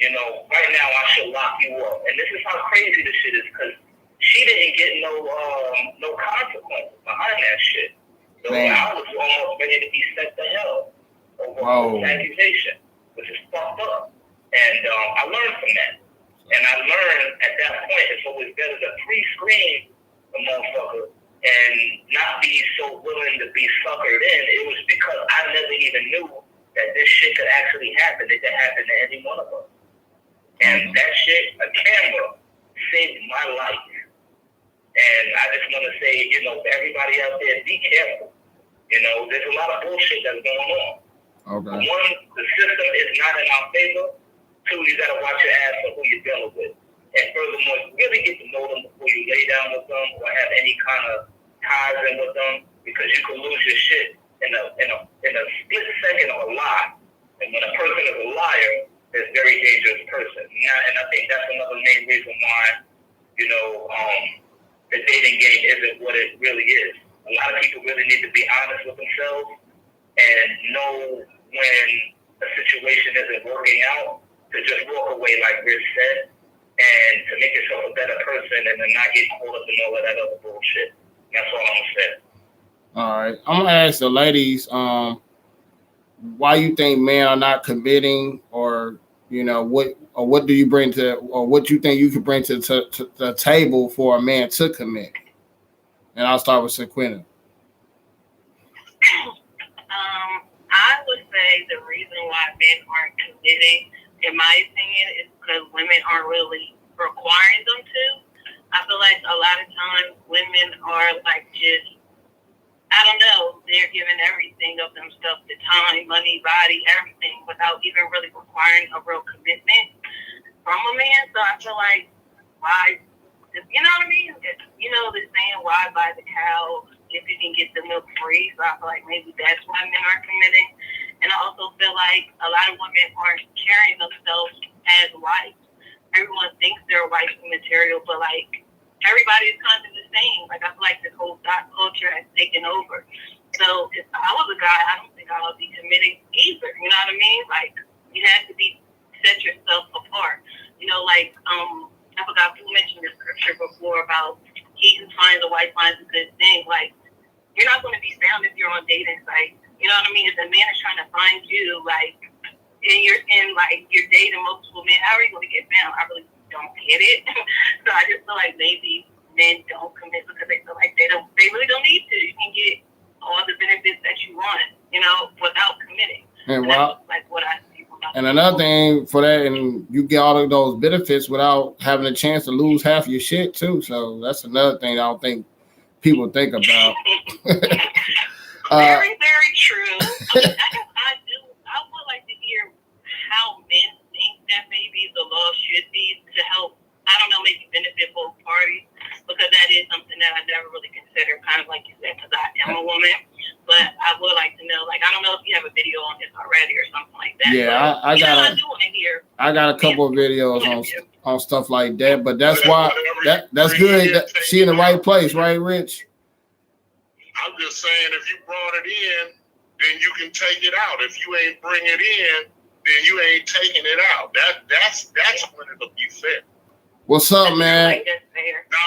you know, right now I should lock you up. And this is how crazy this shit is, because she didn't get no consequences behind that shit. So I was almost ready to be sent to hell over accusation, which is fucked up. And I learned from that. And I learned at that point it's always better to pre-screen the motherfucker and not be so willing to be suckered in. It was because I never even knew that this shit could actually happen. It could happen to any one of us. And that shit, a camera, saved my life. And I just want to say, you know, to everybody out there, be careful. You know, there's a lot of bullshit that's going on. Okay. One, the system is not in our favor. Two, you got to watch your ass for who you're dealing with. And furthermore, really get to know them before you lay down with them or have any kind of ties in with them, because you can lose your shit in a split second of a lie. And when a person is a liar, they're a very dangerous person. And I think that's another main reason why, you know, the dating game isn't what it really is. A lot of people really need to be honest with themselves and know when a situation isn't working out, to just walk away, like Rich said, and to make yourself a better person and to not get caught up in all of that other bullshit. That's all I'm going to say. All right. I'm going to ask the ladies, why you think men are not committing, or, you know, what do you bring to, or what you think you could bring to the table for a man to commit? And I'll start with Synquette. I would say the reason why men aren't committing, in my opinion, is because women aren't really requiring them to. I feel like a lot of times women are like just, I don't know, they're giving everything of themselves, the time, money, body, everything, without even really requiring a real commitment from a man. So I feel like, why, you know what I mean? You know the saying, why buy the cow if you can get the milk free? So I feel like maybe that's why men aren't committing. And I also feel like a lot of women aren't carrying themselves as wives. Everyone thinks they're wife material, but like everybody is kind of the same. Like I feel like this whole thought culture has taken over. So if I was a guy, I don't think I would be committing either. You know what I mean? Like you have to set yourself apart. You know, like I forgot who mentioned this scripture before about he who finds a wife finds a good thing. Like you're not going to be found if you're on dating sites. You know what I mean? If a man is trying to find you, like, and you're dating multiple men, how are you going to get found? I really don't get it. So I just feel like maybe men don't commit because they feel like they really don't need to. You can get all the benefits that you want, you know, without committing. And that's like what I see. And another thing for that, and you get all of those benefits without having a chance to lose half your shit too. So that's another thing I don't think people think about. Very, very true. I would like to hear how men think that maybe the law should be to help, I don't know, maybe benefit both parties, because that is something that I never really considered, kind of like you said, because I am a woman. But I would like to know, like, I don't know if you have a video on this already or something like that. Yeah, I got a couple of videos on stuff like that, but that's why that's good. She in the right place, right, Rich? I'm just saying, if you brought it in, then you can take it out. If you ain't bring it in, then you ain't taking it out. That's when it'll be fair. What's up, man? Now,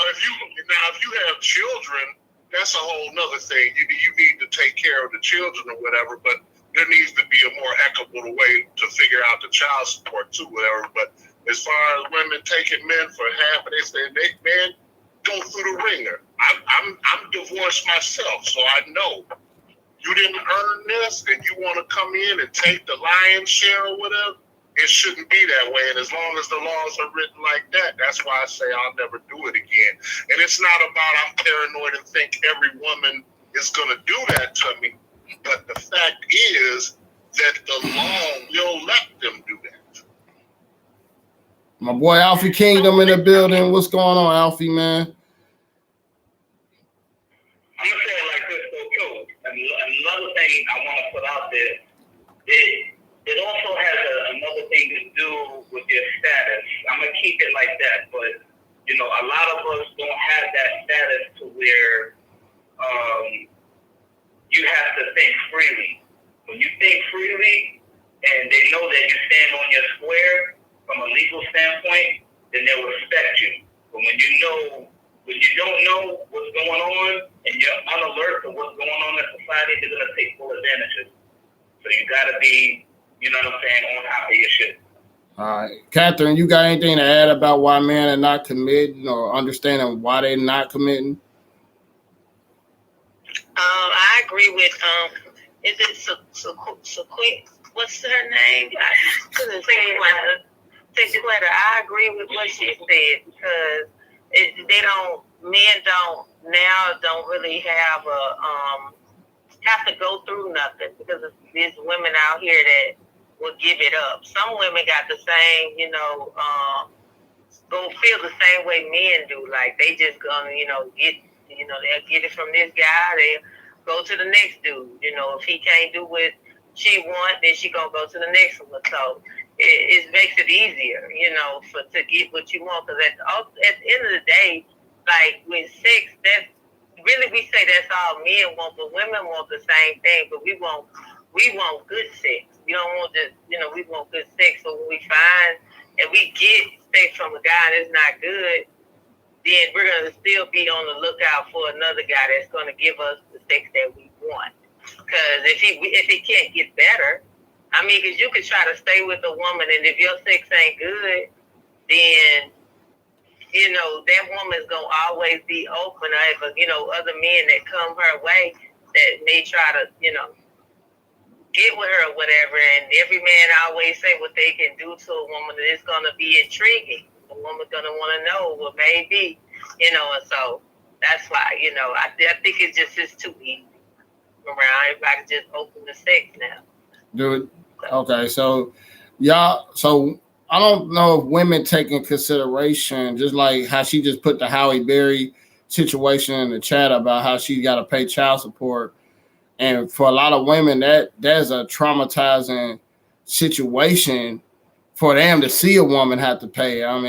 if you have children, that's a whole nother thing. You need to take care of the children or whatever, but there needs to be a more equitable way to figure out the child support too, whatever. But as far as women taking men for half, they say, man, go through the ringer. I'm divorced myself, so I know you didn't earn this, and you want to come in and take the lion's share or whatever. It shouldn't be that way. And as long as the laws are written like that, that's why I say I'll never do it again. And it's not about I'm paranoid and think every woman is going to do that to me. But the fact is that the law will let them do that. My boy Alfie Kingdom in the building. What's going on, Alfie, man? I'm going to say it like this, though, too. Another thing I want to put out there, it also has another thing to do with your status. I'm going to keep it like that, but, you know, a lot of us don't have that status to where you have to think freely. When you think freely and they know that you stand on your square from a legal standpoint, then they'll respect you. But when you don't know what's going on and you're unalert to what's going on in society, they're going to take full advantage of it. So you got to be, you know what I'm saying, on top of your shit. All right. Catherine, you got anything to add about why men are not committing or understanding why they're not committing? I agree with, is it Synquette? What's her name? I couldn't say it. Synquette. I agree with what she said, because men don't really have to go through nothing, because there's women out here that will give it up. Some women got the same, gonna feel the same way men do. Like they just gonna, they'll get it from this guy. They'll go to the next dude. If he can't do what she wants, then she gonna go to the next one. So it makes it easier, to get what you want. Because at the end of the day, like with sex, that's really, we say that's all men want, but women want the same thing. But we want good sex. We don't want just, we want good sex. So when we find and we get sex from a guy that's not good, then we're gonna still be on the lookout for another guy that's gonna give us the sex that we want. Because if he can't get better, because you could try to stay with a woman, and if your sex ain't good, then that woman's gonna always be open. Other men that come her way that may try to, get with her or whatever. And every man always say what they can do to a woman, and it's gonna be intriguing. The woman's gonna want to know what maybe, and so that's why, I think it's too easy around. Everybody just open the sex now. Dude, okay, so I don't know if women take in consideration, just like how she just put the Halle Berry situation in the chat about how she got to pay child support. And for a lot of women, that's a traumatizing situation for them to see a woman have to pay. I ain't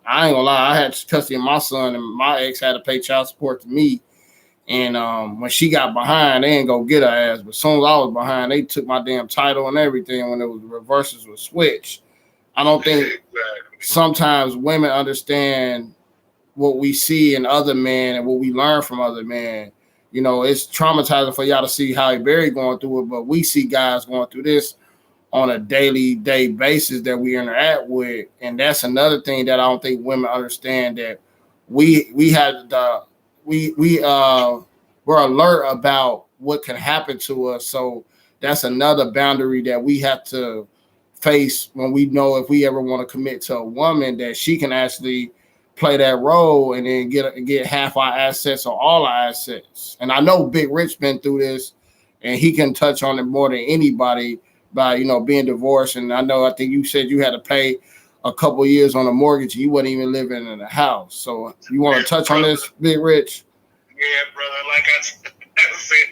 gonna lie, I had custody of my son, and my ex had to pay child support to me. And when she got behind, they ain't go get her ass. But as soon as I was behind, they took my damn title and everything when it was reverses was switched. I don't think sometimes women understand what we see in other men and what we learn from other men. It's traumatizing for y'all to see Halle Berry going through it, but we see guys going through this on a daily basis that we interact with. And that's another thing that I don't think women understand, that we're alert about what can happen to us. So that's another boundary that we have to face when we know if we ever want to commit to a woman, that she can actually play that role and then get half our assets or all our assets. And I know Big Rich been through this, and he can touch on it more than anybody by, you know, being divorced. And I think you said you had to pay a couple years on a mortgage. You wasn't even living in a house. So you want to touch on this, Big Rich? Yeah, brother. Like I said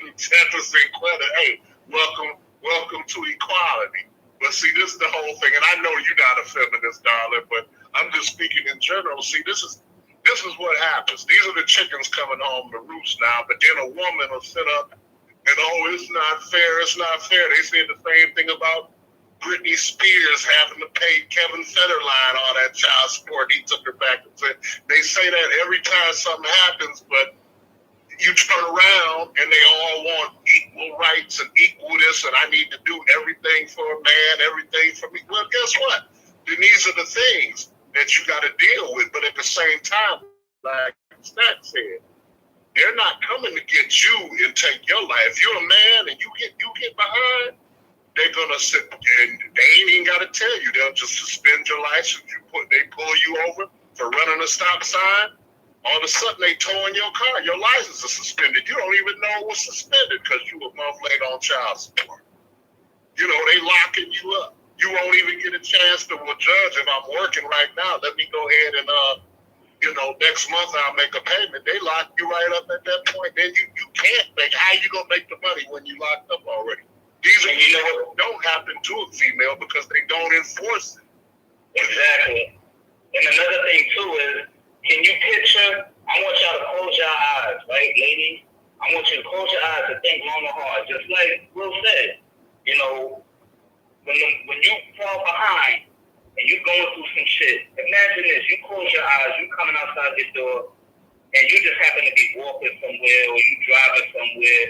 in Synquette, hey, welcome to equality. But see, this is the whole thing, and I know you're not a feminist, darling, but I'm just speaking in general. See, this is what happens. These are the chickens coming home to roost now, but then a woman will sit up and, oh, it's not fair, it's not fair. They said the same thing about Britney Spears having to pay Kevin Federline all that child support. He took her back and said, they say that every time something happens, but you turn around and they all want equal rights and equal this, and I need to do everything for a man, everything for me. Well, guess what? Then these are the things that you got to deal with. But at the same time, like Stat said, they're not coming to get you and take your life. If you're a man and you get behind, they're gonna sit and they ain't even got to tell you. They'll just suspend your license. They pull you over for running a stop sign. All of a sudden, they towing your car. Your license is suspended. You don't even know it was suspended because you were a month late on child support. You know, they locking you up. You won't even get a chance to, well, judge, if I'm working right now, let me go ahead and, next month I'll make a payment. They lock you right up at that point. Then you can't make, how you going to make the money when you locked up already? These are things that don't happen to a female because they don't enforce it. Exactly. And another thing, too, is, can you picture, I want y'all to close your eyes, right, ladies? I want you to close your eyes and think long and hard. Just like Will said, you know, when you fall behind and you're going through some shit, imagine this. You close your eyes, you coming outside your door, and you just happen to be walking somewhere or you driving somewhere,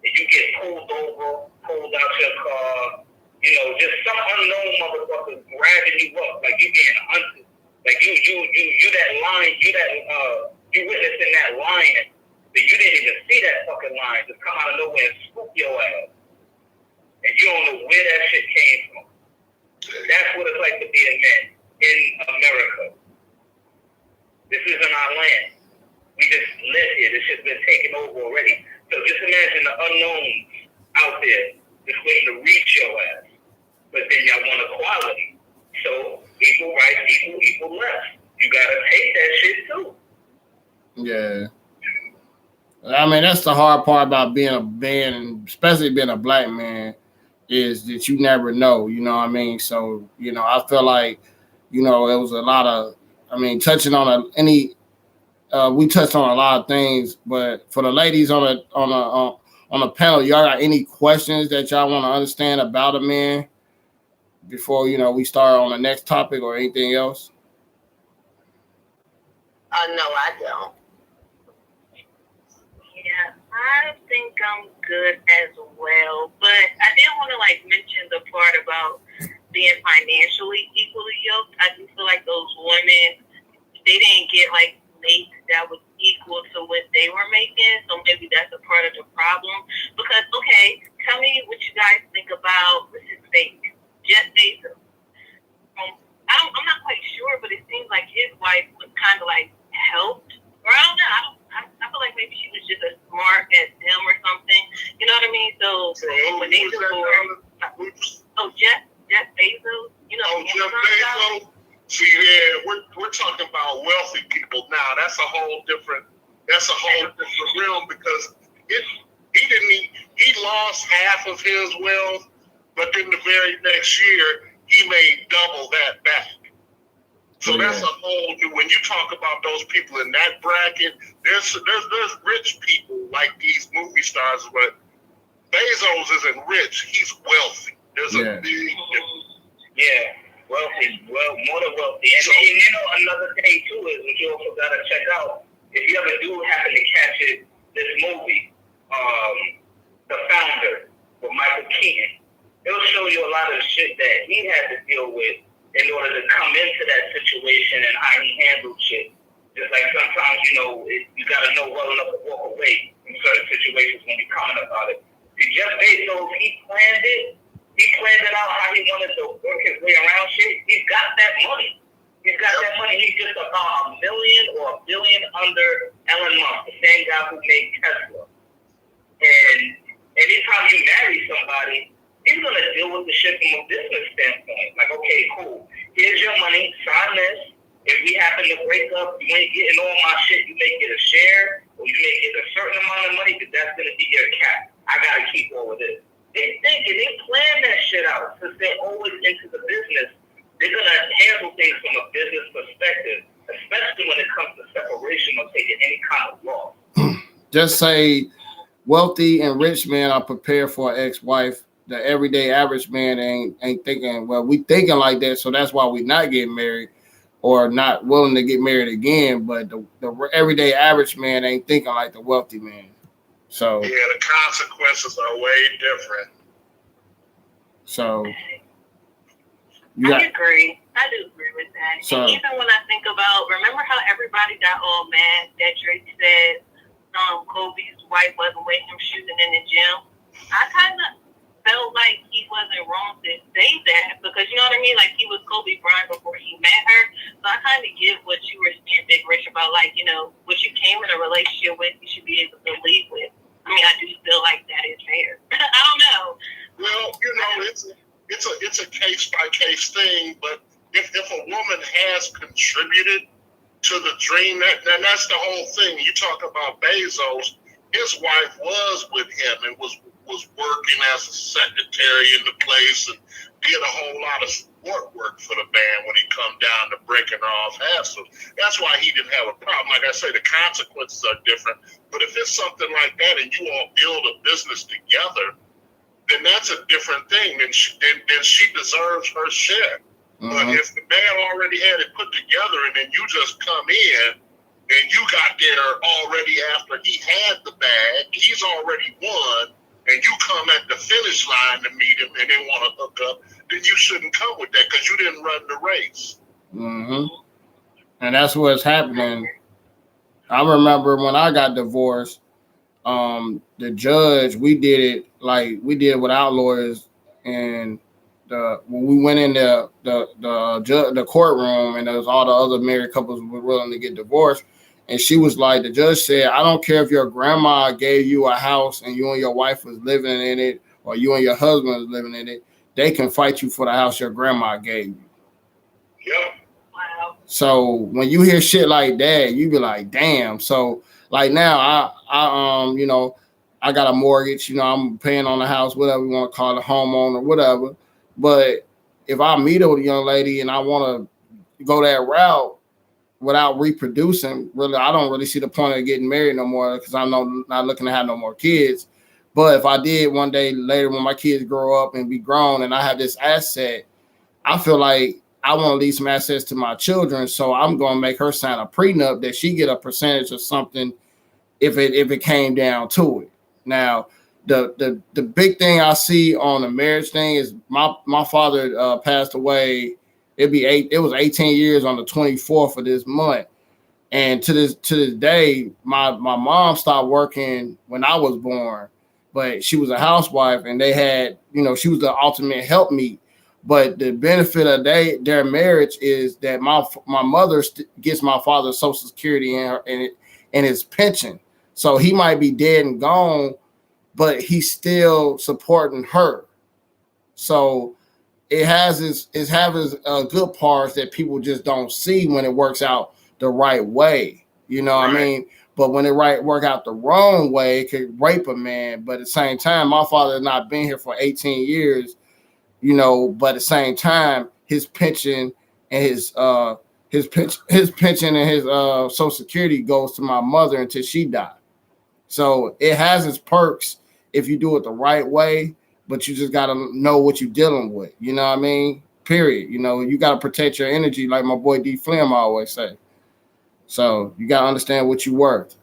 and you get pulled over, pulled out your car, you know, just some unknown motherfucker grabbing you up like you being hunted. Like you that lion, you witnessing that lion, but you didn't even see that fucking lion just come out of nowhere and swoop your ass. And you don't know where that shit came from. That's what it's like to be a man in America. This isn't our land. We just live here. This shit's been taken over already. So just imagine the unknowns out there just waiting to reach your ass. But then y'all want equality. So equal rights, equal left. You gotta take that shit too. Yeah. I mean, that's the hard part about being a man, and especially being a black man, is that you never know, you know what I mean? So, you know, I feel like, you know, it was a lot of, I mean, touching on we touched on a lot of things, but for the ladies on the panel, y'all got any questions that y'all want to understand about a man before, you know, we start on the next topic or anything else? No, I don't. Yeah, I think I'm good as well. But I did want to mention the part about being financially equally yoked. I do feel like those women, they didn't get mates that was equal to what they were making. So maybe that's a part of the problem. Because, okay, tell me what you guys think about, what's his face? Jeff Bezos. I'm not quite sure, but it seems like his wife was kind of helped. Or I don't know. I feel like maybe she was just as smart as him or something. You know what I mean? So when they divorced, Jeff Bezos. You know, Jeff Bezos. See, yeah, we're talking about wealthy people now. That's a whole different realm because he lost half of his wealth, but then the very next year he made double that back. So that's a whole new. When you talk about those people in that bracket, there's rich people like these movie stars, but Bezos isn't rich. He's wealthy. There's a big wealthy, more than wealthy. And you know, another thing too is what you also gotta check out. If you ever do happen to catch it, this movie, The Founder with Michael Keaton, it'll show you a lot of the shit that he had to deal with in order to come into that situation and how he handled shit. Just like sometimes, you know, you got to know well enough to walk away from certain situations when you're coming about it. See, Jeff Bezos, he planned it. He planned it out how he wanted to work his way around shit. He's got that money. He's just about $1 million Tesla. And anytime you marry somebody, he's going to deal with the shit from a business standpoint. Like, okay, cool. Here's your money. Sign this. If we happen to break up, you ain't getting all my shit. You may get a share, or you may get a certain amount of money, but that's going to be your cap. I got to keep all of this. They think and they plan that shit out since they're always into the business. They're going to handle things from a business perspective, especially when it comes to separation or taking any kind of loss. Just say wealthy and rich men are prepared for an ex-wife. The everyday average man ain't thinking, well, we thinking like that, so that's why we not getting married or not willing to get married again. But the everyday average man ain't thinking like the wealthy man. So yeah, the consequences are way different. So I agree. I do agree with that. So, and even when I think about, remember how everybody got all mad that Drake said Kobe's wife wasn't with him shooting in the gym? I kind of felt like he wasn't wrong to say that because, you know what I mean? Like, he was Kobe Bryant before he met her. So I kind of get what you were saying, Big Rich, about, like, you know, what you came in a relationship with, you should be able to leave with. I mean, I do feel like that is fair. I don't know. Well, you know, it's a case by case thing, but if a woman has contributed to the dream, that's the whole thing. You talk about Bezos, his wife was with him and was working as a secretary in the place and did a whole lot of support work for the band when he come down to breaking her off hassle. That's why he didn't have a problem. Like I say, the consequences are different. But if it's something like that and you all build a business together, then that's a different thing. Then she deserves her share. But if the man already had it put together and then you just come in and you got there already after he had the bag, he's already won, and you come at the finish line to meet him and they want to hook up, then you shouldn't come with that because you didn't run the race. And that's what's happening. I remember when I got divorced, the judge, we did it without lawyers, and when we went in the courtroom and there was all the other married couples were willing to get divorced, and she was like, the judge said, I don't care if your grandma gave you a house and you and your wife was living in it, or you and your husband was living in it, they can fight you for the house your grandma gave you. Yep. Wow. So when you hear shit like that, you be like, damn. So like now I you know, I got a mortgage, you know, I'm paying on the house, whatever you want to call it, homeowner, whatever. But if I meet a young lady and I want to go that route without reproducing, really, I don't really see the point of getting married no more because I'm not looking to have no more kids. But if I did one day later when my kids grow up and be grown and I have this asset, I feel like I want to leave some assets to my children. So I'm going to make her sign a prenup that she get a percentage of something if it came down to it. Now, the big thing I see on the marriage thing is my father passed away. It was 18 years on the 24th of this month. And to this day, my mom stopped working when I was born, but she was a housewife and they had, you know, she was the ultimate helpmeet. But the benefit of their marriage is that my mother gets my father's Social Security and his pension. So he might be dead and gone, but he's still supporting her. So it has good parts that people just don't see when it works out the right way. You know what I mean? But when it work out the wrong way, it could rape a man. But at the same time, my father has not been here for 18 years, you know, but at the same time, his pension and his pension and his Social Security goes to my mother until she died. So it has its perks if you do it the right way, but you just got to know what you're dealing with. You know what I mean? Period. You know, you got to protect your energy like my boy D. Flim always say. So you got to understand what you're worth.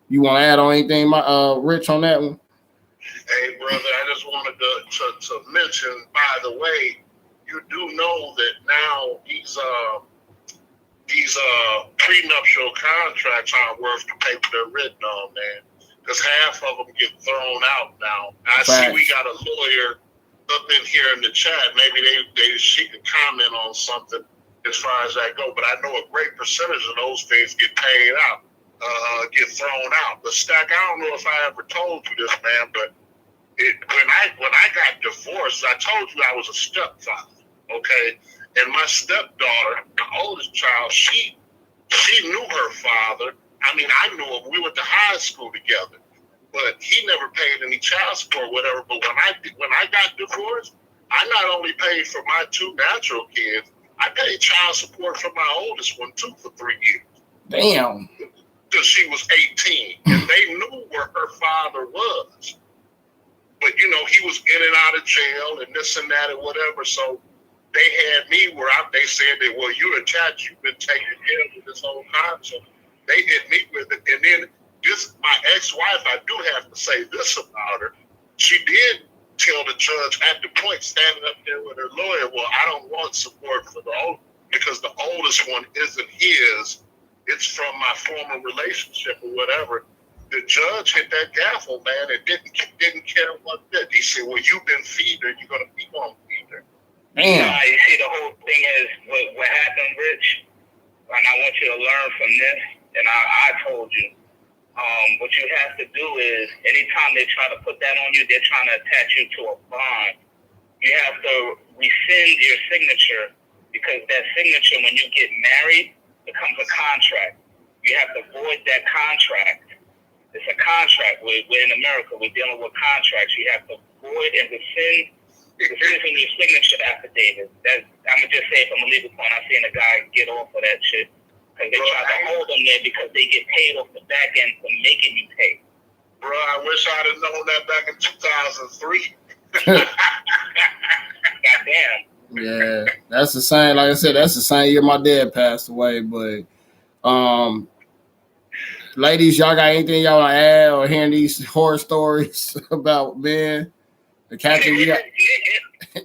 You want to add on anything, Rich, on that one? Hey, brother, I just wanted to mention, by the way, you do know that now these prenuptial contracts aren't worth the paper they're written on, man. Because half of them get thrown out now. I see we got a lawyer up in here in the chat. Maybe she can comment on something as far as that go. But I know a great percentage of those things get paid out. get thrown out. But Stack, I don't know if I ever told you this, man, but when I got divorced, I told you I was a stepfather, okay? And my stepdaughter, the oldest child, she knew her father. I mean, I knew him. We went to high school together, but he never paid any child support or whatever. But when I got divorced, I not only paid for my 2 natural kids, I paid child support for my oldest one too for 3 years. Damn. Because she was 18, and they knew where her father was. But, you know, he was in and out of jail and this and that and whatever. So they had me where they said that, well, you're attached. You've been taken care of this whole time. So they hit me with it. And then my ex-wife, I do have to say this about her. She did tell the judge at the point, standing up there with her lawyer, well, I don't want support for the old, because the oldest one isn't his. It's from my former relationship or whatever. The judge hit that gavel, man, and didn't care what that. He said, well, you've been feeding her. You're going to keep on feeding her. Damn. You see, the whole thing is what happened, Rich, and I want you to learn from this, and I told you, what you have to do is, anytime they try to put that on you, they're trying to attach you to a bond. You have to rescind your signature, because that signature, when you get married, becomes a contract. You have to void that contract. It's a contract. We're in America. We're dealing with contracts. You have to void and rescind your signature affidavit. I'm going to just say, from a legal point, I've seen a guy get off of that shit because they try to hold them there because they get paid off the back end for making you pay. Bro, I wish I'd have known that back in 2003. Goddamn. Yeah, that's the same. Like I said, that's the same year my dad passed away. But ladies, y'all got anything y'all want to add or hearing these horror stories about men? Catherine, you got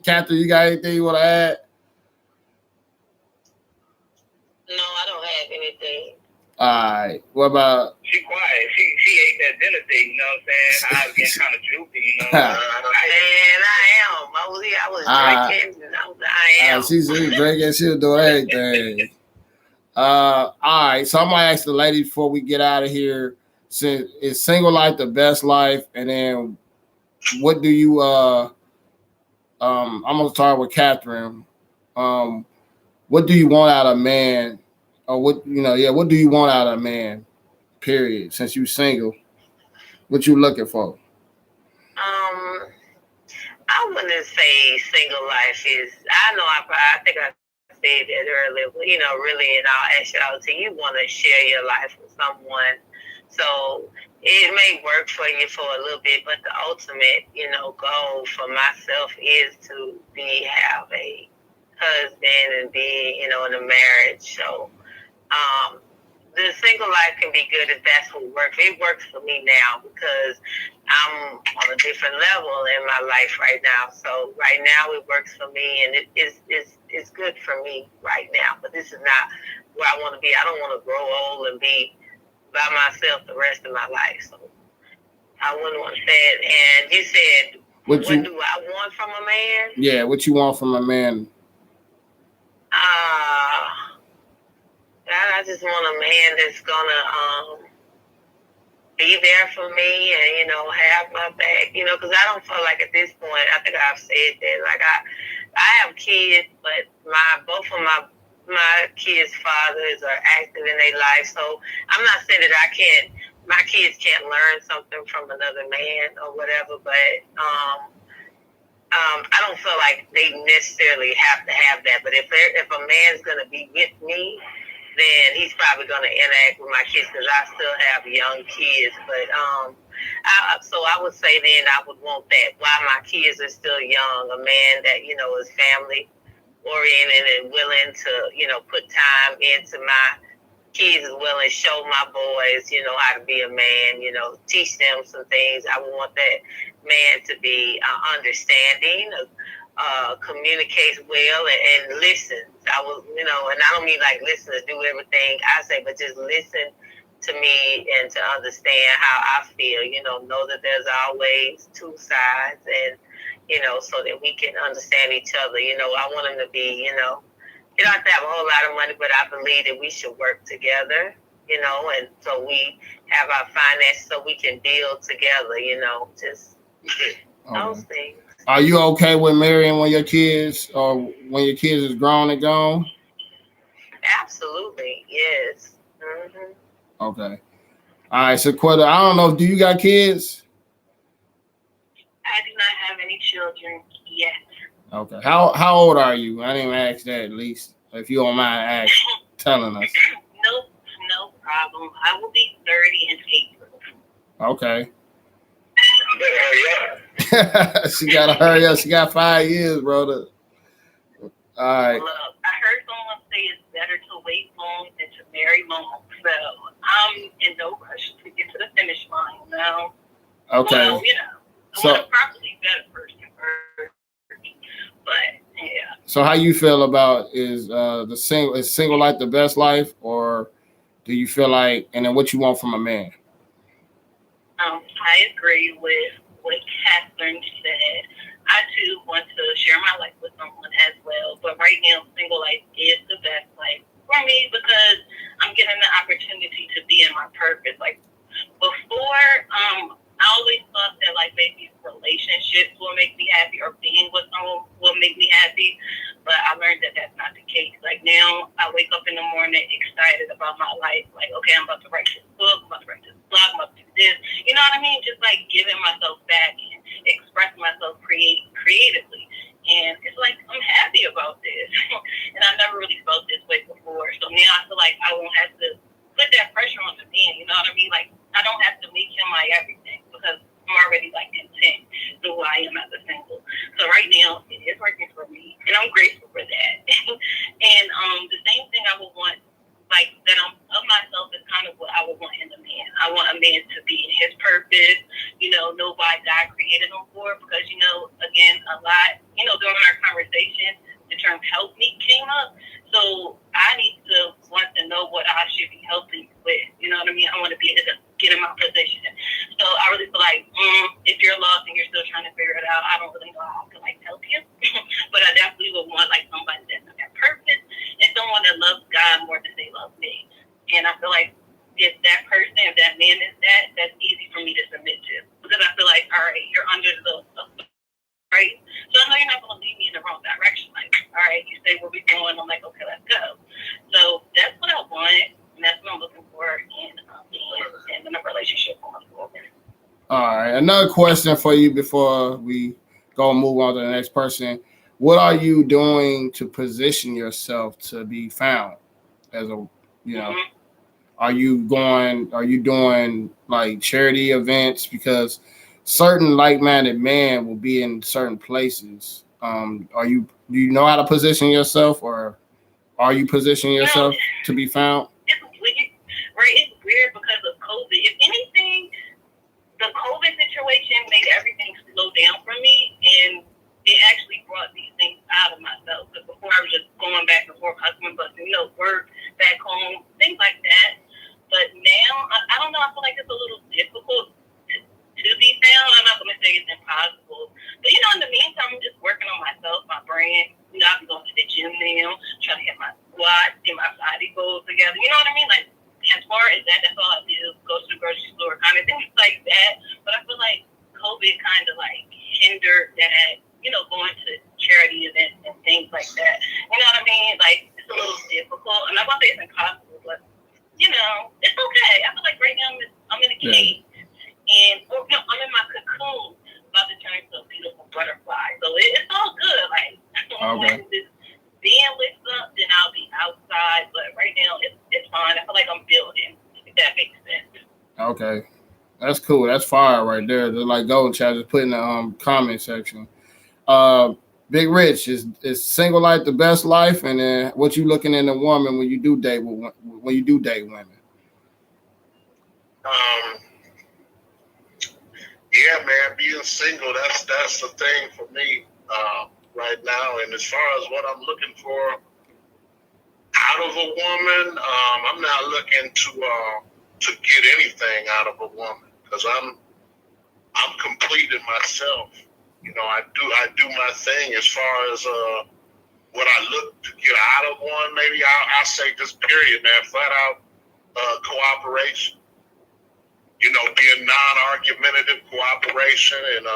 anything you want to add? No, I don't have anything. All right. What about? She quiet. She ate that dinner thing. You know what I'm saying? I was getting kind of droopy. You know. And I am. I was drinking. I am. She's drinking. She'll do everything. All right. So I'm gonna ask the lady before we get out of here. Since is single life the best life? And then what do you? I'm gonna start with Catherine. What do you want out of a man? Or what what do you want out of a man? Period. Since you're single, what you looking for? I wouldn't say single life is. I think I said that earlier. But, really, in all actuality, you want to share your life with someone. So it may work for you for a little bit, but the ultimate, goal for myself is to have a husband and be, in a marriage. So. The single life can be good if that's what works. It works for me now because I'm on a different level in my life right now. So right now it works for me, and it's good for me right now. But this is not where I want to be. I don't want to grow old and be by myself the rest of my life. So I wouldn't want to say it. And you said, what do I want from a man? Yeah, what you want from a man? I just want a man that's gonna be there for me and have my back. Because I don't feel like at this point, I think I've said that. Like I have kids, but both of my kids' fathers are active in their life. So I'm not saying that my kids can't learn something from another man or whatever. But I don't feel like they necessarily have to have that. But if a man's gonna be with me, then he's probably going to interact with my kids because I still have young kids. But so I would say then I would want that while my kids are still young, a man that, is family oriented and willing to, put time into my kids as well and show my boys, how to be a man, teach them some things. I would want that man to be understanding, communicates well and listens. I will, and I don't mean like listen to do everything I say, but just listen to me and to understand how I feel, know that there's always two sides and, so that we can understand each other. I want him to be, you don't have to have a whole lot of money, but I believe that we should work together you know, and so we have our finances so we can build together, you know, just those things. Are you okay with marrying when your kids is grown and gone? Absolutely, yes. Mm-hmm. Okay. All right, so Quetta, I don't know. Do you got kids? I do not have any children yet. Okay. How old are you? I didn't ask that at least. If you don't mind telling us. No problem. I will be 30 in April. Okay. Better hurry up. She gotta hurry up. She got 5 years, brother. All right. Look, I heard someone say it's better to wait long than to marry long. So I'm in no rush to get to the finish line now. Okay. Well, you know, I want to properly vet a person first. But yeah. So how you feel about is single life the best life, or do you feel like, and then what you want from a man? I agree with what Catherine said. I too want to share my life with someone as well, but right now, single life is the best life for me because I'm getting the opportunity to be in my purpose. Like before, I always thought that like maybe relationships will make me happy or being with someone will make me happy, but I learned that that's not the case. Like now, I wake up in the morning excited about my life. Like, okay, I'm about to write this book, I'm about to write this blog, I'm about to do this. You know what I mean? Just like giving myself back and expressing myself creatively. And it's like, I'm happy about this. And I never really felt this way before. So now I feel like I won't have to put that pressure on the man. You know what I mean? Like, I don't have to make him my everything because I'm already like content with who I am as a single. So right now, it is working for me. And I'm grateful for that. And the same thing I would want, like, that I'm of myself is kind of what I would want in a man. I want a man to be in his purpose, you know why God created him for, because, you know, again, a lot, you know, during our conversation, the term help me came up. So I need to want to know what I should be helping with. You know what I mean? I want to be able to get in my position. So I really feel like if you're lost and you're still trying to figure it out, I don't really know how I can like help you. But I definitely would want like somebody that's got purpose and someone that loves God more than they love me. And I feel like if that person, if that man is that's easy for me to submit to. Because I feel like, all right, you're under the right? So I know you're not going to lead me in the wrong direction. Like, all right, you say where we going. I'm like, okay, let's go. So that's what I want, and that's what I'm looking for in a relationship going forward. All right. Another question for you before we go and move on to the next person. What are you doing to position yourself to be found as a, you know, are you doing like charity events? Because certain like-minded men will be in certain places. Do you know how to position yourself, or are you positioning yourself to be found? It's weird, right? It's weird because of COVID. If anything, the COVID situation made everything slow down for me, and it actually brought these things out of myself. Because before I was just going back and forth, husband, but work back home, things like that. But now, I don't know. I feel like it's a little difficult to be found. I'm not going to say it's impossible. But, you know, in the meantime, I'm just working on myself, my brand. You know, I've been going to the gym now, trying to hit my squats, get my body goals together. You know what I mean? Like, as far as that's all I do, go to the grocery store, kind of things like that. But I feel like COVID kind of, like, hindered that, you know, going to charity events and things like that. You know what I mean? Like, it's a little difficult. I'm not going to say it's impossible, but, you know, it's okay. I feel like right now I'm in a cage. And I'm in my cocoon, about to turn into a beautiful butterfly. So it's all good. Like, when this being lit up, then I'll be outside. But right now, it's fine. I feel like I'm building, if that makes sense. Okay. That's cool. That's fire right there. They're like golden child. Just put in the comment section. Big Rich, is single life the best life? And then what you looking in a woman when you do date women? Yeah, man, being single, that's the thing for me right now. And as far as what I'm looking for out of a woman, I'm not looking to get anything out of a woman because I'm complete in myself. You know, I do my thing as far as what I look to get out of one. Maybe I'll say just period, man, flat out. cooperation. You know, being non-argumentative cooperation, and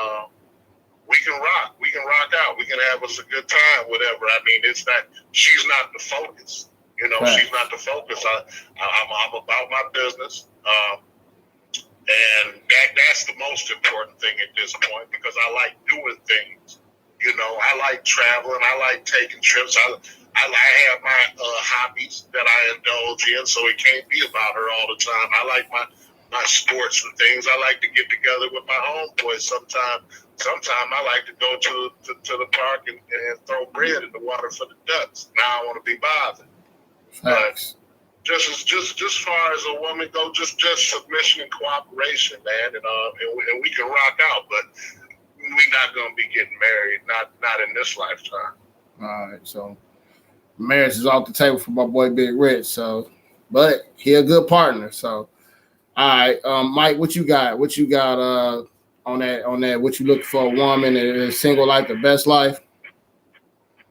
we can rock out. We can have us a good time, whatever. I mean, it's not. She's not the focus. You know, Right. she's not the focus. I'm about my business, and that's the most important thing at this point, because I like doing things. You know, I like traveling. I like taking trips. I have my hobbies that I indulge in, so it can't be about her all the time. I like my sports and things. I like to get together with my homeboys sometime. Sometime I like to go to the park and throw bread in the water for the ducks. Now I want to be bothered. Facts. But just far as a woman go, just submission and cooperation, man, and we can rock out. But we're not gonna be getting married, not in this lifetime. All right, so marriage is off the table for my boy Big Rich. So, but he a good partner. So, all right, Mike, what you got? What you got on that? What you look for a woman in a single life, the best life?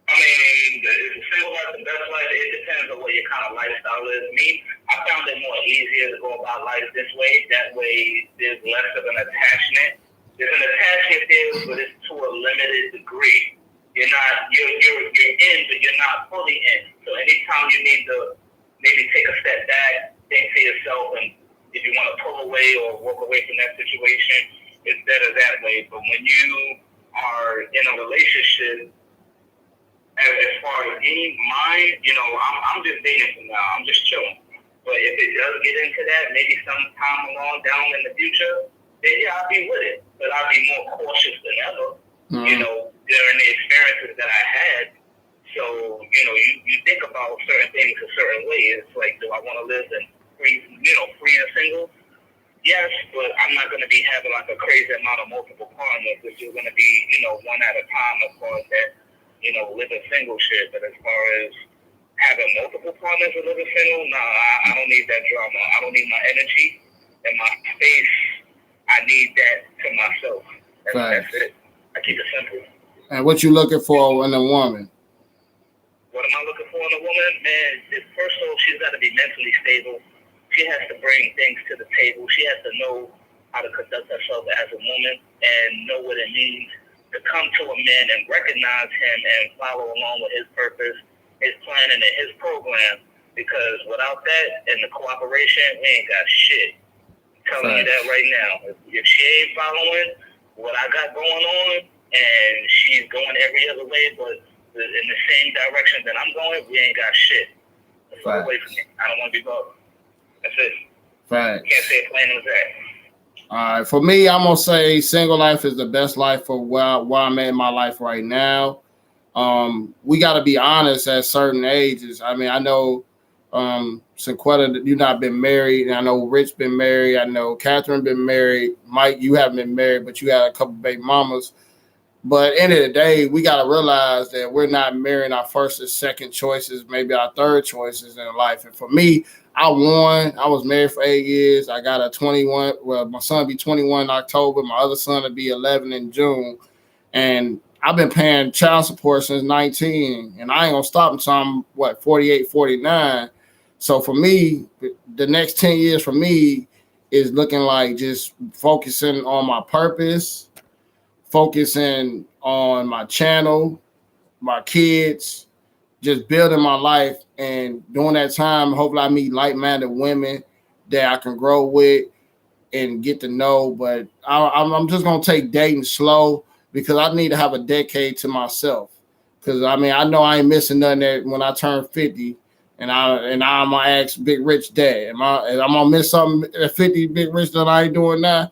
I mean, the single life, the best life, it depends on what your kind of lifestyle is. Me, I found it more easier to go about life this way. That way, there's less of an attachment. There's an attachment there, but it's to a limited degree. You're in, but you're not fully in. So anytime you need to maybe take a step back, think to yourself, and if you want to pull away or walk away from that situation, it's better that way. But when you are in a relationship, as far as mine, you know, I'm just dating for now. I'm just chilling. But if it does get into that, maybe sometime along down in the future, then yeah, I'll be with it. But I'll be more cautious than ever, you know, during the experiences that I had. So, you know, you think about certain things a certain way. It's like, do I want to live in free and single? Yes, but I'm not going to be having like a crazy amount of multiple partners. It's just going to be, you know, one at a time as far as that, you know, living single shit. But as far as having multiple partners or living single, nah, I don't need that drama. I don't need my energy and my space. I need that to myself. That's it. I keep it simple. And what you looking for in a woman? What am I looking for in a woman? Man, first of all, she's got to be mentally stable. She has to bring things to the table. She has to know how to conduct herself as a woman and know what it means to come to a man and recognize him and follow along with his purpose, his plan, and his program. Because without that and the cooperation, we ain't got shit. I'm telling you that right now. If she ain't following what I got going on and she's going every other way, but in the same direction that I'm going, we ain't got shit. That's all away from me. I don't want to be bothered. That's it. Facts. Can't say it plain as that. All right, for me, I'm gonna say single life is the best life for where I'm at in my life right now. We got to be honest at certain ages. I mean, I know Synquette, you not been married, and I know Rich been married. I know Catherine been married. Mike, you haven't been married, but you had a couple baby mamas. But at the end of the day, we got to realize that we're not marrying our first or second choices, maybe our third choices in life. And for me, I won. I was married for 8 years. I got a 21. Well, my son will be 21 in October. My other son will be 11 in June. And I've been paying child support since 19. And I ain't going to stop until I'm, 48, 49. So for me, the next 10 years for me is looking like just focusing on my purpose, focusing on my channel, my kids, just building my life. And during that time, hopefully I meet like-minded women that I can grow with and get to know. But I'm just going to take dating slow because I need to have a decade to myself. Because, I mean, I know I ain't missing nothing that when I turn 50 and I'm going to ask Big Rich Dad. I'm going to miss something at 50, Big Rich, that I ain't doing now?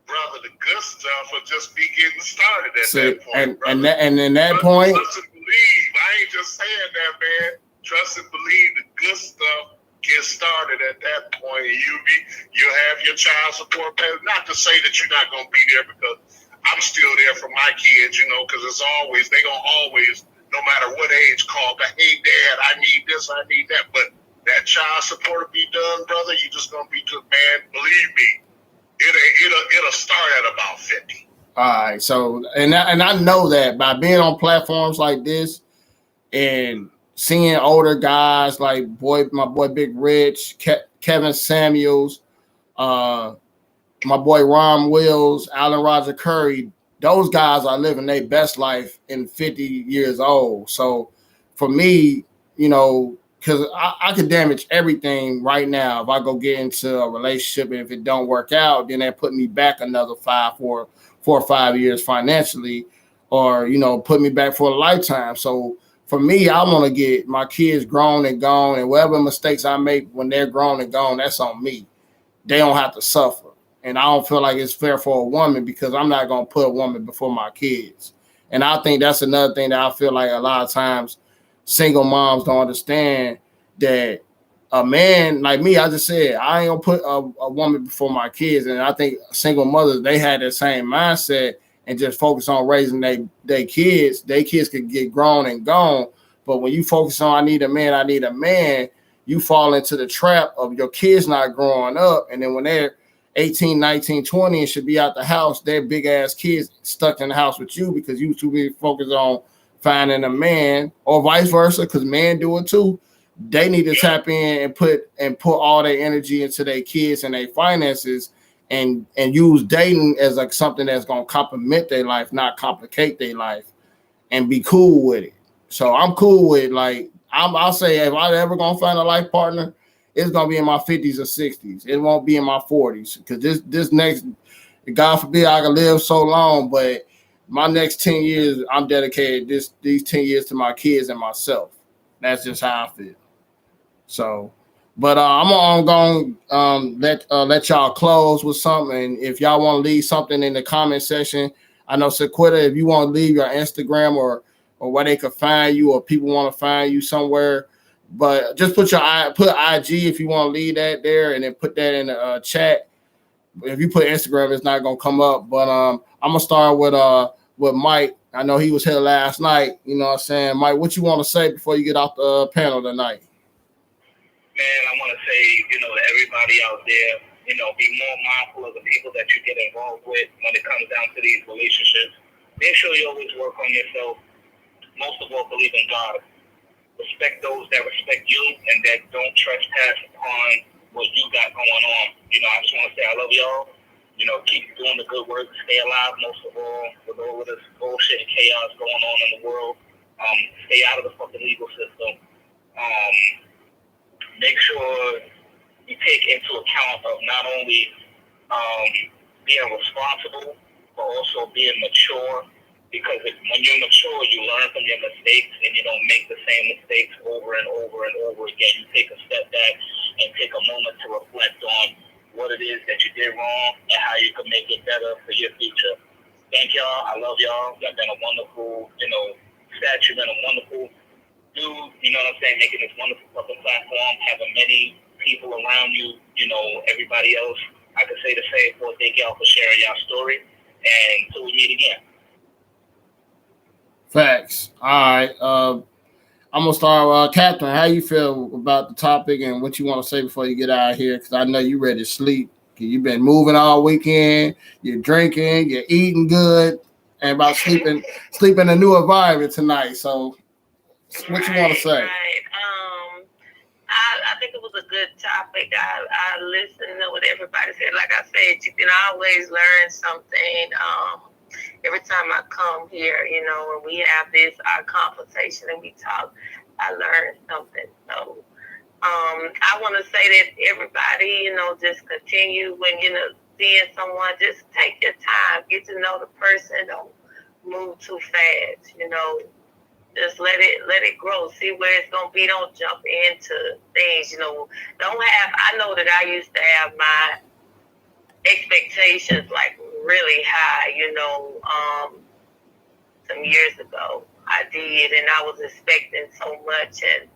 Brother, the good stuff will just be getting started at that point, brother. And in that point, trust and believe. I ain't just saying that, man. Trust and believe the good stuff gets started at that point. You'll have your child support payment. Not to say that you're not gonna be there, because I'm still there for my kids, you know, because it's always, they gonna always, no matter what age, call back, hey Dad, I need this, I need that. But that child support will be done, brother. You just gonna be good, man. Believe me. It'll start at about 50. All right, so and I know that by being on platforms like this and seeing older guys like my boy Big Rich, Kevin Samuels, my boy Ron Wills, Allen Roger Curry. Those guys are living their best life in 50 years old. So for me, you know, because I could damage everything right now if I go get into a relationship, and if it don't work out, then that put me back another 4 or 5 years financially, or, you know, put me back for a lifetime. So for me, I want to get my kids grown and gone, and whatever mistakes I make when they're grown and gone, that's on me. They don't have to suffer. And I don't feel like it's fair for a woman, because I'm not going to put a woman before my kids. And I think that's another thing that I feel like a lot of times single moms don't understand, that a man like me, I just said, I ain't going to put a woman before my kids. And I think single mothers, they had that same mindset and just focus on raising their kids. Their kids could get grown and gone. But when you focus on, I need a man, you fall into the trap of your kids not growing up. And then when they're 18, 19, 20 and should be out the house, they're big ass kids stuck in the house with you because you too big focused on finding a man, or vice versa, because men do it too. They need to tap in and put all their energy into their kids and their finances, and use dating as like something that's gonna complement their life, not complicate their life, and be cool with it. So I'm cool with, like, I'll say if I ever gonna find a life partner, it's gonna be in my 50s or 60s. It won't be in my 40s, because this next, God forbid I can live so long, but my next 10 years, I'm dedicated these 10 years to my kids and myself. That's just how I feel. So, but I'm going let y'all close with something. If y'all want to leave something in the comment section, I know Synquette, if you want to leave your Instagram or where they could find you, or people want to find you somewhere, but just put IG if you want to leave that there, and then put that in the chat. If you put Instagram, it's not gonna come up. But I'm gonna start with Mike. I know he was here last night. You know what I'm saying, Mike? What you want to say before you get off the panel tonight? Man, I want to say, to everybody out there, be more mindful of the people that you get involved with when it comes down to these relationships. Make sure you always work on yourself. Most of all, believe in God. Respect those that respect you and that don't trespass upon what you got going on. I just want to say I love y'all. Keep doing the good work. Stay alive, most of all, with all of this bullshit and chaos going on in the world. Stay out of the fucking legal system. Make sure you take into account of not only being responsible, but also being mature. Because when you're mature, you learn from your mistakes, and you don't make the same mistakes over and over and over again. You take a step back and take a moment to reflect on what it is that you did wrong and how you can make it better for your future. Thank y'all. I love y'all. Y'all been a wonderful, statue, been a wonderful dude, what I'm saying, making this wonderful fucking platform, having many people around you, everybody else. I could say the same for thank y'all for sharing y'all story, and until we meet again. Facts. All right. I'm gonna start, Captain. How you feel about the topic and what you want to say before you get out of here? Because I know you ready to sleep. You've been moving all weekend. You're drinking. You're eating good, and about sleeping in a new environment tonight. So, what you want to say? Right. I think it was a good topic. I listened to what everybody said. Like I said, you can always learn something. Every time I come here, when we have our conversation and we talk, I learn something. So I want to say that everybody, just continue when, seeing someone, just take your time, get to know the person, don't move too fast, just let it grow, see where it's going to be, don't jump into things, I know that I used to have my expectations like really high, some years ago I did, and I was expecting so much, and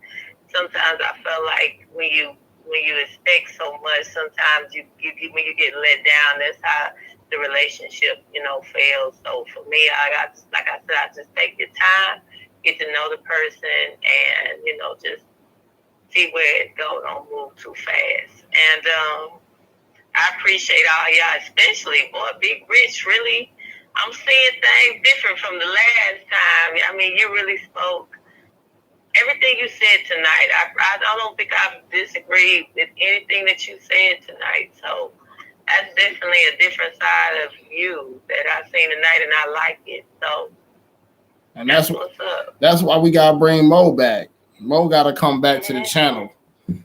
sometimes I felt like when you expect so much, sometimes you when you get let down, that's how the relationship, fails. So for me, I just take your time, get to know the person, and just see where it goes. Don't move too fast. And I appreciate all y'all, especially Big Rich. Really, I'm seeing things different from the last time. I mean, you really spoke everything you said tonight, I don't think I've disagreed with anything that you said tonight. So that's definitely a different side of you that I've seen tonight, and I like it. So And that's what's up. That's why we gotta bring Mo back. Mo gotta come back to the channel.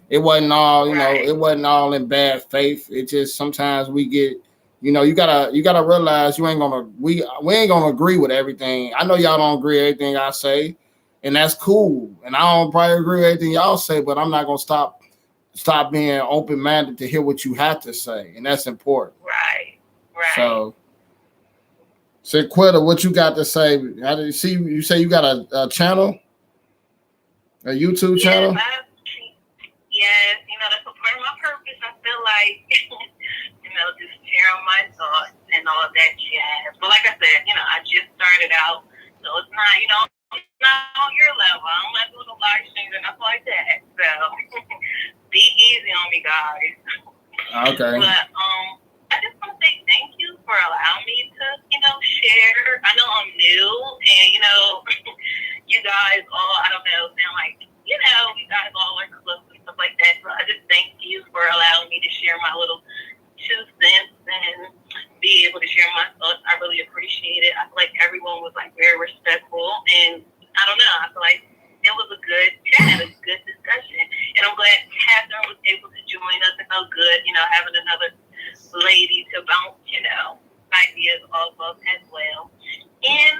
It wasn't all, it wasn't all in bad faith. It just sometimes we get, you gotta realize we ain't gonna agree with everything. I know y'all don't agree with everything I say, and that's cool. And I don't probably agree with everything y'all say, but I'm not gonna stop being open minded to hear what you have to say, and that's important. Right. So, Synquette, what you got to say? How did you see? You say you got a channel, a YouTube channel. Yes, that's a part of my purpose. I feel like, just sharing my thoughts and all that jazz. But like I said, I just started out, so it's not, it's not on your level. I'm not doing no live streams and stuff like that. So be easy on me, guys. Okay. But I just want to say thank you for allowing me to, share. I know I'm new, and you guys all, I don't know, sound like, you guys all are close and stuff like that. So I just thank you for allowing me to share my little 2 cents and be able to share my thoughts. I really appreciate it. I feel like everyone was very respectful, and I don't know, I feel like it was a good chat, a good discussion. And I'm glad Catherine was able to join us. It felt good, having another lady to bounce, ideas off of as well. And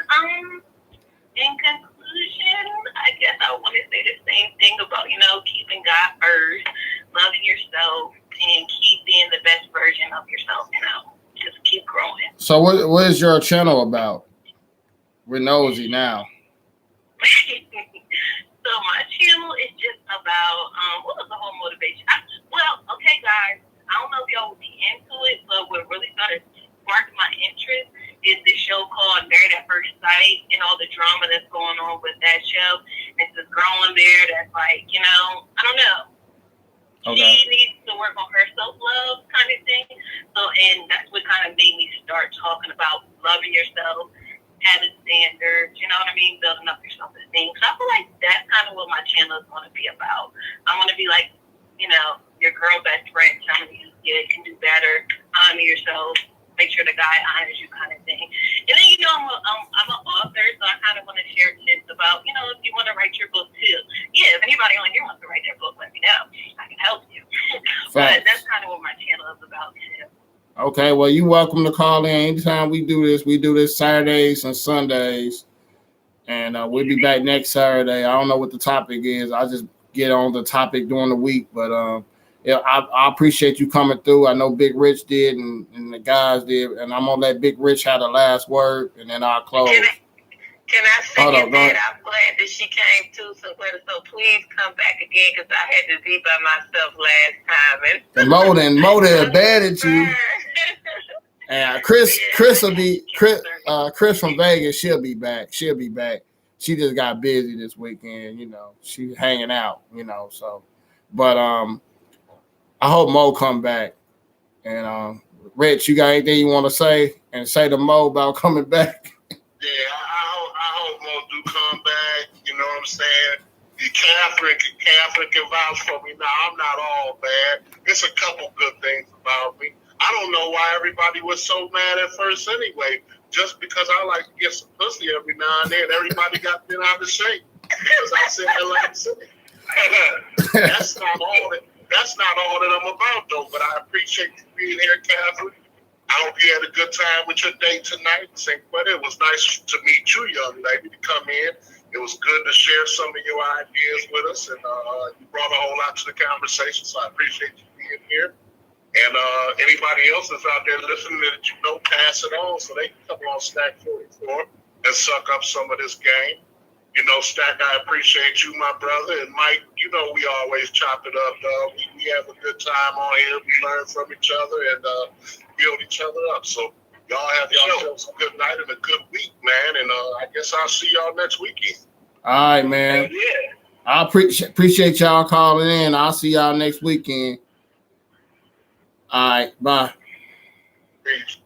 in conclusion, I guess I want to say the same thing about, keeping God first, loving yourself, and keep being the best version of yourself, just keep growing. So what is your channel about? We're nosy now. So my channel is just about, what was the whole motivation? Okay, guys, I don't know if y'all will be into it, but what really started sparked my interest is this show called Married at First Sight, and all the drama that's going on with that show. It's this girl on there that's I don't know. Okay. She needs to work on her self-love kind of thing. So, and that's what kind of made me start talking about loving yourself, having standards, you know what I mean? Building up your self-esteem. So I feel like that's kind of what my channel is going to be about. I want to be like, your girl best friend telling you you can do better, honor yourself, make sure the guy honors you kind of thing. And then, I'm an author, so I kind of want to share tips about, if you want to write your book too. Yeah, if anybody on here wants to write their book, let me know. I can help you. But that's kind of what my channel is about too. Okay, well, you're welcome to call in anytime we do this. We do this Saturdays and Sundays, and we'll be back next Saturday. I don't know what the topic is. I just get on the topic during the week, but I appreciate you coming through. I know Big Rich did, and the guys did, and I'm gonna let Big Rich have the last word, and then I'll close. Can I say that I'm glad that she came too, so please come back again, because I had to be by myself last time. And Mo done abandoned you. And Chris will be Chris from Vegas. She'll be back. She just got busy this weekend. She's hanging out. So, but I hope Mo come back. And Rich, you got anything you want to say? And say to Mo about coming back? Yeah, I hope Mo do come back. You know what I'm saying? Catherine can vouch for me. Now, I'm not all bad. There's a couple good things about me. I don't know why everybody was so mad at first anyway. Just because I like to get some pussy every now and then, everybody got bent out of shape. Because I said I like to say. That's not all that I'm about, though. But I appreciate you being here, Catherine. I hope you had a good time with your date tonight. But it was nice to meet you, young lady, to come in. It was good to share some of your ideas with us, and you brought a whole lot to the conversation, so I appreciate you being here. And anybody else that's out there listening that pass it on so they can come on Stack 44 and suck up some of this game. Stack, I appreciate you, my brother. And Mike, we always chop it up, dog. We have a good time on here. We learn from each other and build each other up. So y'all have yourselves a good night and a good week, man. And I guess I'll see y'all next weekend. All right, man. Yeah. I appreciate y'all calling in. I'll see y'all next weekend. All right, bye. Peace.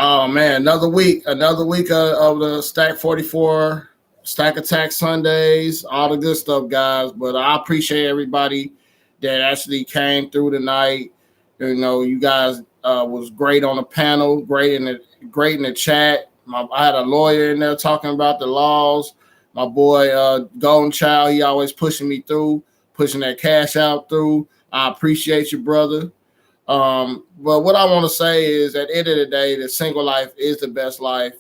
Oh man, another week of the Stack 44, Stack Attack Sundays, all the good stuff, guys. But I appreciate everybody that actually came through tonight. You know, you guys was great on the panel, great in the chat. I had a lawyer in there talking about the laws. My boy Golden Child, he always pushing me through, pushing that cash out through. I appreciate you, brother. But what I want to say is, at the end of the day, the single life is the best life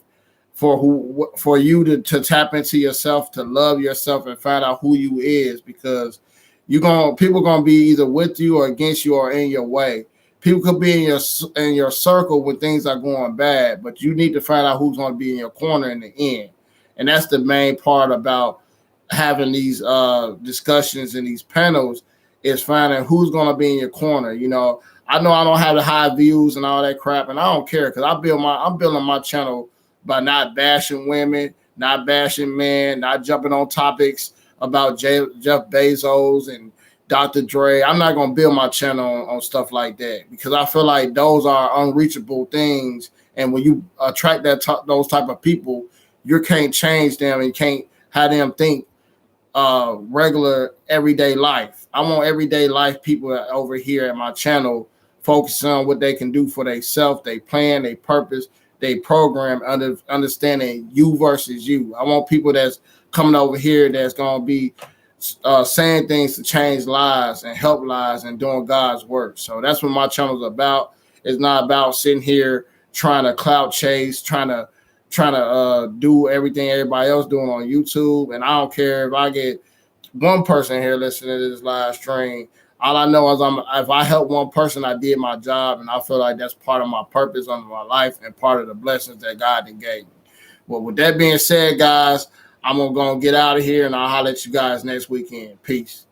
for you to tap into yourself, to love yourself, and find out who you is, because people gonna be either with you or against you or in your way. People could be in your circle when things are going bad, but you need to find out who's going to be in your corner in the end. And that's the main part about having these discussions and these panels, is finding who's going to be in your corner. You know I don't have the high views and all that crap, and I don't care, because I'm building my channel by not bashing women, not bashing men, not jumping on topics about Jeff Bezos and Dr. Dre. I'm not going to build my channel on stuff like that, because I feel like those are unreachable things. And when you attract those type of people, you can't change them and can't have them think regular everyday life. I want everyday life people over here at my channel focusing on what they can do for themselves, they plan, they purpose, they program, understanding you versus you. I want people that's coming over here that's going to be saying things to change lives and help lives and doing God's work. So that's what my channel is about. It's not about sitting here trying to clout chase, trying to do everything everybody else doing on YouTube. And I don't care if I get one person here listening to this live stream. All I know is if I help one person, I did my job, and I feel like that's part of my purpose under my life and part of the blessings that God gave me. Well, with that being said, guys, I'm gonna get out of here, and I'll holler at you guys next weekend. Peace.